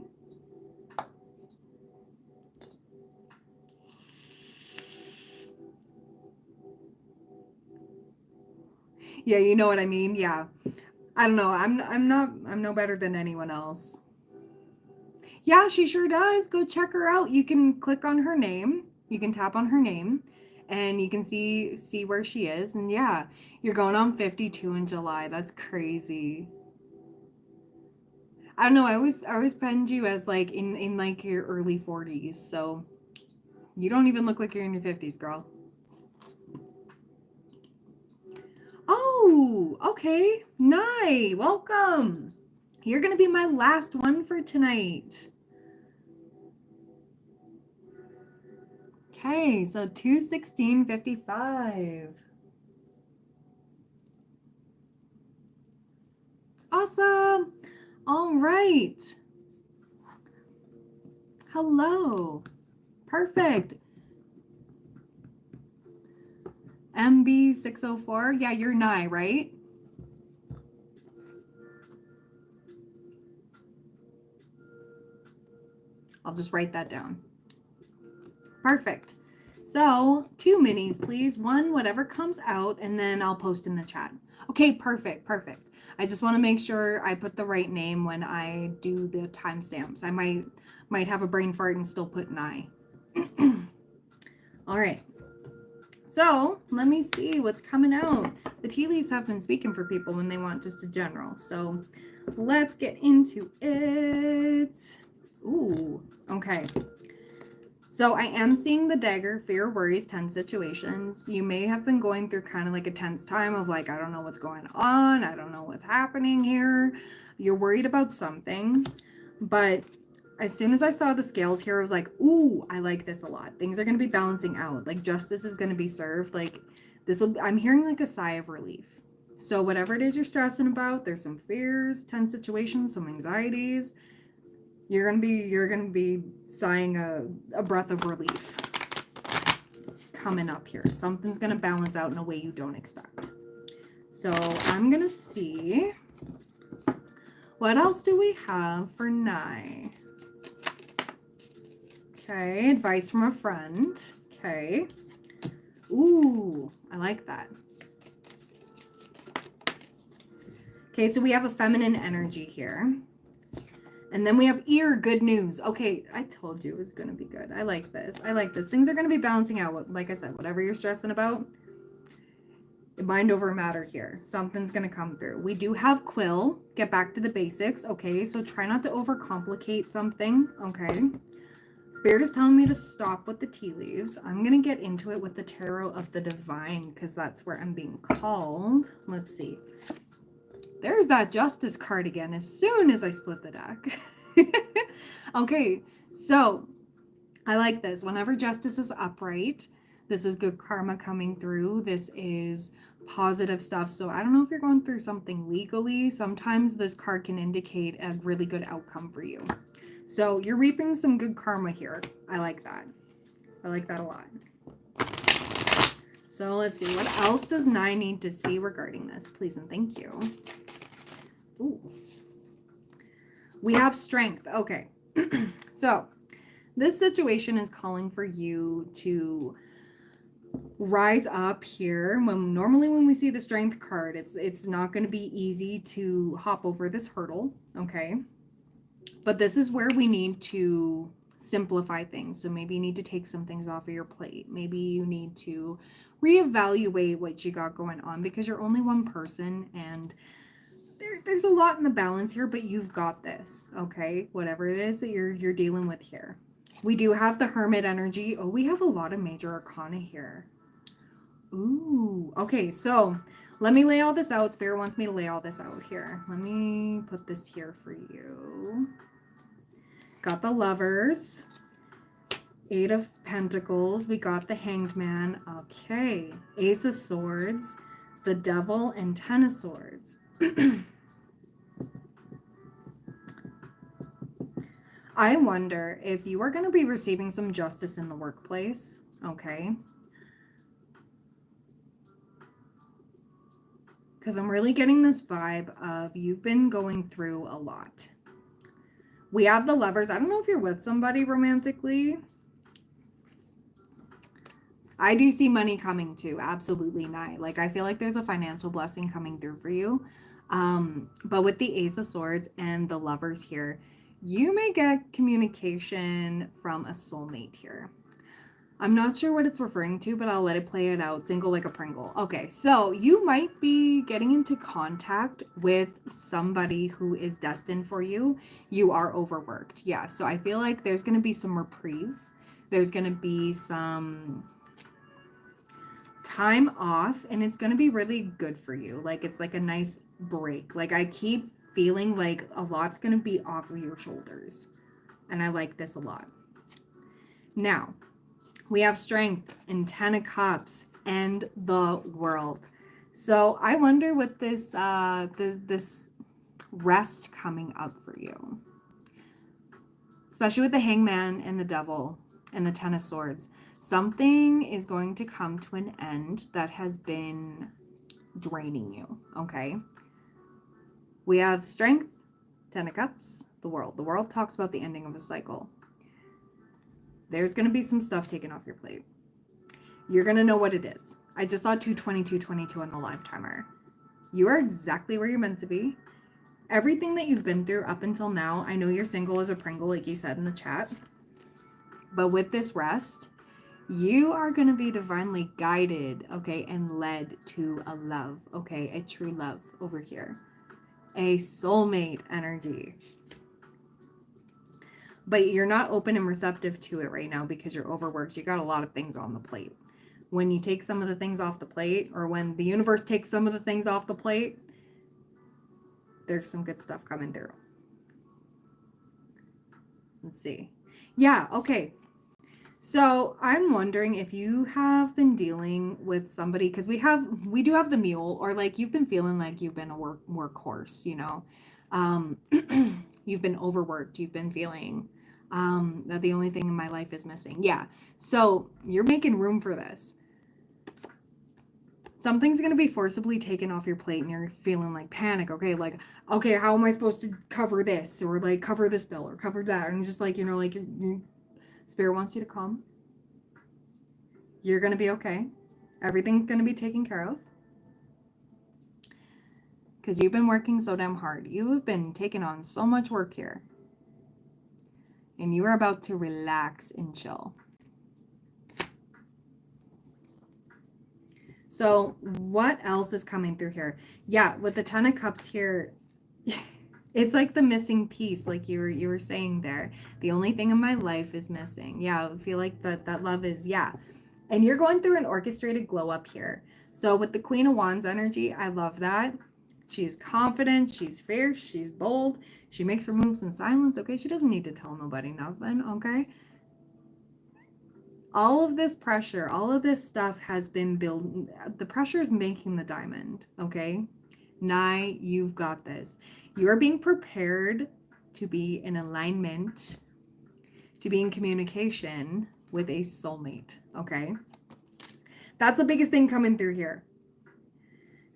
[SPEAKER 1] Yeah, you know what I mean? Yeah. I don't know. I'm no better than anyone else. Yeah, she sure does. Go check her out. You can click on her name. You can tap on her name and you can see where she is. And yeah, you're going on 52 in July. That's crazy. I don't know. I always penned you as like in like your early 40s. So you don't even look like you're in your 50s, girl. Oh, okay. Nye, welcome. You're going to be my last one for tonight. Okay, so 216.55. Awesome. All right. Hello. Perfect. MB604. Yeah, you're Nye, right? I'll just write that down. Perfect. So 2 minis, please. One, whatever comes out, and then I'll post in the chat. Okay, perfect, perfect. I just want to make sure I put the right name when I do the timestamps. I might have a brain fart and still put Nye. All right. So let me see what's coming out. The tea leaves have been speaking for people when they want just a general. So let's get into it. Ooh, okay. So I am seeing the dagger, fear, worries, tense situations. You may have been going through kind of like a tense time of like, I don't know what's going on. I don't know what's happening here. You're worried about something. But as soon as I saw the scales here, I was like, ooh, I like this a lot. Things are going to be balancing out. Like justice is going to be served. Like I'm hearing like a sigh of relief. So whatever it is you're stressing about, there's some fears, tense situations, some anxieties. You're gonna be sighing a breath of relief coming up here. Something's gonna balance out in a way you don't expect. So I'm gonna see what else do we have for Nye. Okay, advice from a friend. Okay. Ooh, I like that. Okay, so we have a feminine energy here. And then we have ear, good news. Okay, I told you it was going to be good. I like this. I like this. Things are going to be balancing out. Like I said, whatever you're stressing about, mind over matter here. Something's going to come through. We do have Quill. Get back to the basics. Okay, so try not to overcomplicate something. Okay. Spirit is telling me to stop with the tea leaves. I'm going to get into it with the Tarot of the Divine because that's where I'm being called. Let's see. There's that Justice card again as soon as I split the deck. Okay, so I like this. Whenever Justice is upright, this is good karma coming through. This is positive stuff. So I don't know if you're going through something legally. Sometimes this card can indicate a really good outcome for you. So you're reaping some good karma here. I like that. I like that a lot. So let's see. What else does Nye need to see regarding this? Please and thank you. Ooh. We have strength. Okay. So this situation is calling for you to rise up here. Normally when we see the strength card, it's not going to be easy to hop over this hurdle. Okay. But this is where we need to simplify things. So maybe you need to take some things off of your plate. Maybe you need to reevaluate what you got going on because you're only one person and there's a lot in the balance here, but you've got this, okay? Whatever it is that you're dealing with here. We do have the Hermit energy. Oh, we have a lot of major arcana here. Ooh, okay, so let me lay all this out. Spirit wants me to lay all this out here. Let me put this here for you. Got the Lovers. 8 of Pentacles. We got the Hanged Man. Okay. Ace of Swords. The Devil and 10 of Swords. I wonder if you are going to be receiving some justice in the workplace. Okay. Because I'm really getting this vibe of you've been going through a lot. We have the Lovers. I don't know if you're with somebody romantically. I do see money coming too. Absolutely not. Like, I feel like there's a financial blessing coming through for you. But with the Ace of Swords and the Lovers here, you may get communication from a soulmate here. I'm not sure what it's referring to, but I'll let it play it out. Single like a Pringle. Okay, so you might be getting into contact with somebody who is destined for you. You are overworked. Yeah, so I feel like there's going to be some reprieve. There's going to be some time off, and it's going to be really good for you. Like, it's like a nice break. Like, I keep feeling like a lot's going to be off of your shoulders, and I like this a lot. Now, we have Strength and 10 of Cups and the World. So I wonder what this this rest coming up for you, especially with the Hangman and the Devil and the 10 of Swords. Something is going to come to an end that has been draining you, okay? We have Strength, 10 of Cups, the World. The World talks about the ending of a cycle. There's going to be some stuff taken off your plate. You're going to know what it is. I just saw 22222 on the live timer. You are exactly where you're meant to be. Everything that you've been through up until now, I know you're single as a Pringle, like you said in the chat. But with this rest, you are going to be divinely guided, okay, and led to a love, okay, a true love over here. A soulmate energy. But you're not open and receptive to it right now because you're overworked. You got a lot of things on the plate. When you take some of the things off the plate, or when the universe takes some of the things off the plate, there's some good stuff coming through. Let's see. Yeah, okay. So I'm wondering if you have been dealing with somebody, because we do have the mule, or like you've been feeling like you've been a workhorse, you know. You've been overworked. You've been feeling that the only thing in my life is missing. Yeah. So you're making room for this. Something's going to be forcibly taken off your plate and you're feeling like panic. Okay. Like, okay, how am I supposed to cover this, or like cover this bill or cover that? And just like, you know, like your Spirit wants you to calm. You're going to be okay. Everything's going to be taken care of. Because you've been working so damn hard. You've been taking on so much work here. And you are about to relax and chill. So what else is coming through here? Yeah, with the 10 of Cups here, it's like the missing piece, like you were saying there. The only thing in my life is missing. Yeah, I feel like that love is, yeah. And you're going through an orchestrated glow up here. So with the Queen of Wands energy, I love that. She's confident, she's fierce, she's bold. She makes her moves in silence, okay? She doesn't need to tell nobody nothing, okay? All of this pressure, all of this stuff has been built. The pressure is making the diamond, okay? Nye, you've got this. You are being prepared to be in alignment, to be in communication with a soulmate, okay? That's the biggest thing coming through here.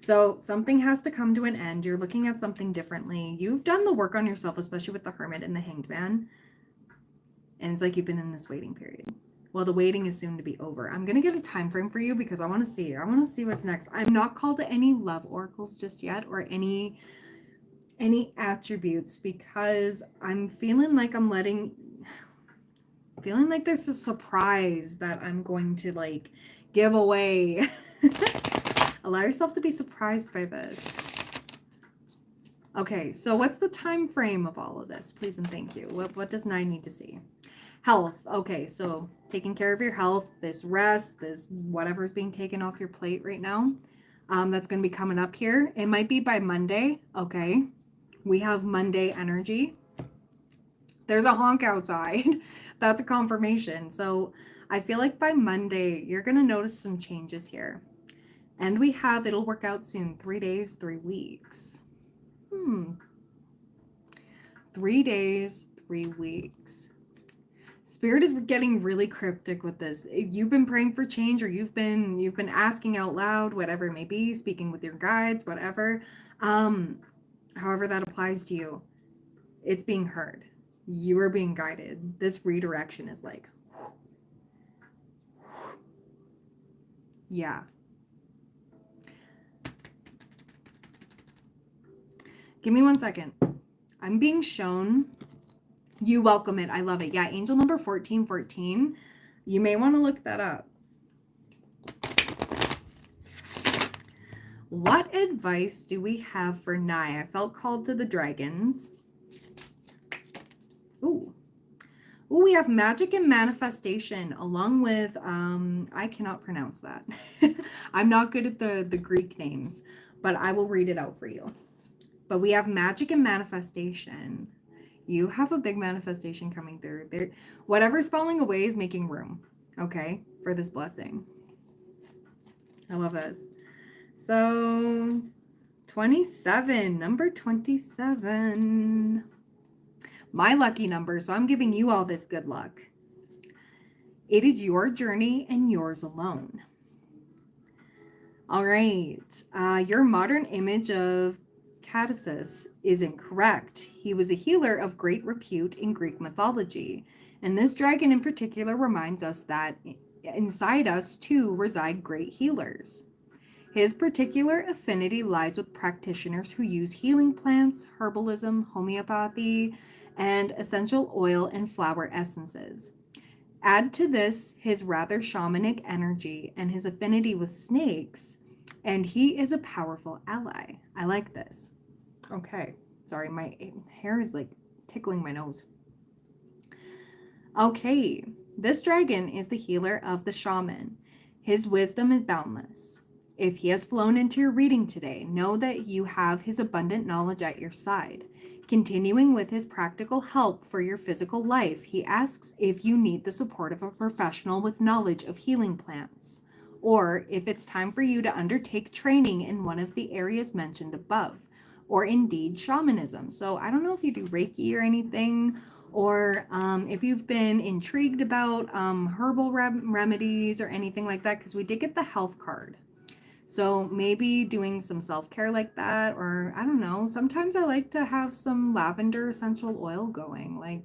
[SPEAKER 1] So something has to come to an end. You're looking at something differently. You've done the work on yourself, especially with the Hermit and the Hanged Man. And it's like you've been in this waiting period. Well, the waiting is soon to be over. I'm going to get a time frame for you because I want to see. I want to see what's next. I'm not called to any love oracles just yet, or any attributes, because I'm feeling like feeling like there's a surprise that I'm going to like give away. Allow yourself to be surprised by this. Okay, so what's the time frame of all of this? Please and thank you. What does 9 need to see? Health. Okay, so taking care of your health, this rest, this whatever's being taken off your plate right now, that's going to be coming up here. It might be by Monday. Okay, we have Monday energy. There's a honk outside. That's a confirmation. So I feel like by Monday, you're going to notice some changes here. And we have, it'll work out soon, 3 days, 3 weeks. 3 days, 3 weeks. Spirit is getting really cryptic with this. If you've been praying for change, or you've been asking out loud, whatever it may be, speaking with your guides, whatever, however that applies to you, it's being heard. You are being guided. This redirection is like, yeah. Give me 1 second. I'm being shown. You welcome it. I love it. Yeah, angel number 1414. You may want to look that up. What advice do we have for Nye? I felt called to the dragons. Ooh. Ooh, we have magic and manifestation along with, I cannot pronounce that. I'm not good at the Greek names, but I will read it out for you. But we have magic and manifestation. You have a big manifestation coming through. There, whatever's falling away is making room, okay, for this blessing. I love this. So, 27, number 27. My lucky number, so I'm giving you all this good luck. It is your journey and yours alone. All right. Your modern image of Cadsus is incorrect. He was a healer of great repute in Greek mythology. And this dragon in particular reminds us that inside us too reside great healers. His particular affinity lies with practitioners who use healing plants, herbalism, homeopathy, and essential oil and flower essences. Add to this his rather shamanic energy and his affinity with snakes, and he is a powerful ally. I like this. Okay, sorry, my hair is like tickling my nose. Okay, this dragon is the healer of the shaman. His wisdom is boundless. If he has flown into your reading today, know that you have his abundant knowledge at your side. Continuing with his practical help for your physical life, he asks if you need the support of a professional with knowledge of healing plants, or if it's time for you to undertake training in one of the areas mentioned above, or indeed shamanism. So I don't know if you do Reiki or anything, or if you've been intrigued about herbal remedies or anything like that, because we did get the health card. So maybe doing some self-care like that, or I don't know, sometimes I like to have some lavender essential oil going. Like,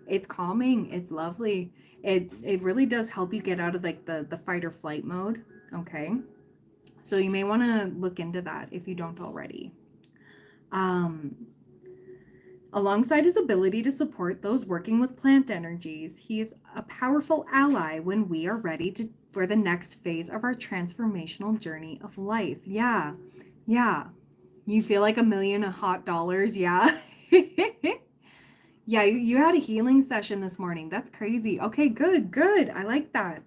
[SPEAKER 1] it's calming, it's lovely. It really does help you get out of like the fight or flight mode, okay? So you may want to look into that if you don't already. Alongside his ability to support those working with plant energies, he is a powerful ally when we are ready for the next phase of our transformational journey of life. Yeah. You feel like $1 million hot dollars, yeah? Yeah, you had a healing session this morning. That's crazy. Okay, good. I like that.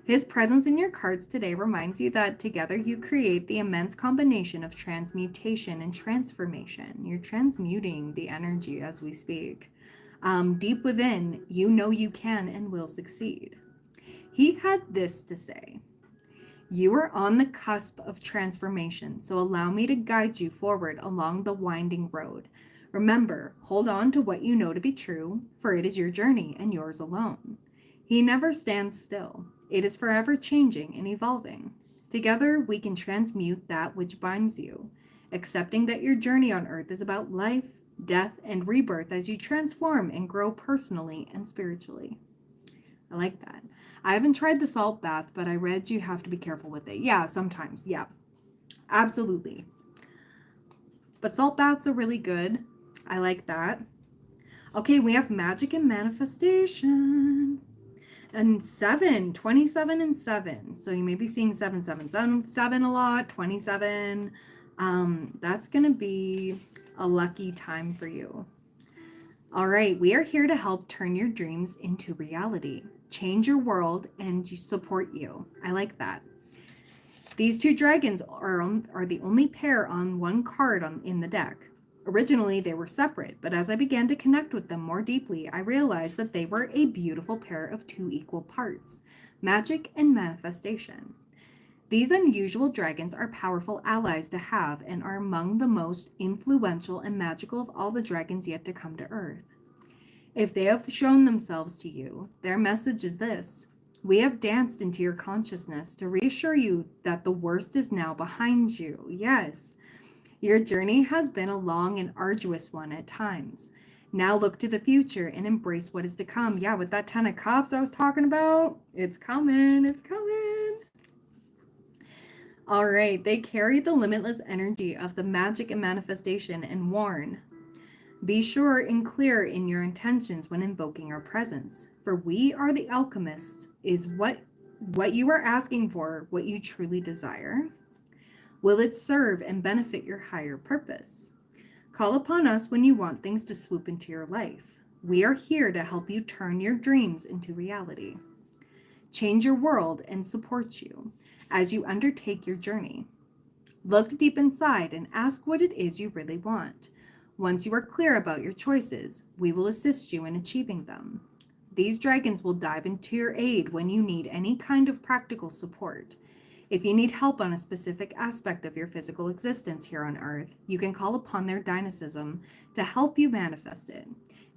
[SPEAKER 1] His presence in your cards today reminds you that together you create the immense combination of transmutation and transformation. You're transmuting the energy as we speak. Deep within, you know you can and will succeed. He had this to say: you are on the cusp of transformation, so allow me to guide you forward along the winding road. Remember, hold on to what you know to be true, for it is your journey and yours alone. He never stands still. It is forever changing and evolving. Together, we can transmute that which binds you, accepting that your journey on earth is about life, death, and rebirth as you transform and grow personally and spiritually. I like that. I haven't tried the salt bath, but I read you have to be careful with it. Yeah, sometimes. Yeah, absolutely. But salt baths are really good. I like that. Okay, we have magic and manifestation. And 27 and 7. So you may be seeing 7 a lot, 27. That's going to be A lucky time for you. All right, we are here to help turn your dreams into reality, change your world, and support you. I like that. These two dragons are the only pair on one card in the deck. Originally, they were separate, but as I began to connect with them more deeply, I realized that they were a beautiful pair of two equal parts, magic and manifestation. These unusual dragons are powerful allies to have and are among the most influential and magical of all the dragons yet to come to Earth. If they have shown themselves to you, their message is this: we have danced into your consciousness to reassure you that the worst is now behind you. Yes, your journey has been a long and arduous one at times. Now look to the future and embrace what is to come. Yeah, with that 10 of Cups I was talking about, it's coming, it's coming. All right, they carry the limitless energy of the magic and manifestation and warn. Be sure and clear in your intentions when invoking our presence, for we are the alchemists. Is what you are asking for what you truly desire? Will it serve and benefit your higher purpose? Call upon us when you want things to swoop into your life. We are here to help you turn your dreams into reality. Change your world and support you as you undertake your journey. Look deep inside and ask what it is you really want. Once you are clear about your choices, we will assist you in achieving them. These dragons will dive into your aid when you need any kind of practical support. If you need help on a specific aspect of your physical existence here on Earth, you can call upon their dynamism to help you manifest it.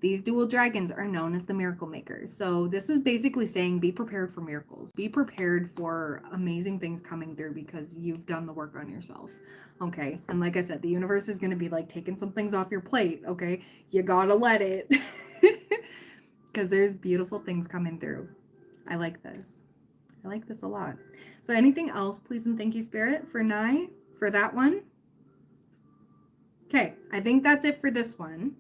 [SPEAKER 1] These dual dragons are known as the miracle makers. So this is basically saying be prepared for miracles. Be prepared for amazing things coming through because you've done the work on yourself. Okay. And like I said, the universe is going to be like taking some things off your plate. Okay. You gotta let it. Because there's beautiful things coming through. I like this. I like this a lot. So anything else, please and thank you, Spirit, for Nye, for that one? Okay. I think that's it for this one.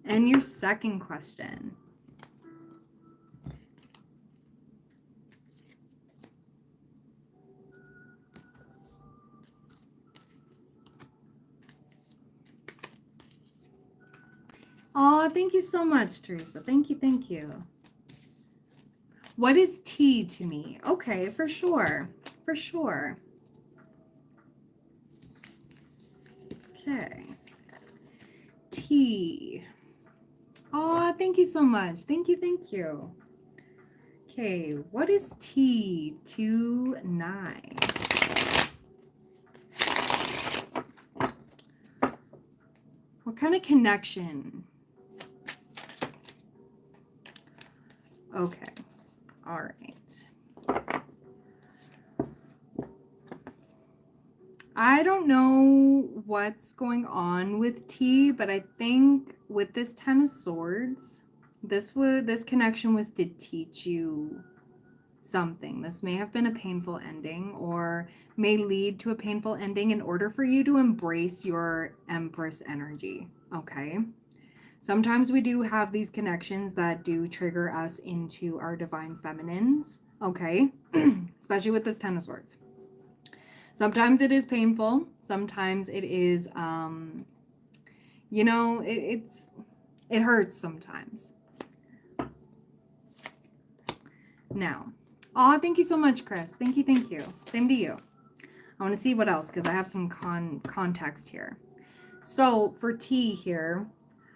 [SPEAKER 1] And your second question. Oh, thank you so much, Teresa. Thank you, thank you. What is tea to me? Okay, for sure. For sure. Okay. Tea. Oh, thank you so much. Thank you, thank you. Okay, what is tea to Nye? What kind of connection? Okay. All right. I don't know what's going on with T, but I think with this 10 of Swords, this connection was to teach you something. This may have been a painful ending or may lead to a painful ending in order for you to embrace your Empress energy, okay? Sometimes we do have these connections that do trigger us into our divine feminines, okay? Especially with this 10 of Swords. Sometimes it is painful. Sometimes it is, you know, it hurts sometimes. Now, oh, thank you so much, Chris. Thank you, thank you. Same to you. I want to see what else because I have some context here. So for T here,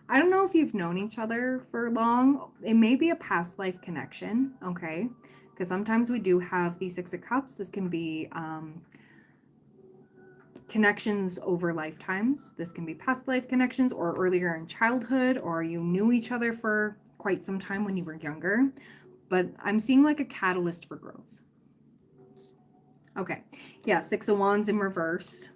[SPEAKER 1] I don't know if you've known each other for long. It may be a past life connection, okay? Because sometimes we do have the Six of Cups. This can be connections over lifetimes. This can be past life connections or earlier in childhood, or you knew each other for quite some time when you were younger. But I'm seeing like a catalyst for growth. Okay, yeah, Six of Wands in reverse.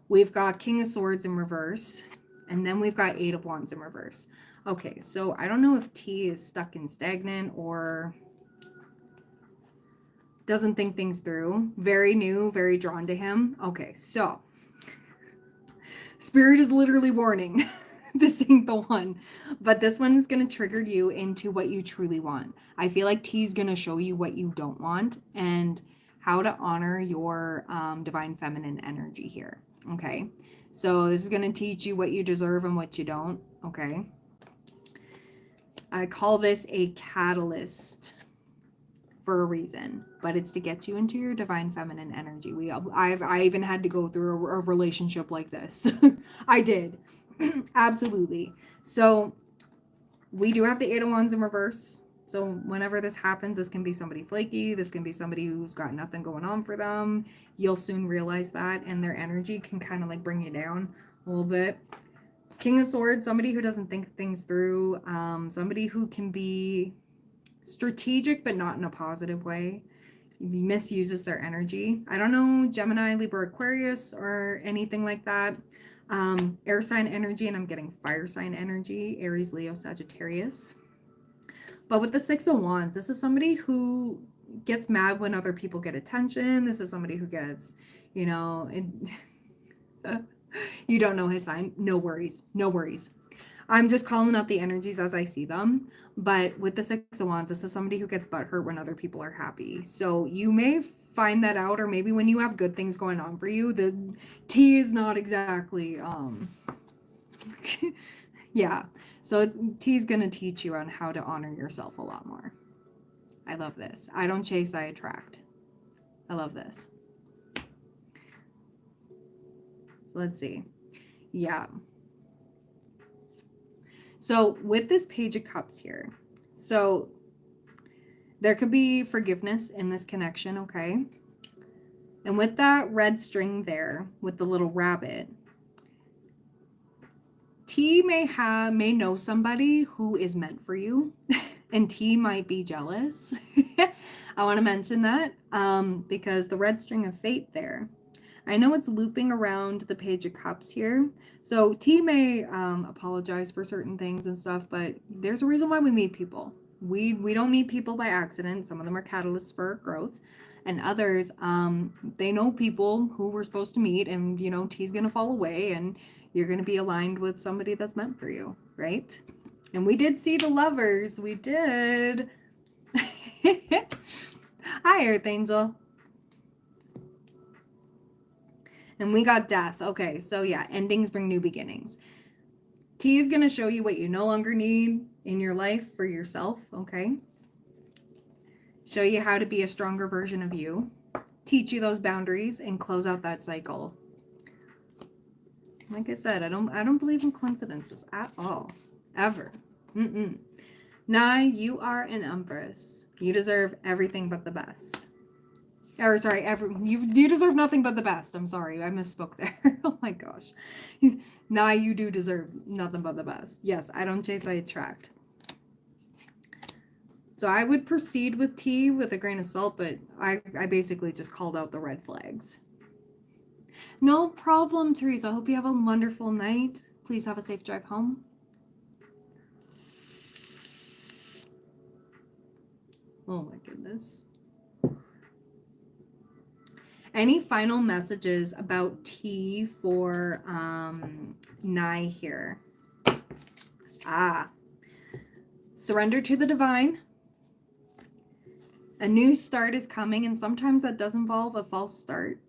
[SPEAKER 1] We've got King of Swords in reverse. And then we've got Eight of Wands in reverse. Okay, so I don't know if T is stuck and stagnant or doesn't think things through. Very new, very drawn to him. Okay, so Spirit is literally warning. This ain't the one. But this one is going to trigger you into what you truly want. I feel like T is going to show you what you don't want and how to honor your divine feminine energy here. Okay, So this is going to teach you what you deserve and what you don't. Okay. I call this a catalyst for a reason, but it's to get you into your divine feminine energy. I even had to go through a relationship like this. I did. Absolutely. So we do have the Eight of Wands in reverse. So whenever this happens, this can be somebody flaky. This can be somebody who's got nothing going on for them. You'll soon realize that, and their energy can kind of like bring you down a little bit. King of Swords, somebody who doesn't think things through. Somebody who can be strategic, but not in a positive way. Misuses their energy. I don't know Gemini, Libra, Aquarius, or anything like that. Air sign energy, and I'm getting fire sign energy, Aries, Leo, Sagittarius. But with the Six of Wands, this is somebody who gets mad when other people get attention. This is somebody who gets, you know, you don't know his sign. No worries. No worries. I'm just calling out the energies as I see them. But with the Six of Wands, this is somebody who gets butthurt when other people are happy. So you may find that out, or maybe when you have good things going on for you, the tea is not exactly yeah. So tea is going to teach you on how to honor yourself a lot more. I love this. I don't chase, I attract. I love this. So let's see. Yeah. So with this Page of Cups here, so there could be forgiveness in this connection, okay? And with that red string there, with the little rabbit, T may know somebody who is meant for you, and T might be jealous. I want to mention that because the red string of fate there, I know it's looping around the Page of Cups here. So T may apologize for certain things and stuff, but there's a reason why we meet people. We don't meet people by accident. Some of them are catalysts for growth, and others, they know people who we're supposed to meet, and, you know, T's going to fall away, and you're going to be aligned with somebody that's meant for you, right? And we did see the Lovers. We did. Hi, Earth Angel. And we got Death. Okay, so yeah, endings bring new beginnings. T is going to show you what you no longer need in your life for yourself, okay? Show you how to be a stronger version of you. Teach you those boundaries and close out that cycle. Like I said, I don't believe in coincidences at all. Ever. Nah, you are an Empress. You deserve everything but the best. Or sorry, you deserve nothing but the best. I'm sorry, I misspoke there. Oh my gosh. Nah, you do deserve nothing but the best. Yes, I don't chase, I attract. So I would proceed with T with a grain of salt, but I basically just called out the red flags. No problem, Teresa. I hope you have a wonderful night. Please have a safe drive home. Oh my goodness. Any final messages about T for Nye here? Surrender to the divine. A new start is coming, and sometimes that does involve a false start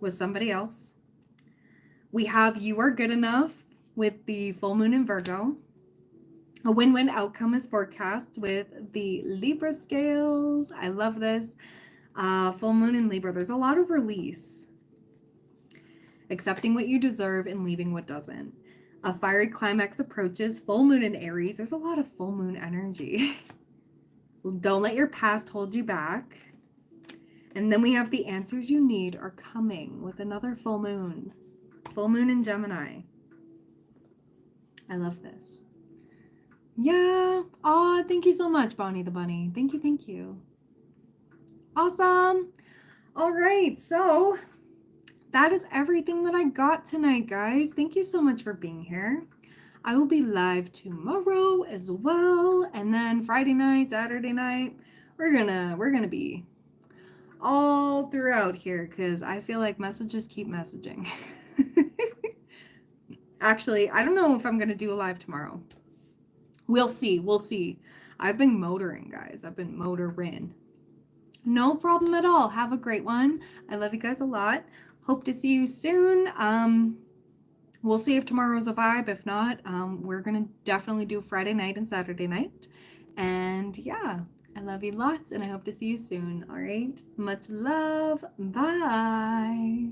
[SPEAKER 1] with somebody else. We have You Are Good Enough with the full moon in Virgo. A win-win outcome is forecast with the Libra scales. I love this. Full moon in Libra. There's a lot of release. Accepting what you deserve and leaving what doesn't. A fiery climax approaches. Full moon in Aries. There's a lot of full moon energy. Don't let your past hold you back. And then we have the answers you need are coming with another full moon. Full moon in Gemini. I love this. Yeah. Oh, thank you so much, Bonnie the Bunny. Thank you, thank you. Awesome. All right, so that is everything that I got tonight, guys. Thank you so much for being here. I will be live tomorrow as well, and then Friday night, Saturday night, we're gonna be all throughout here because I feel like messages keep messaging. Actually, I don't know if I'm gonna do a live tomorrow. We'll see. I've been motoring, guys. I've been motoring. No problem at all. Have a great one. I love you guys a lot. Hope to see you soon. We'll see if tomorrow's a vibe. If not, we're going to definitely do Friday night and Saturday night. And yeah, I love you lots and I hope to see you soon. All right. Much love. Bye.